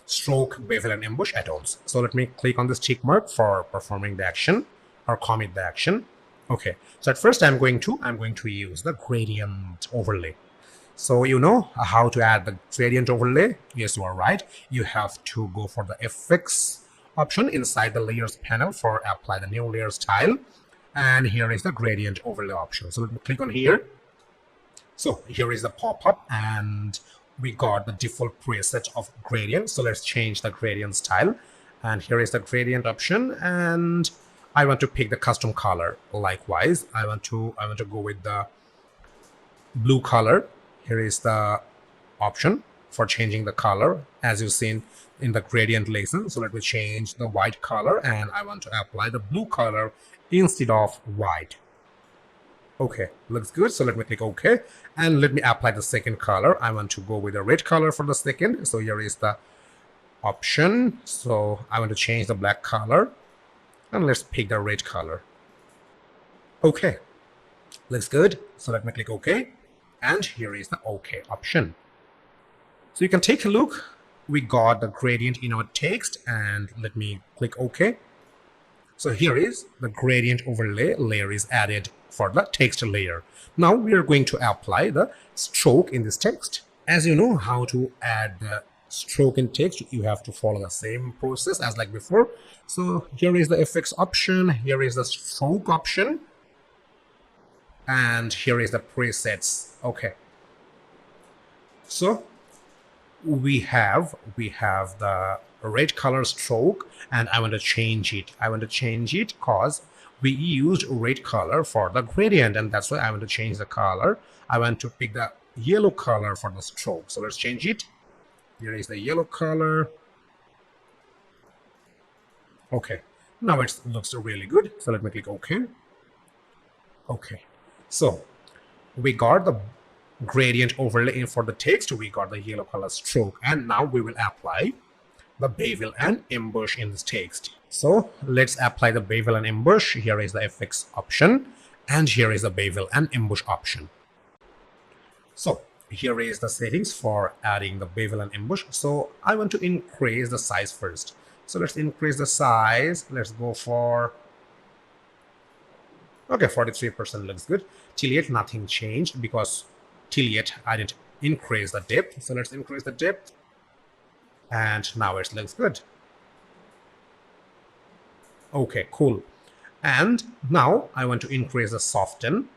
stroke, bevel, and emboss at once. So let me click on this tick mark for performing the action or commit the action. Okay, so at first I'm going to use the gradient overlay. So you know how to add the gradient overlay? Yes, you are right. You have to go for the effects option inside the layers panel for apply the new layer style. And here is the gradient overlay option. So let me click on here. So here is the pop-up, and we got the default preset of gradient. So let's change the gradient style. And here is the gradient option, and I want to pick the custom color. Likewise, I want to go with the blue color. Here is the option for changing the color as you've seen in the gradient lesson. So let me change the white color, and I want to apply the blue color instead of white. Okay, looks good. So let me click OK, and let me apply the second color. I want to go with the red color for the second. So here is the option. So I want to change the black color, and let's pick the red color. Okay, looks good. So let me click OK, and here is the OK option. So you can take a look. We got the gradient in our text, and let me click OK. So here is the gradient overlay layer is added for the text layer. Now we are going to apply the stroke in this text. As you know how to add the stroke in text, you have to follow the same process as like before. So here is the effects option, here is the stroke option, and here is the presets. Okay, so we have the red color stroke, and I want to change it. Because we used red color for the gradient, and that's why I want to change the color. I want to pick the yellow color for the stroke. So let's change it. Here is the yellow color. Okay, now it looks really good. So let me click OK. Okay, so we got the gradient overlay for the text, we got the yellow color stroke, and now we will apply the bevel and emboss in this text. So let's apply the bevel and emboss. Here is the effects option, and here is the bevel and emboss option. So here is the settings for adding the bevel and emboss. So I want to increase the size first. So let's increase the size. Let's go for, okay, 43% looks good. Till yet nothing changed because till yet I didn't increase the depth. So let's increase the depth, and now it looks good. Okay, cool. And now I want to increase the soften.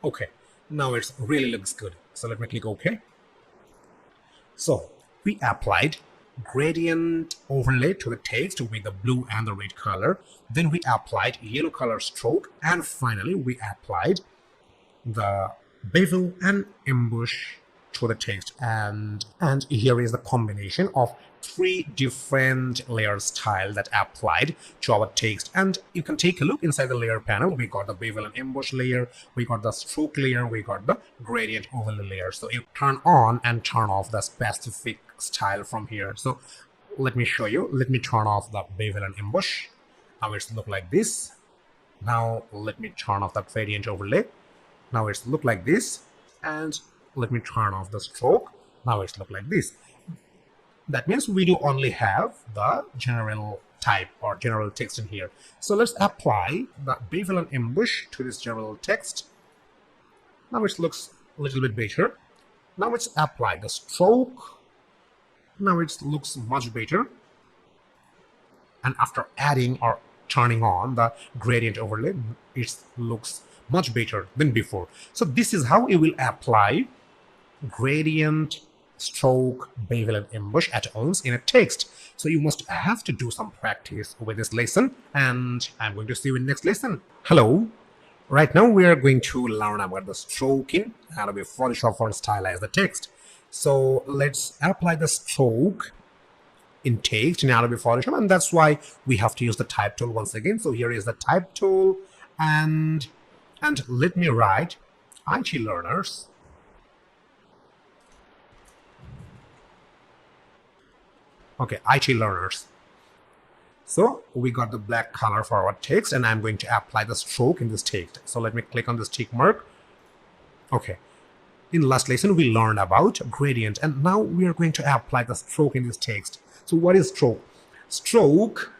Okay, now it really looks good. So let me click OK. So we applied gradient overlay to the text with the blue and the red color. Then we applied yellow color stroke, and finally we applied the bevel and emboss to the text. And here is the combination of 3 different layer style that applied to our text. And you can take a look inside the layer panel. We got the bevel and emboss layer, we got the stroke layer, we got the gradient overlay layer. So you turn on and turn off the specific style from here. So let me show you. Let me turn off the bevel and emboss. Now it's look like this. Now let me turn off the gradient overlay. Now it's look like this. And let me turn off the stroke. Now it's look like this. That means we do only have the general type or general text in here. So let's apply the bevel and emboss to this general text. Now it looks a little bit better. Now let's apply the stroke. Now it looks much better. And after adding or turning on the gradient overlay, it looks much better than before. So this is how you will apply gradient, stroke, bevel and emboss at once in a text. So you must have to do some practice with this lesson, and I'm going to see you in next lesson. Hello. Right now we are going to learn about the stroke in Adobe Photoshop for stylize the text. So let's apply the stroke in text in Adobe Photoshop, and that's why we have to use the type tool once again. So here is the type tool, and let me write IT learners. Okay, IT learners. So we got the black color for our text, and I'm going to apply the stroke in this text. So let me click on this tick mark. Okay. In last lesson, we learned about gradient, and now we are going to apply the stroke in this text. So what is stroke? Stroke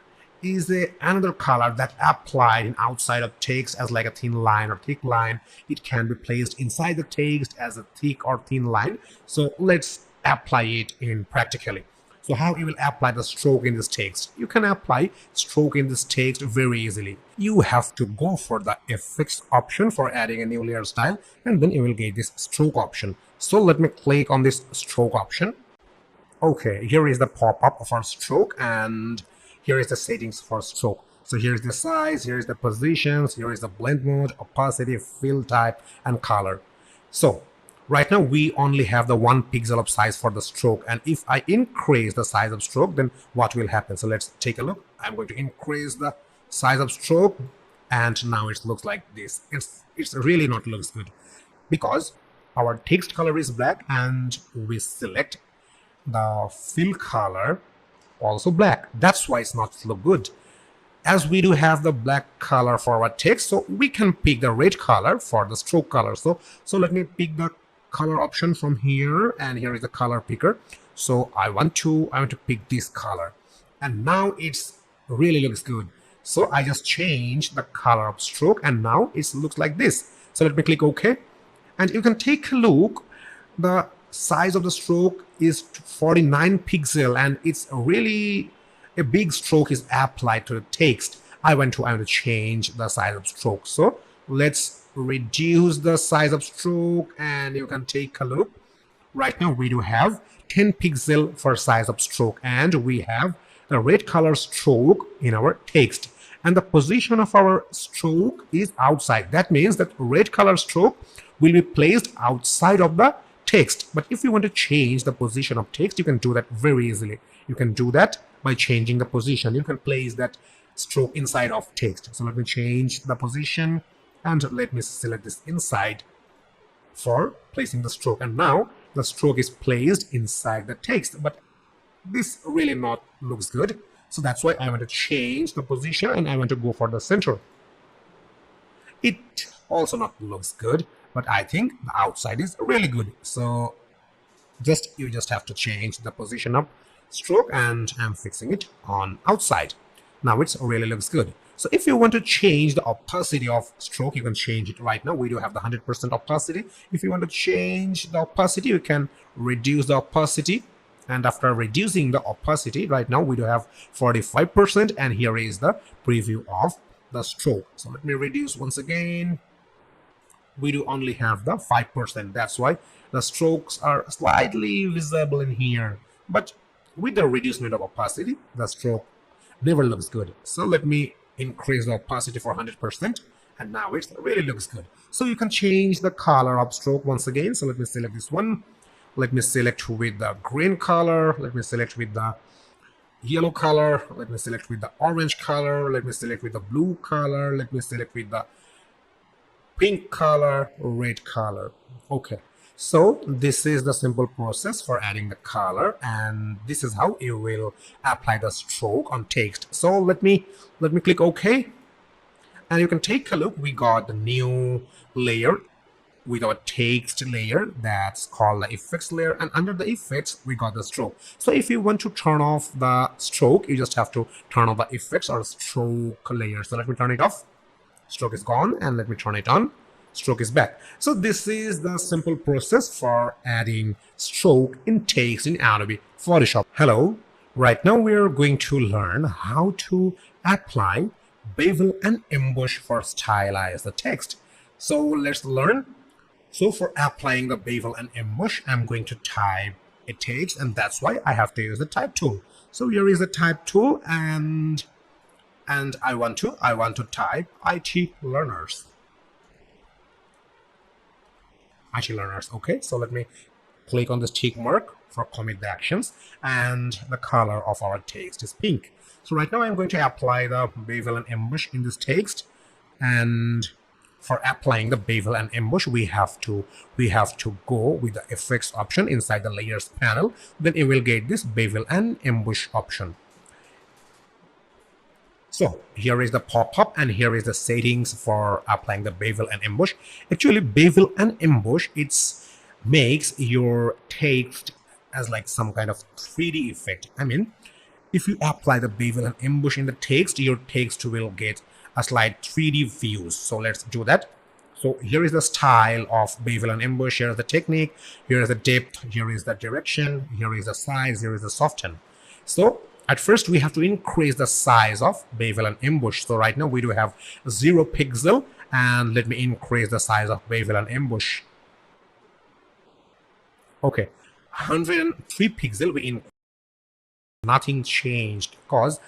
is another color that applied in outside of text as like a thin line or thick line. It can be placed inside the text as a thick or thin line. So let's apply it in practically. So how you will apply the stroke in this text? You can apply stroke in this text very easily. You have to go for the effects option for adding a new layer style, and then you will get this stroke option. So let me click on this stroke option. Okay, here is the pop-up for stroke, and here is the settings for stroke. So here is the size, here is the positions, here is the blend mode, opacity, fill type, and color. So right now we only have the 1 pixel of size for the stroke, and if I increase the size of stroke, then what will happen? So let's take a look. I'm going to increase the size of stroke, and now it looks like this. It's really not looks good because our text color is black, and we select the fill color also black. That's why it's not look good. As we do have the black color for our text, so we can pick the red color for the stroke color. So let me pick the color option from here, and here is the color picker. So I want to pick this color, and now it's really looks good. So I just changed the color of stroke, and now it looks like this. So let me click OK, and you can take a look. The size of the stroke is 49 pixel, and it's really a big stroke is applied to the text. I want to change the size of stroke. So let's reduce the size of stroke, and you can take a look. Right now we do have 10 pixel for size of stroke, and we have a red color stroke in our text, and the position of our stroke is outside. That means that red color stroke will be placed outside of the text. But if you want to change the position of text, you can do that very easily. You can do that by changing the position. You can place that stroke inside of text. So let me change the position, and let me select this inside for placing the stroke, and now the stroke is placed inside the text. But this really not looks good, so that's why I want to change the position, and I want to go for the center. It also not looks good, but I think the outside is really good. So you just have to change the position of stroke, and I'm fixing it on outside. Now it really looks good. So if you want to change the opacity of stroke, you can change it. Right now we do have the 100% opacity. If you want to change the opacity, you can reduce the opacity, and after reducing the opacity, right now we do have 45%, and here is the preview of the stroke. So let me reduce once again. We do only have the 5%. That's why the strokes are slightly visible in here, but with the reducement of opacity, the stroke never looks good. So let me increase the opacity for 100%, and now it really looks good. So you can change the color of stroke once again. So let me select this one. Let me select with the green color. Let me select with the yellow color. Let me select with the orange color. Let me select with the blue color. Let me select with the pink color, red color. Okay, so this is the simple process for adding the color, and this is how you will apply the stroke on text. So let me click OK, and you can take a look. We got the new layer with our text layer that's called the effects layer, and under the effects we got the stroke. So if you want to turn off the stroke, you just have to turn off the effects or stroke layer. So let me turn it off. Stroke is gone, and let me turn it on. Stroke is back. So this is the simple process for adding stroke in text in Adobe Photoshop. Hello, right now we are going to learn how to apply bevel and emboss for stylize the text. So let's learn. So for applying the bevel and emboss, I'm going to type a text, and that's why I have to use the type tool. So here is the type tool, and I want to type IT learners. IT learners. Okay, so let me click on this tick mark for commit the actions, and the color of our text is pink. So right now I'm going to apply the bevel and emboss in this text, and for applying the bevel and emboss, we have to go with the effects option inside the layers panel. Then you will get this bevel and emboss option. So here is the pop-up, and here is the settings for applying the bevel and emboss. Actually, bevel and emboss, it makes your text as like some kind of 3D effect. I mean, if you apply the bevel and emboss in the text, your text will get a slight 3D views. So let's do that. So here is the style of bevel and emboss. Here is the technique. Here is the depth. Here is the direction. Here is the size. Here is the soften. So at first we have to increase the size of bevel and emboss. So right now we do have 0 pixel, and let me increase the size of bevel and emboss. Okay, 103 pixel we increase. Nothing changed because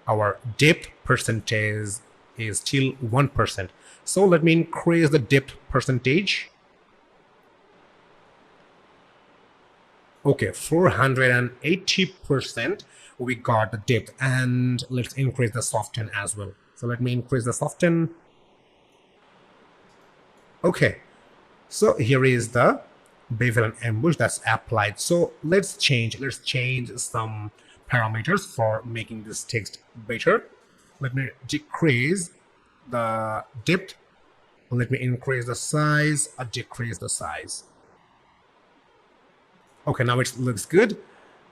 our depth percentage is still 1%. So let me increase the depth percentage. Okay, 480% we got the depth, and let's increase the soften as well. So let me increase the soften. Okay, so here is the bevel and emboss that's applied. So let's change some parameters for making this text better. Let me decrease the depth. Let me increase the size or decrease the size. Okay, now it looks good.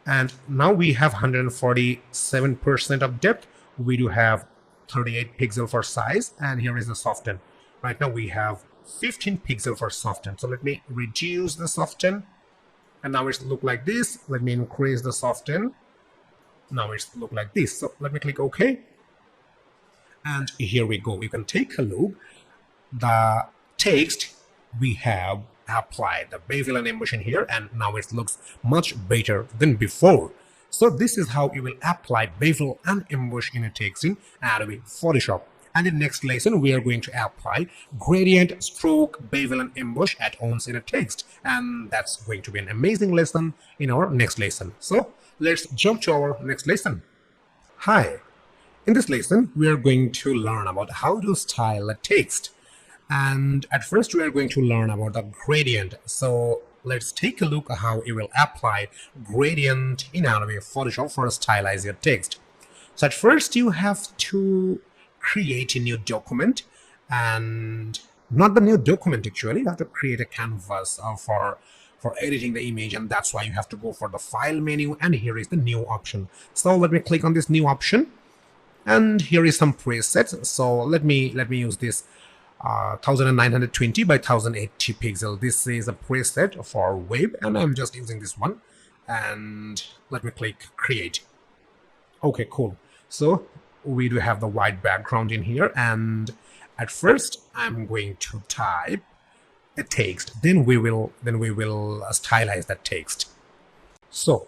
And now we have 147% of depth. We do have 38 pixel for size, and here is the soften. Right now we have 15 pixel for soften. So let me reduce the soften, and now it's look like this. Let me increase the soften. Now it's look like this. So let me click OK, and here we go. You can take a look. The text we have applied the bevel and emboss in here, and now it looks much better than before. So this is how you will apply bevel and emboss in a text in Adobe Photoshop. And in next lesson we are going to apply gradient, stroke, bevel and emboss at once in a text, and that's going to be an amazing lesson in our next lesson. So let's jump to our next lesson. Hi, in this lesson we are going to learn about how to style a text. And at first we are going to learn about the gradient. So let's take a look at how you will apply gradient in Adobe Photoshop for stylize your text. So at first you have to create a new document, and not the new document actually, you have to create a canvas for editing the image, and that's why you have to go for the file menu, and here is the new option. So let me click on this new option, and here is some presets. So let me use this 1920 by 1080 pixel. This is a preset for web, and I'm just using this one. And let me click create. Okay, cool. So we do have the white background in here, and at first I'm going to type a text. Then we will stylize that text. So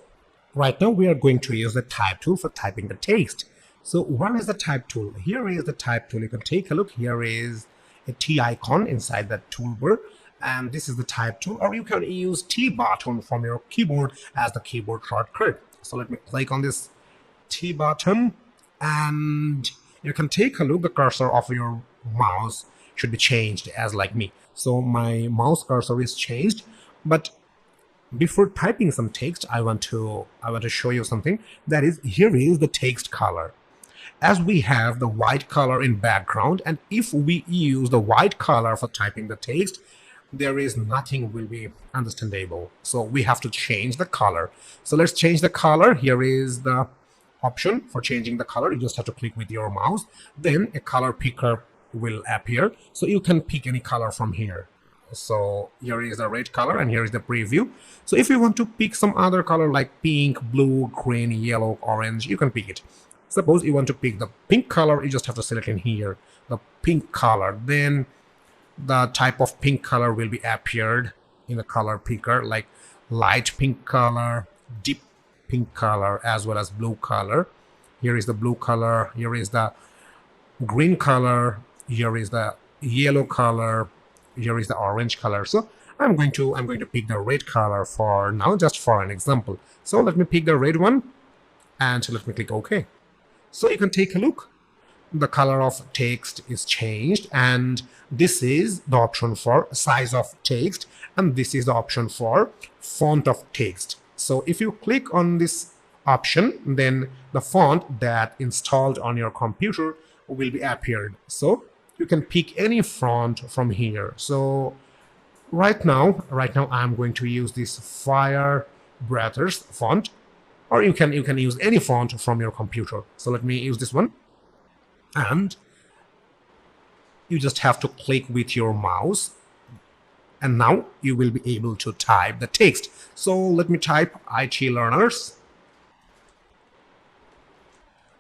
right now we are going to use the type tool for typing the text. So what is the type tool? Here is the type tool. You can take a look. Here is a T icon inside that toolbar, and this is the type tool, or you can use T button from your keyboard as the keyboard shortcut. So let me click on this T button, and you can take a look. The cursor of your mouse should be changed as like me. So my mouse cursor is changed, but before typing some text, I want to show you something. That is, here is the text color. As we have the white color in background, and if we use the white color for typing the text, there is nothing will be understandable. So we have to change the color. So let's change the color. Here is the option for changing the color. You just have to click with your mouse, then a color picker will appear. So you can pick any color from here. So here is the red color, and here is the preview. So if you want to pick some other color like pink, blue, green, yellow, orange, you can pick it. Suppose you want to pick the pink color, you just have to select in here the pink color. Then the type of pink color will be appeared in the color picker, like light pink color, deep pink color, as well as blue color. Here is the blue color, here is the green color, here is the yellow color, here is the orange color. So I'm going to pick the red color for now, just for an example. So let me pick the red one, and let me click OK. So you can take a look. The color of text is changed, and this is the option for size of text, and this is the option for font of text. So if you click on this option, then the font that installed on your computer will be appeared. So you can pick any font from here. So right now I'm going to use this Fire Breathers font, or you can use any font from your computer. So let me use this one, and you just have to click with your mouse, and now you will be able to type the text. So let me type IT learners.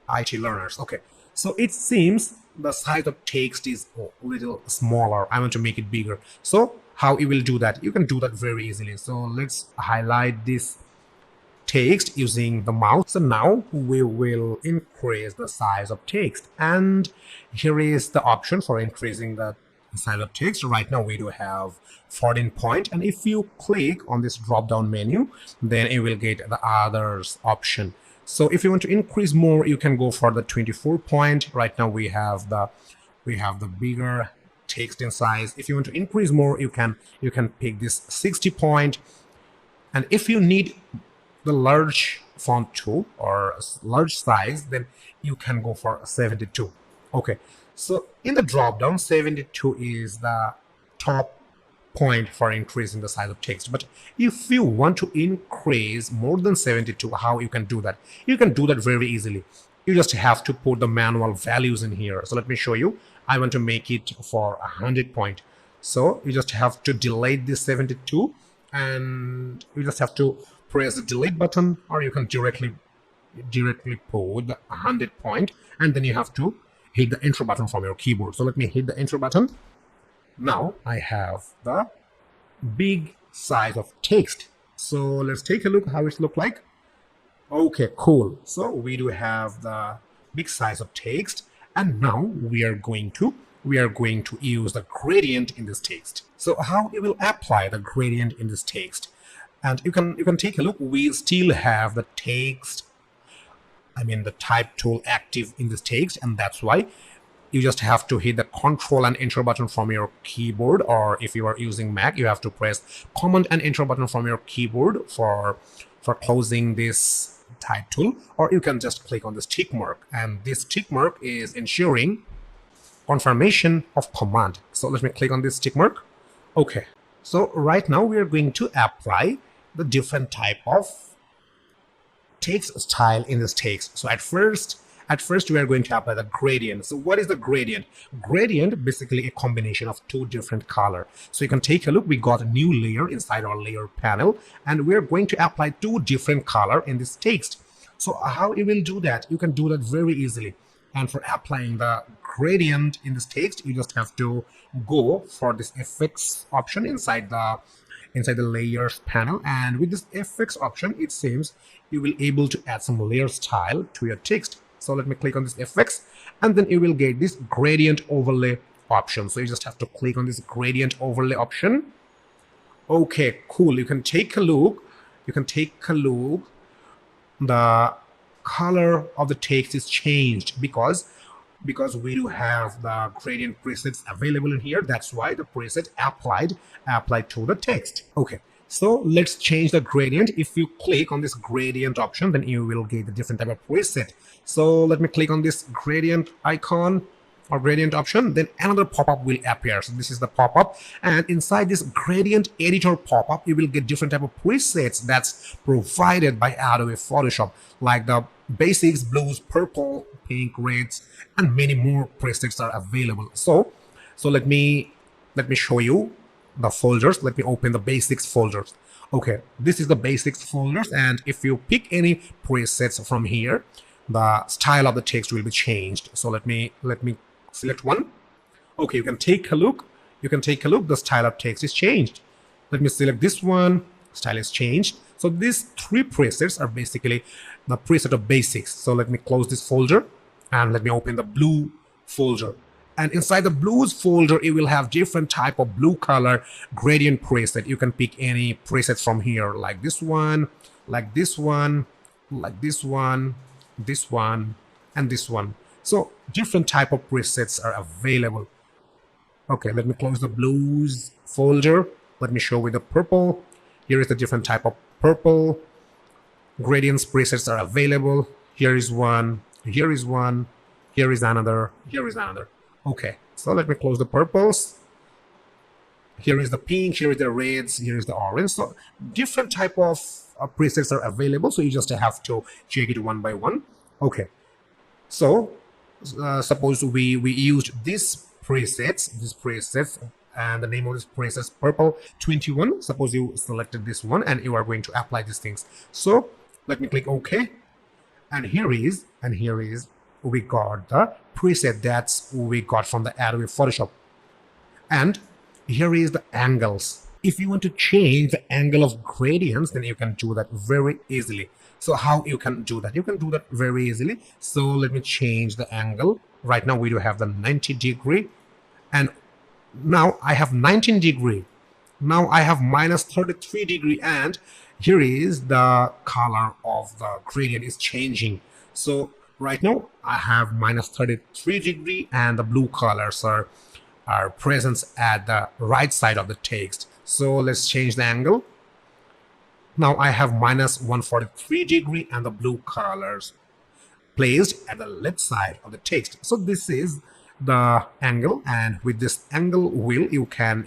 Okay, so it seems the size of text is a little smaller. I want to make it bigger. So how you will do that? You can do that very easily. So let's highlight this text using the mouse. So now we will increase the size of text, and here is the option for increasing the size of text. Right now we do have 14 point, and if you click on this drop down menu, then you will get the others option. So if you want to increase more, you can go for the 24 point. Right now we have the bigger text in size. If you want to increase more, you can pick this 60 point, and if you need the large font tool or large size, then you can go for 72. Okay, so in the drop down, 72 is the top point for increasing the size of text. But if you want to increase more than 72, how you can do that? You can do that very easily. You just have to put the manual values in here. So let me show you. I want to make it for 100 point. So you just have to delete this 72 and you just have to press the delete button, or you can directly put the 100 point, and then you have to hit the enter button from your keyboard. So let me hit the enter button. Now I have the big size of text. So let's take a look how it looks like. Okay, cool. So we do have the big size of text, and now we are going to use the gradient in this text. So how you will apply the gradient in this text? And you can take a look. We still have the text, the type tool active in this text, and that's why you just have to hit the Control and Enter button from your keyboard, or if you are using Mac, you have to press Command and Enter button from your keyboard for closing this type tool, or you can just click on this tick mark, and this tick mark is ensuring confirmation of command. So let me click on this tick mark. Okay, so right now we are going to apply the different type of text style in this text. So at first we are going to apply the gradient. So what is the gradient? Gradient basically a combination of two different color. So you can take a look. We got a new layer inside our layer panel, and we're going to apply two different color in this text. So how you will do that? You can do that very easily. And for applying the gradient in this text, you just have to go for this effects option inside the layers panel, and with this effects option, it seems you will able to add some layer style to your text. So let me click on this effects, and then you will get this gradient overlay option. So you just have to click on this gradient overlay option. Okay, cool. You can take a look. The color of the text is changed because we do have the gradient presets available in here. That's why the preset applied to the text. Okay, so let's change the gradient. If you click on this gradient option, then you will get a different type of preset. So let me click on this gradient icon or gradient option, then another pop-up will appear. So this is the pop-up, and inside this gradient editor pop-up, you will get different type of presets that's provided by Adobe Photoshop, like the basics, blues, purple, pink, reds, and many more presets are available. So let me show you the folders. Let me open the basics folders. Okay, this is the basics folders, and if you pick any presets from here, the style of the text will be changed. So let me select one. Okay, you can take a look. The style of text is changed. Let me select this one. Style is changed. So these three presets are basically the preset of basics. So let me close this folder and let me open the blue folder. And inside the blues folder, you will have different type of blue color gradient preset. You can pick any presets from here, like this one, like this one, like this one, this one, and this one. So different type of presets are available. Okay, let me close the blues folder. Let me show with the purple. Here is the different type of purple gradients presets are available. Here is one, here is one, here is another, here is another. Okay, so let me close the purples. Here is the pink, here is the reds, here is the orange. So different type of presets are available. So you just have to check it one by one. Okay, so suppose we used these presets, and the name of this preset is purple 21. Suppose you selected this one and you are going to apply these things. So let me click OK, and here is we got the preset that's we got from the Adobe Photoshop. And here is the angles. If you want to change the angle of gradients, then you can do that very easily. So how you can do that? You can do that very easily. So let me change the angle. Right now we do have the 90 degree, and now I have 19 degree. Now I have minus 33 degree, and here is the color of the gradient is changing. So right now I have minus 33 degree, and the blue colors are present at the right side of the text. So let's change the angle. Now I have minus 143 degree, and the blue colors placed at the left side of the text. So this is the angle, and with this angle wheel you can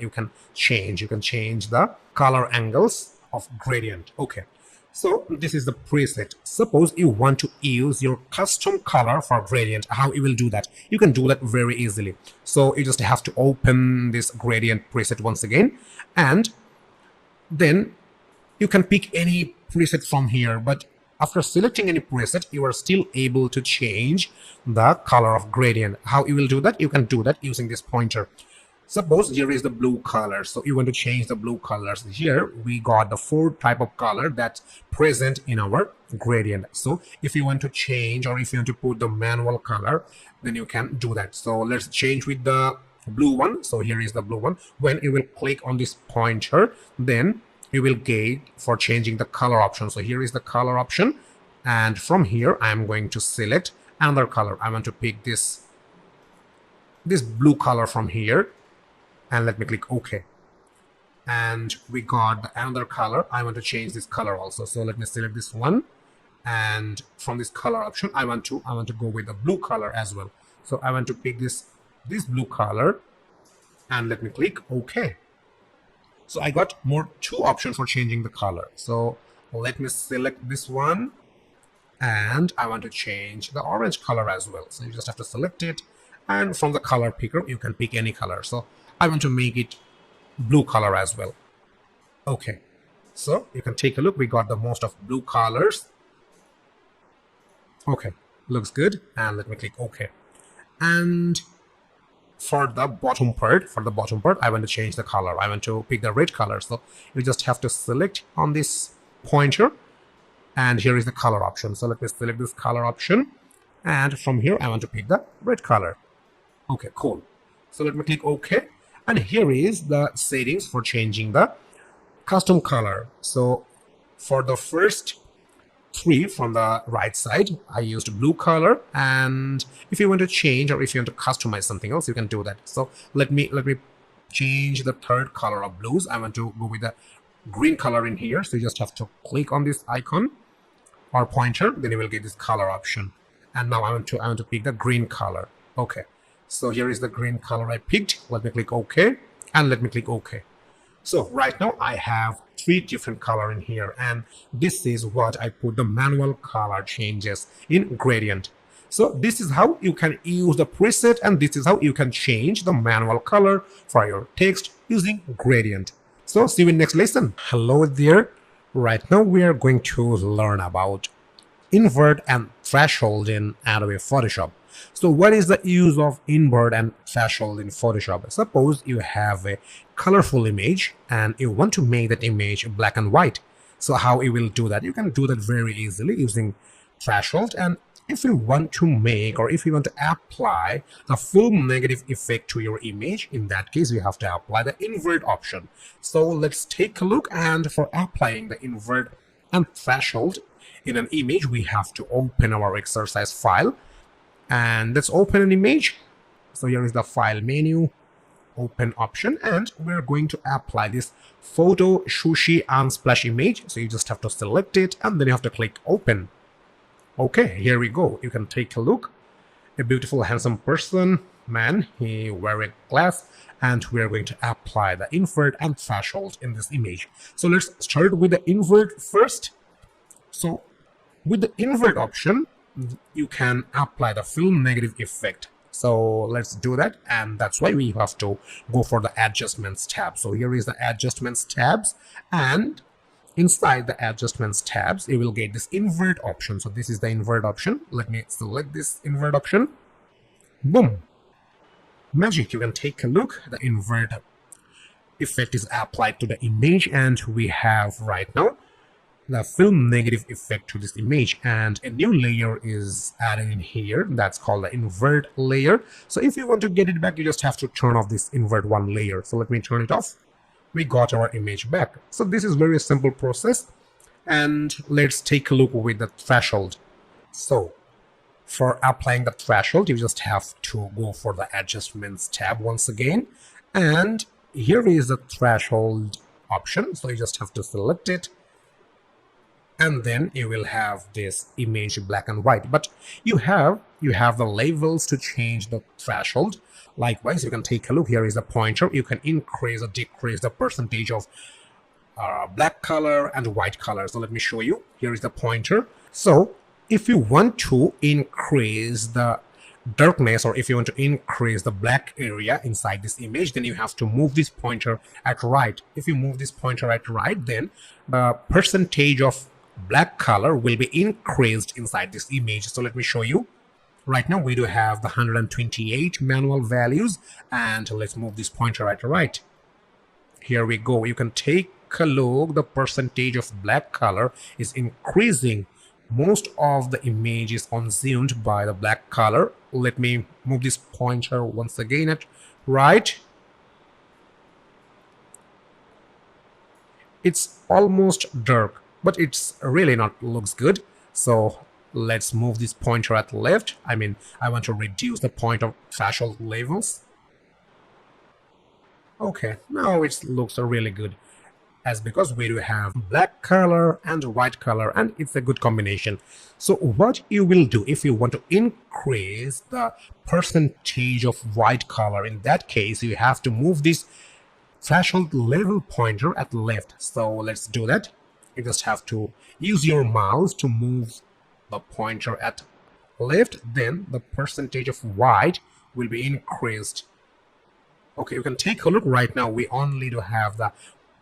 change the color angles of gradient. Okay, so this is the preset. Suppose you want to use your custom color for gradient. How you will do that? You can do that very easily. So you just have to open this gradient preset once again, and then you can pick any preset from here. But after selecting any preset, you are still able to change the color of gradient. How you will do that? You can do that using this pointer. Suppose here is the blue color, so you want to change the blue colors. Here we got the 4 type of color that's present in our gradient. So if you want to change, or if you want to put the manual color, then you can do that. So let's change with the blue one. So here is the blue one. When you will click on this pointer, then you will get for changing the color option. So here is the color option, and from here I'm going to select another color. I want to pick this blue color from here, and let me click OK. And we got another color. I want to change this color also. So let me select this one, and from this color option I want to go with the blue color as well. So I want to pick this blue color, and let me click OK. So I got 2 options for changing the color. So let me select this one, and I want to change the orange color as well. So you just have to select it, and from the color picker you can pick any color. So I want to make it blue color as well. Okay, so you can take a look. We got the most of blue colors. Okay, looks good, and let me click OK. And for the bottom part, I want to change the color. I want to pick the red color. So you just have to select on this pointer, and here is the color option. So let me select this color option, and from here I want to pick the red color. Okay, cool. So let me click OK, and here is the settings for changing the custom color. So for the first 3 from the right side, I used blue color, and if you want to change, or if you want to customize something else, you can do that. So let me change the 3rd color of blues. I want to go with the green color in here. So you just have to click on this icon or pointer, then you will get this color option. And now I want to pick the green color. Okay, so here is the green color I picked. Let me click OK, and let me click OK. So right now I have 3 different color in here, and this is what I put the manual color changes in gradient. So this is how you can use the preset, and this is how you can change the manual color for your text using gradient. So see you in next lesson. Hello there. Right now we are going to learn about invert and threshold in Adobe Photoshop. So what is the use of invert and threshold in Photoshop? Suppose you have a colorful image and you want to make that image black and white. So how you will do that? You can do that very easily using threshold. And if you want to make, or if you want to apply the film negative effect to your image, in that case you have to apply the invert option. So let's take a look, and for applying the invert and threshold in an image, we have to open our exercise file, and let's open an image. So here is the file menu, open option, and we're going to apply this photo sushi unsplash image. So you just have to select it, and then you have to click open. Okay, here we go. You can take a look. A beautiful handsome person, man, he wearing glass, and we are going to apply the invert and threshold in this image. So let's start with the invert first. So with the invert option, you can apply the film negative effect. So let's do that, and that's why we have to go for the adjustments tab. So here is the adjustments tabs, and inside the adjustments tabs you will get this invert option. So this is the invert option. Let me select this invert option. Boom, magic. You can take a look. The invert effect is applied to the image, and we have right now the film negative effect to this image, and a new layer is added in here that's called the invert layer. So if you want to get it back, you just have to turn off this invert one layer. So let me turn it off. We got our image back. So this is very simple process, and let's take a look with the threshold. So for applying the threshold, you just have to go for the adjustments tab once again, and here is the threshold option. So you just have to select it, and then you will have this image black and white. But you have the levels to change the threshold. Likewise, you can take a look. Here is the pointer. You can increase or decrease the percentage of black color and white color. So let me show you. Here is the pointer. So if you want to increase the darkness, or if you want to increase the black area inside this image, then you have to move this pointer at right. If you move this pointer at right, then the percentage of black color will be increased inside this image. So let me show you. Right now we do have the 128 manual values, and let's move this pointer at right. Here we go. You can take a look. The percentage of black color is increasing. Most of the image is consumed by the black color. Let me move this pointer once again at right. It's almost dark, but it's really not looks good. So let's move this pointer at left. I want to reduce the point of threshold levels. Okay, now it looks really good, as because we do have black color and white color, and it's a good combination. So what you will do if you want to increase the percentage of white color, in that case you have to move this threshold level pointer at left. So let's do that. You just have to use your mouse to move the pointer at left, then the percentage of white will be increased. Okay, you can take a look. Right now we only do have the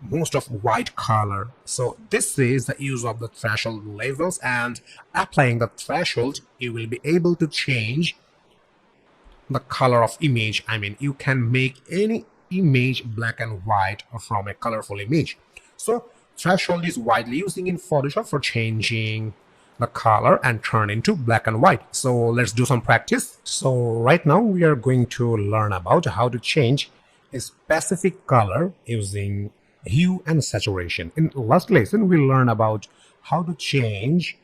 most of white color. So this is the use of the threshold levels, and applying the threshold you will be able to change the color of image. You can make any image black and white from a colorful image. So threshold is widely used in Photoshop for changing the color and turn into black and white. So let's do some practice. So right now we are going to learn about how to change a specific color using hue and saturation. In last lesson we learned about how to change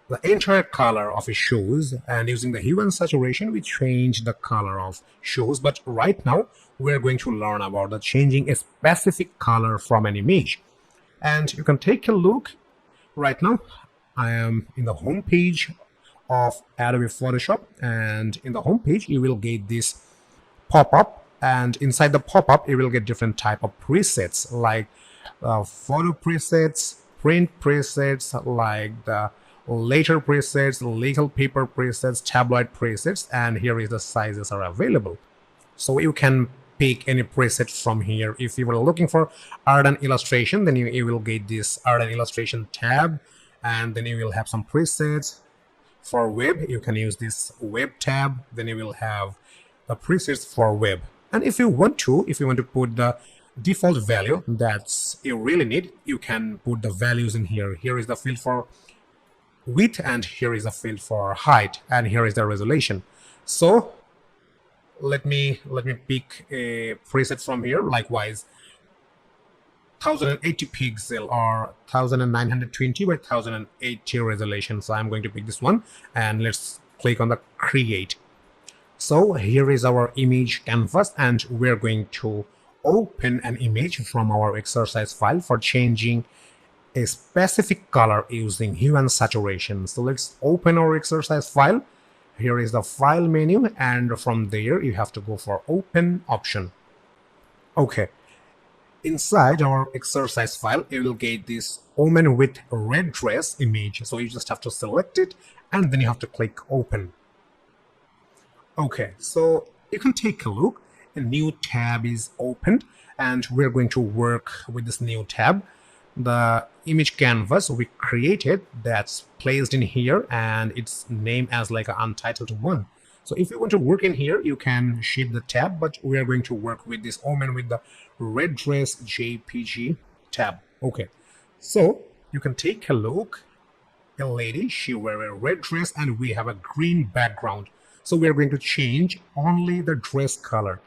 the entire color of a shoes, and using the hue and saturation we change the color of shoes. But right now we're going to learn about the changing a specific color from an image. And you can take a look. Right now I am in the home page of Adobe Photoshop, and in the home page you will get this pop-up, and inside the pop-up you will get different type of presets, like photo presets, print presets, like the later presets, legal paper presets, tabloid presets, and here is the sizes are available. So you can pick any preset from here. If you were looking for art and illustration, then you will get this art and illustration tab, and then you will have some presets. For web you can use this web tab, then you will have the presets for web. And if you want to put the default value that you really need, you can put the values in here. Here is the field for width, and here is the field for height, and here is the resolution. So let me pick a preset from here. Likewise, 1080 pixel or 1920 by 1080 resolution. So I'm going to pick this one, and let's click on the create. So here is our image canvas, and we're going to open an image from our exercise file for changing a specific color using hue and saturation. So let's open our exercise file. Here is the file menu, and from there you have to go for open option. Okay, inside our exercise file you will get this woman with red dress image. So you just have to select it, and then you have to click open. Okay, so you can take a look. A new tab is opened, and we're going to work with this new tab. The image canvas we created, that's placed in here, and it's named as like an untitled one. So if you want to work in here, you can shift the tab, but we are going to work with this woman with the red dress JPG tab. Okay, so you can take a look. A lady, she wear a red dress, and we have a green background. So we are going to change only the dress color.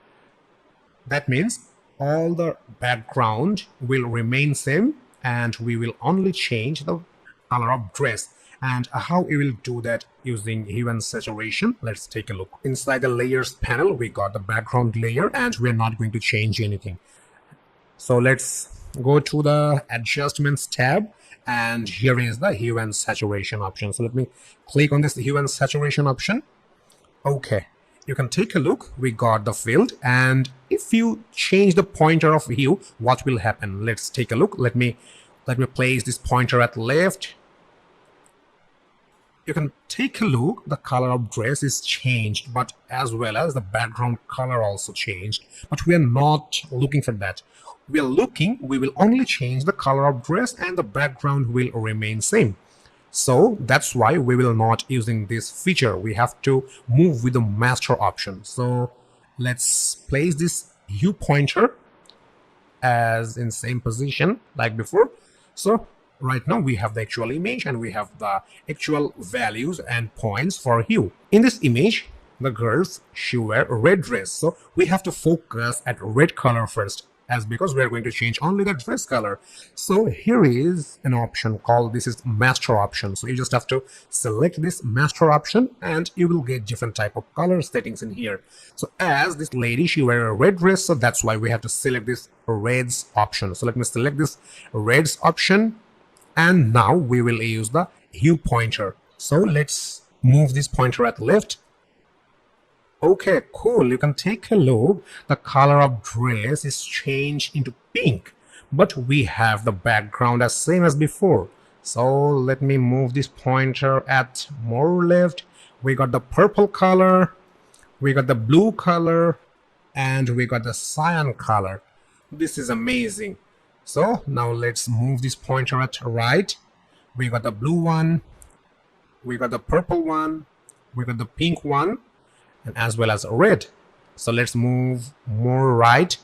That means all the background will remain same, and we will only change the color of dress. And how we will do that using hue and saturation, let's take a look. Inside the layers panel we got the background layer, and we're not going to change anything. So let's go to the adjustments tab, and here is the hue and saturation option. So let me click on this hue and saturation option. Okay, you can take a look. We got the field, and if you change the pointer of hue, what will happen? Let's take a look. Let me place this pointer at left. You can take a look. The color of dress is changed, but as well as the background color also changed. But we are not looking for that. We will only change the color of dress, and the background will remain same. So that's why we will not using this feature. We have to move with the master option. So let's place this hue pointer as in same position like before. So right now we have the actual image, and we have the actual values and points for hue. In this image, the girls, she wear a red dress. So we have to focus at red color first, as because we are going to change only the dress color. So here is an option called, this is master option. So you just have to select this master option, and you will get different type of color settings in here. So as this lady, she wear a red dress, so that's why we have to select this reds option. So let me select this reds option, and now we will use the hue pointer. So let's move this pointer at left. Okay, cool. You can take a look. The color of dress is changed into pink, but we have the background as same as before. So let me move this pointer at more left. We got the purple color, we got the blue color, and we got the cyan color. This is amazing. So now let's move this pointer at right. We got the blue one, we got the purple one, we got the pink one, and as well as red. So let's move more right.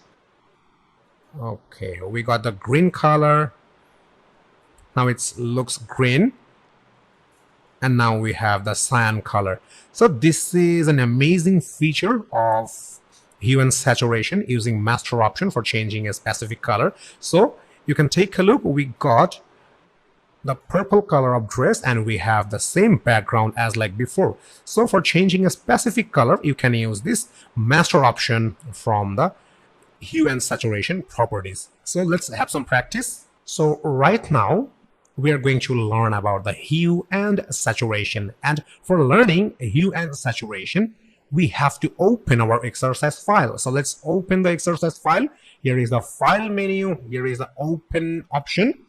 Okay, we got the green color. Now it looks green. And now we have the cyan color. So this is an amazing feature of hue and saturation using master option for changing a specific color. So you can take a look. We got the purple color of dress, and we have the same background as like before. So for changing a specific color, you can use this master option from the hue and saturation properties. So let's have some practice. So right now we are going to learn about the hue and saturation, and for learning hue and saturation we have to open our exercise file. So let's open the exercise file. Here is the file menu, here is the open option.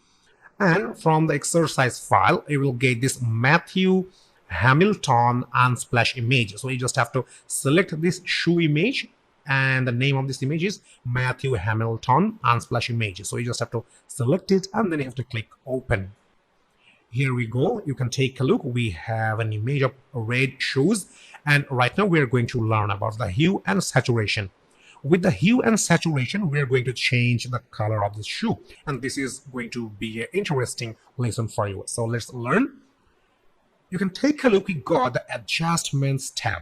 And from the exercise file, you will get this Matthew Hamilton unsplash image. So you just have to select this shoe image, and the name of this image is Matthew Hamilton unsplash image. So you just have to select it, and then you have to click open. Here we go. You can take a look. We have an image of red shoes, and right now we are going to learn about the hue and saturation. With the hue and saturation, we are going to change the color of the shoe, and this is going to be an interesting lesson for you. So let's learn. You can take a look. We got the adjustments tab.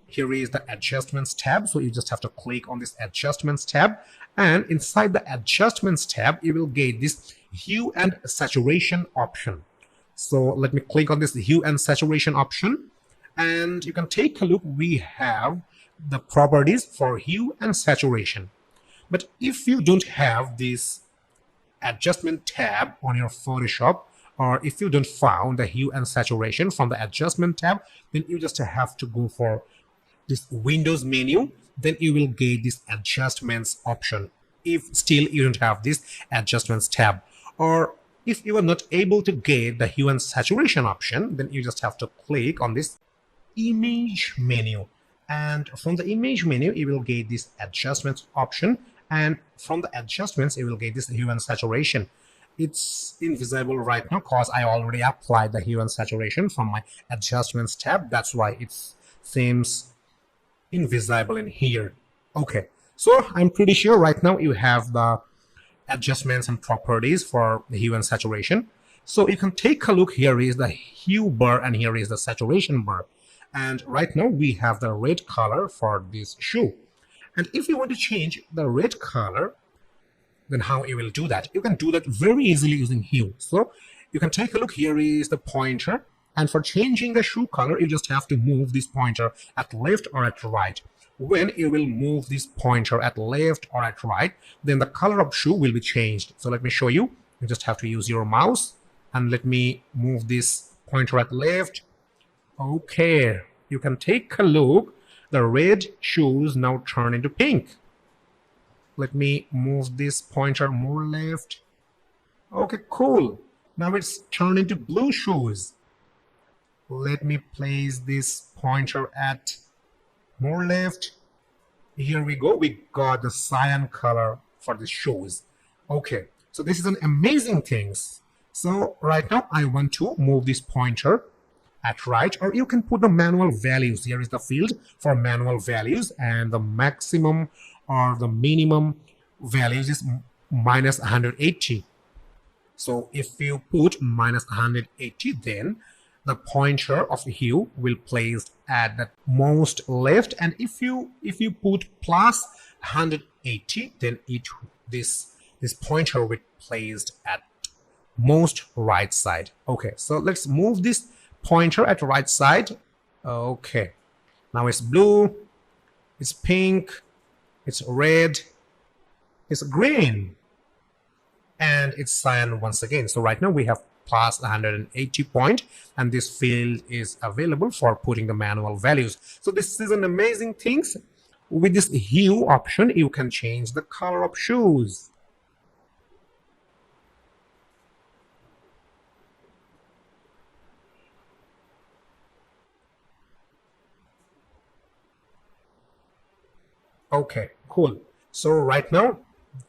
Here is the adjustments tab. So you just have to click on this adjustments tab, and inside the adjustments tab, you will get this hue and saturation option. So let me click on this hue and saturation option, and you can take a look. We have the properties for hue and saturation. But if you don't have this adjustment tab on your Photoshop, or if you don't found the hue and saturation from the adjustment tab, then you just have to go for this Windows menu. Then you will get this adjustments option if still you don't have this adjustments tab. Or if you are not able to get the hue and saturation option, then you just have to click on this image menu. And from the image menu, you will get this adjustments option, and from the adjustments, you will get this hue and saturation. It's invisible right now because I already applied the hue and saturation from my adjustments tab. That's why it seems invisible in here. Okay, so I'm pretty sure right now you have the adjustments and properties for the hue and saturation. So you can take a look. Here is the hue bar, and here is the saturation bar. And right now we have the red color for this shoe. And if you want to change the red color, then how you will do that? You can do that very easily using hue. So you can take a look. Here is the pointer, and for changing the shoe color, you just have to move this pointer at left or at right. When you will move this pointer at left or at right, then the color of shoe will be changed. So let me show you. You just have to use your mouse and let me move this pointer at left. Okay, you can take a look. The red shoes now turn into pink. Let me move this pointer more left. Okay, cool. Now it's turned into blue shoes. Let me place this pointer at more left. Here we go. We got the cyan color for the shoes. Okay, so this is an amazing thing. So right now I want to move this pointer at right, or you can put the manual values. Here is the field for manual values, and the maximum or the minimum values is minus 180. So if you put minus 180, then the pointer of the hue will place at the most left, and if you put plus 180, then this pointer will be placed at most right side. Okay, so let's move this pointer at right side. Okay, now it's blue, it's pink, it's red, it's green, and it's cyan once again. So right now we have plus 180 point, and this field is available for putting the manual values. So this is an amazing thing. With this hue option, you can change the color of shoes. Okay, cool. So right now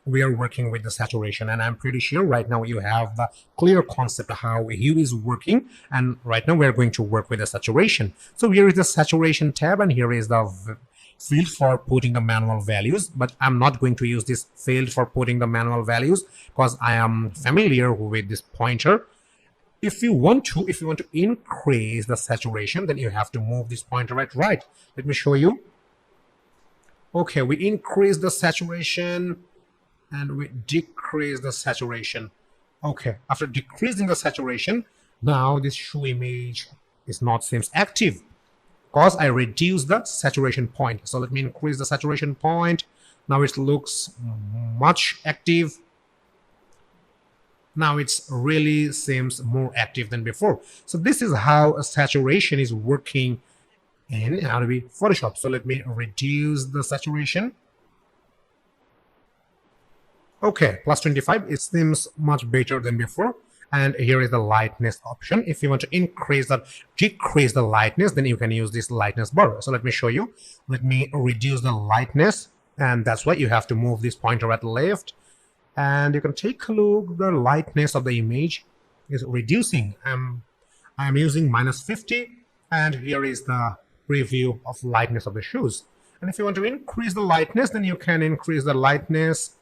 we are working with the saturation, and I'm pretty sure right now you have the clear concept of how hue is working, and right now we're going to work with the saturation. So here is the saturation tab, and here is the field for putting the manual values, but I'm not going to use this field for putting the manual values because I am familiar with this pointer. If you want to increase the saturation, then you have to move this pointer at right. Let me show you. Okay, we increase the saturation and we decrease the saturation. Okay, after decreasing the saturation, now this shoe image is not seems active because I reduced the saturation point. So let me increase the saturation point. Now it looks much active. Now it's really seems more active than before. So this is how a saturation is working in Adobe Photoshop. So let me reduce the saturation. Okay, plus 25, it seems much better than before. And here is the lightness option. If you want to increase or decrease the lightness, then you can use this lightness bar. So let me show you. Let me reduce the lightness, and that's why you have to move this pointer at the left. And you can take a look. The lightness of the image is reducing. I'm using minus 50, and here is the preview of lightness of the shoes. And if you want to increase the lightness, then you can increase the lightness.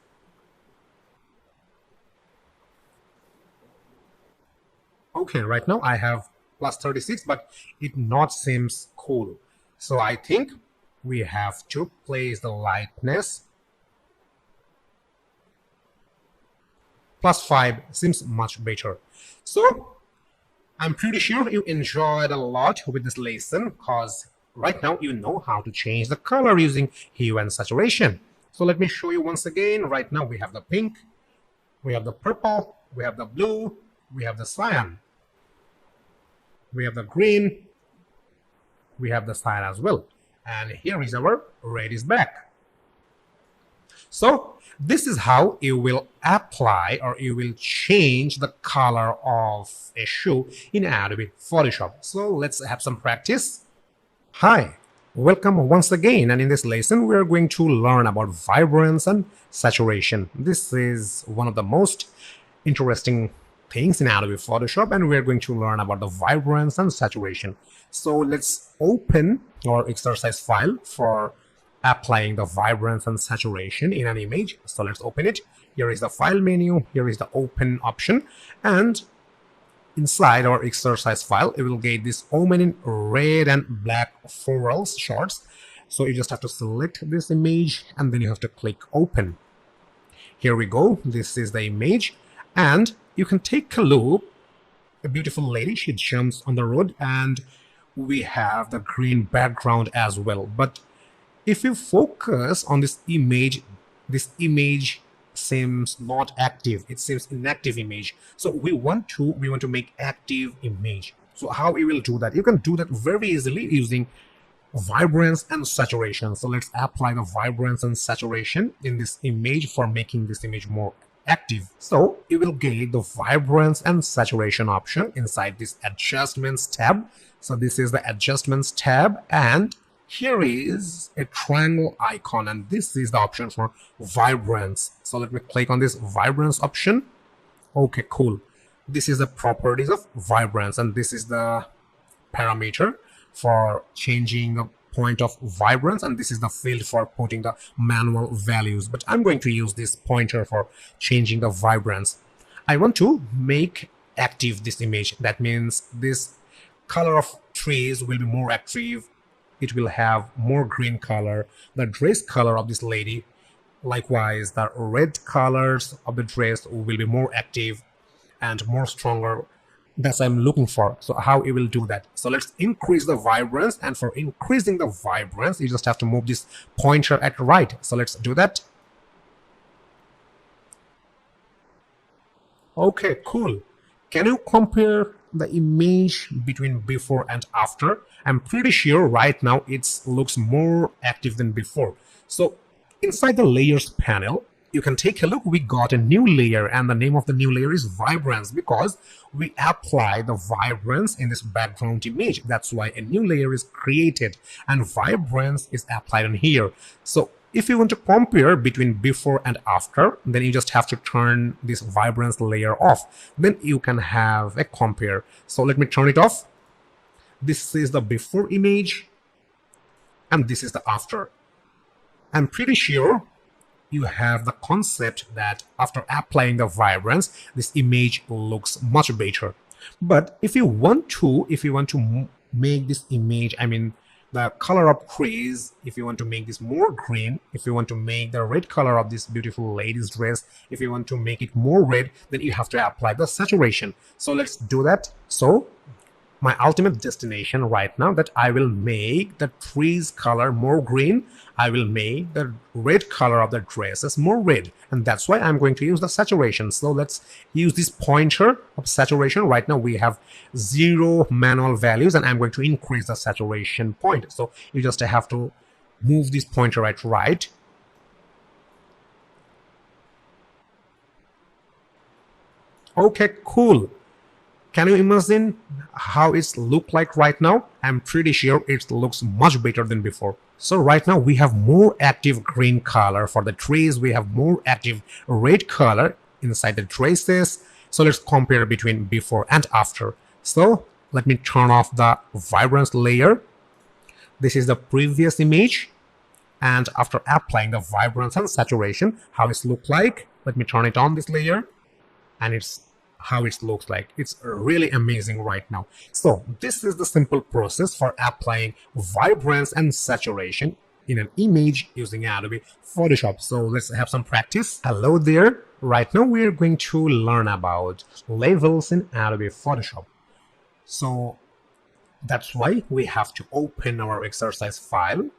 Okay, right now I have plus 36, but it not seems cool. So I think we have to place the lightness. Plus 5 seems much better. So I'm pretty sure you enjoyed a lot with this lesson because right now you know how to change the color using hue and saturation. So let me show you once again. Right now we have the pink, we have the purple, we have the blue, we have the cyan, we have the green, we have the cyan as well. And here is our red is back. So this is how you will apply or you will change the color of a shoe in Adobe Photoshop. So let's have some practice. Hi, welcome once again, and in this lesson we are going to learn about vibrance and saturation. This is one of the most interesting things in Adobe Photoshop, and we are going to learn about the vibrance and saturation. So let's open our exercise file for applying the vibrance and saturation in an image. So let's open it. Here is the file menu, here is the open option, and inside our exercise file you will get this omen in red and black florals shorts. So you just have to select this image and then you have to click open. Here we go. This is the image, and you can take a look. A beautiful lady, she jumps on the road, and we have the green background as well. But if you focus on this image seems not active, it seems inactive image. So we want to make active image. So how we will do that? You can do that very easily using vibrance and saturation. So let's apply the vibrance and saturation in this image for making this image more active. So you will get the vibrance and saturation option inside this adjustments tab. So this is the adjustments tab, and here is a triangle icon, and this is the option for vibrance. So let me click on this vibrance option. Okay, cool. This is the properties of vibrance, and this is the parameter for changing the point of vibrance, and this is the field for putting the manual values. But I'm going to use this pointer for changing the vibrance. I want to make active this image. That means this color of trees will be more active. It will have more green color. The dress color of this lady, likewise, the red colors of the dress will be more active and more stronger. That's what I'm looking for. So how we will do that? So let's increase the vibrance, and for increasing the vibrance, you just have to move this pointer at right. So let's do that. Okay, cool. Can you compare the image between before and after? I'm pretty sure right now it looks more active than before. So inside the layers panel, you can take a look. We got a new layer, and the name of the new layer is Vibrance, because we apply the vibrance in this background image. That's why a new layer is created and vibrance is applied on here. So if you want to compare between before and after, then you just have to turn this vibrance layer off. Then you can have a compare. So let me turn it off. This is the before image, and this is the after. I'm pretty sure you have the concept that after applying the vibrance, this image looks much better. But if you want to make this image, I mean the color of trees, if you want to make this more green, if you want to make the red color of this beautiful lady's dress, if you want to make it more red, then you have to apply the saturation. So let's do that. So my ultimate destination right now, that I will make the trees color more green, I will make the red color of the dresses more red, and that's why I'm going to use the saturation. So let's use this pointer of saturation. Right now we have 0 manual values, and I'm going to increase the saturation point. So you just have to move this pointer at right. Okay, cool. Can you imagine how it's look like right now? I'm pretty sure it looks much better than before. So right now we have more active green color for the trees. We have more active red color inside the dresses. So let's compare between before and after. So let me turn off the vibrance layer. This is the previous image. And after applying the vibrance and saturation, how it looks like. Let me turn it on, this layer. And it's how it looks like. It's really amazing right now. So this is the simple process for applying vibrance and saturation in an image using Adobe Photoshop. So let's have some practice. Hello there. Right now we're going to learn about levels in Adobe Photoshop. So that's why we have to open our exercise file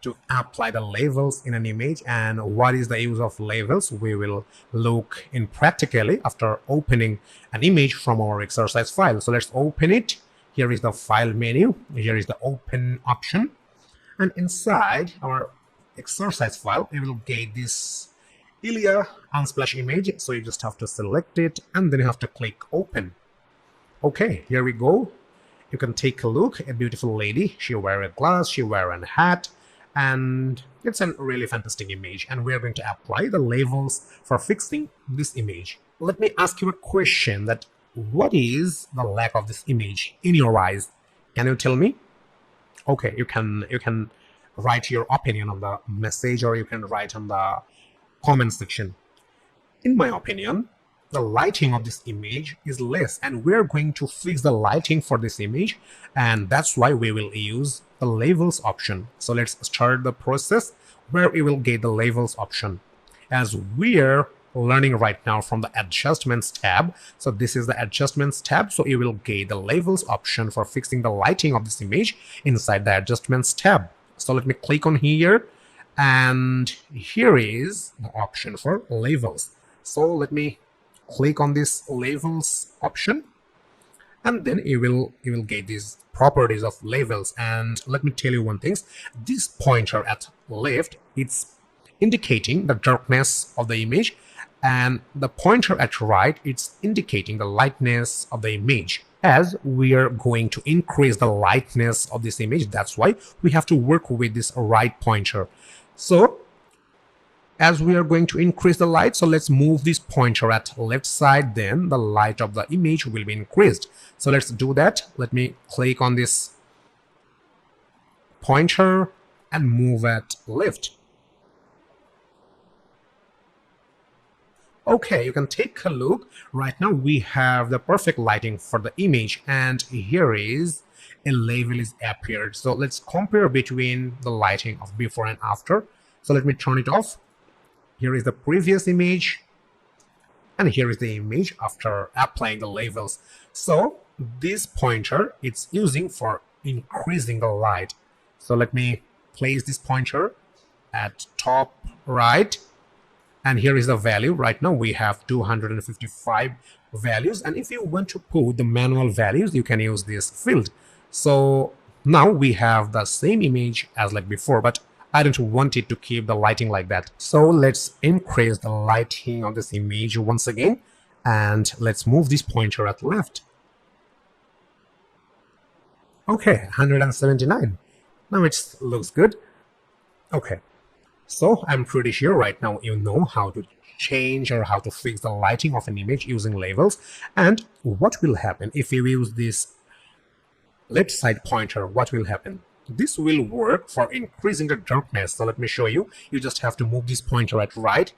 to apply the levels in an image. And what is the use of levels? We will look in practically after opening an image from our exercise file. So let's open it. Here is the file menu. Here is the open option. And inside our exercise file, we will get this Ilya Unsplash image. So you just have to select it, and then you have to click open. Okay, here we go. You can take a look. A beautiful lady. She wear a glass, she wear a hat, and it's a really fantastic image, and we are going to apply the levels for fixing this image. Let me ask you a question, that what is the lack of this image in your eyes? Can you tell me? Okay, you can write your opinion on the message, or you can write on the comment section. In my opinion, the lighting of this image is less, and we're going to fix the lighting for this image, and that's why we will use the levels option. So let's start the process where we will get the levels option, as we're learning right now from the adjustments tab. So this is the adjustments tab, so you will get the levels option for fixing the lighting of this image inside the adjustments tab. So let me click on here, And here is the option for labels. So let me click on this labels option, and then you will get these properties of labels. And let me tell you one thing, this pointer at left, it's indicating the darkness of the image, and the pointer at right, it's indicating the lightness of the image. As we are going to increase the lightness of this image, that's why we have to work with this right pointer. So as we are going to increase the light, so let's move this pointer at left side, then the light of the image will be increased. So let's do that. Let me click on this pointer and move at left. Okay, you can take a look. Right now we have the perfect lighting for the image, and here is a label is appeared. So let's compare between the lighting of before and after. So let me turn it off. Here is the previous image, and here is the image after applying the labels. So this pointer, it's using for increasing the light. So let me place this pointer at top right, and here is the value. Right now we have 255 values, and if you want to put the manual values, you can use this field. So now we have the same image as like before, but I don't want it to keep the lighting like that. So let's increase the lighting of this image once again, and let's move this pointer at left. Okay, 179. Now it looks good. Okay, so I'm pretty sure right now you know how to change or how to fix the lighting of an image using labels. And what will happen if you use this left side pointer? What will happen? This will work for increasing the darkness. So let me show you. You just have to move this pointer at right.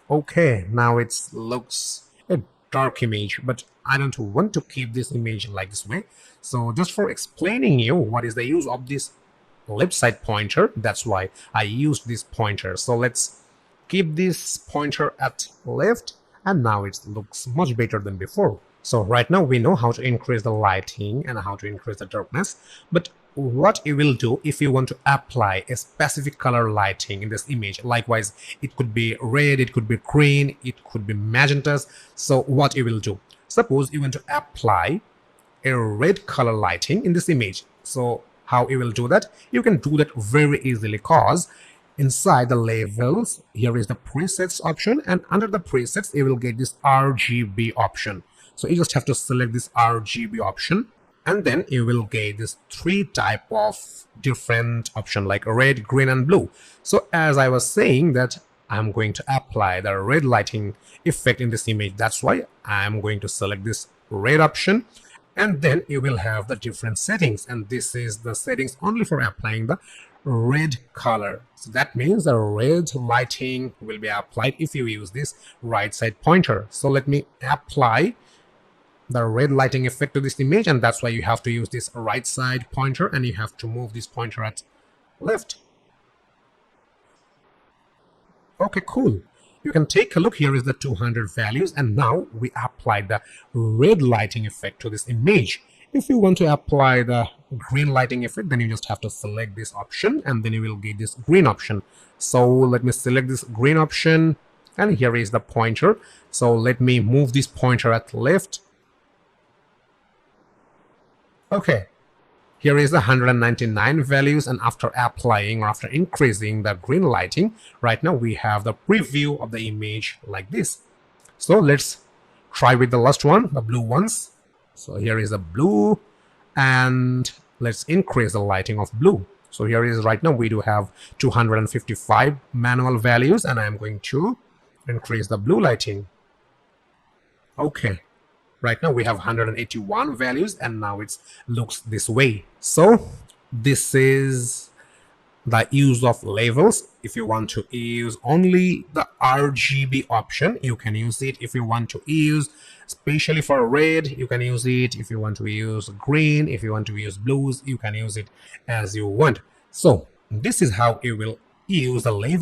Okay, now it looks a dark image, but I don't want to keep this image like this way. So just for explaining you what is the use of this left side pointer, that's why I used this pointer. So let's keep this pointer at left, and now it looks much better than before. So right now we know how to increase the lighting and how to increase the darkness, but what you will do if you want to apply a specific color lighting in this image, likewise it could be red, it could be green, it could be magentas. So what you will do, suppose you want to apply a red color lighting in this image. So how you will do that? You can do that very easily, cause inside the labels here is the presets option, and under the presets you will get this RGB option. So you just have to select this RGB option, and then you will get this 3 type of different option like red, green and blue. So as I was saying that I'm going to apply the red lighting effect in this image, that's why I'm going to select this red option, and then you will have the different settings, and this is the settings only for applying the red color. So that means the red lighting will be applied if you use this right side pointer. So let me apply the red lighting effect to this image, and that's why you have to use this right side pointer, and you have to move this pointer at left. Okay, cool. You can take a look. Here is the 200 values, and now we apply the red lighting effect to this image. If you want to apply the green lighting effect, then you just have to select this option, and then you will get this green option. So let me select this green option, and here is the pointer. So let me move this pointer at left. Okay, here is the 199 values, and after applying or after increasing the green lighting, right now we have the preview of the image like this. So let's try with the last one, the blue ones. So here is the blue, and let's increase the lighting of blue. So here is right now we do have 255 manual values, and I'm going to increase the blue lighting. Okay. Right now we have 181 values, and now it looks this way. So this is the use of labels. If you want to use only the RGB option, you can use it. If you want to use especially for red, you can use it. If you want to use green, if you want to use blues, you can use it as you want. So this is how you will use the label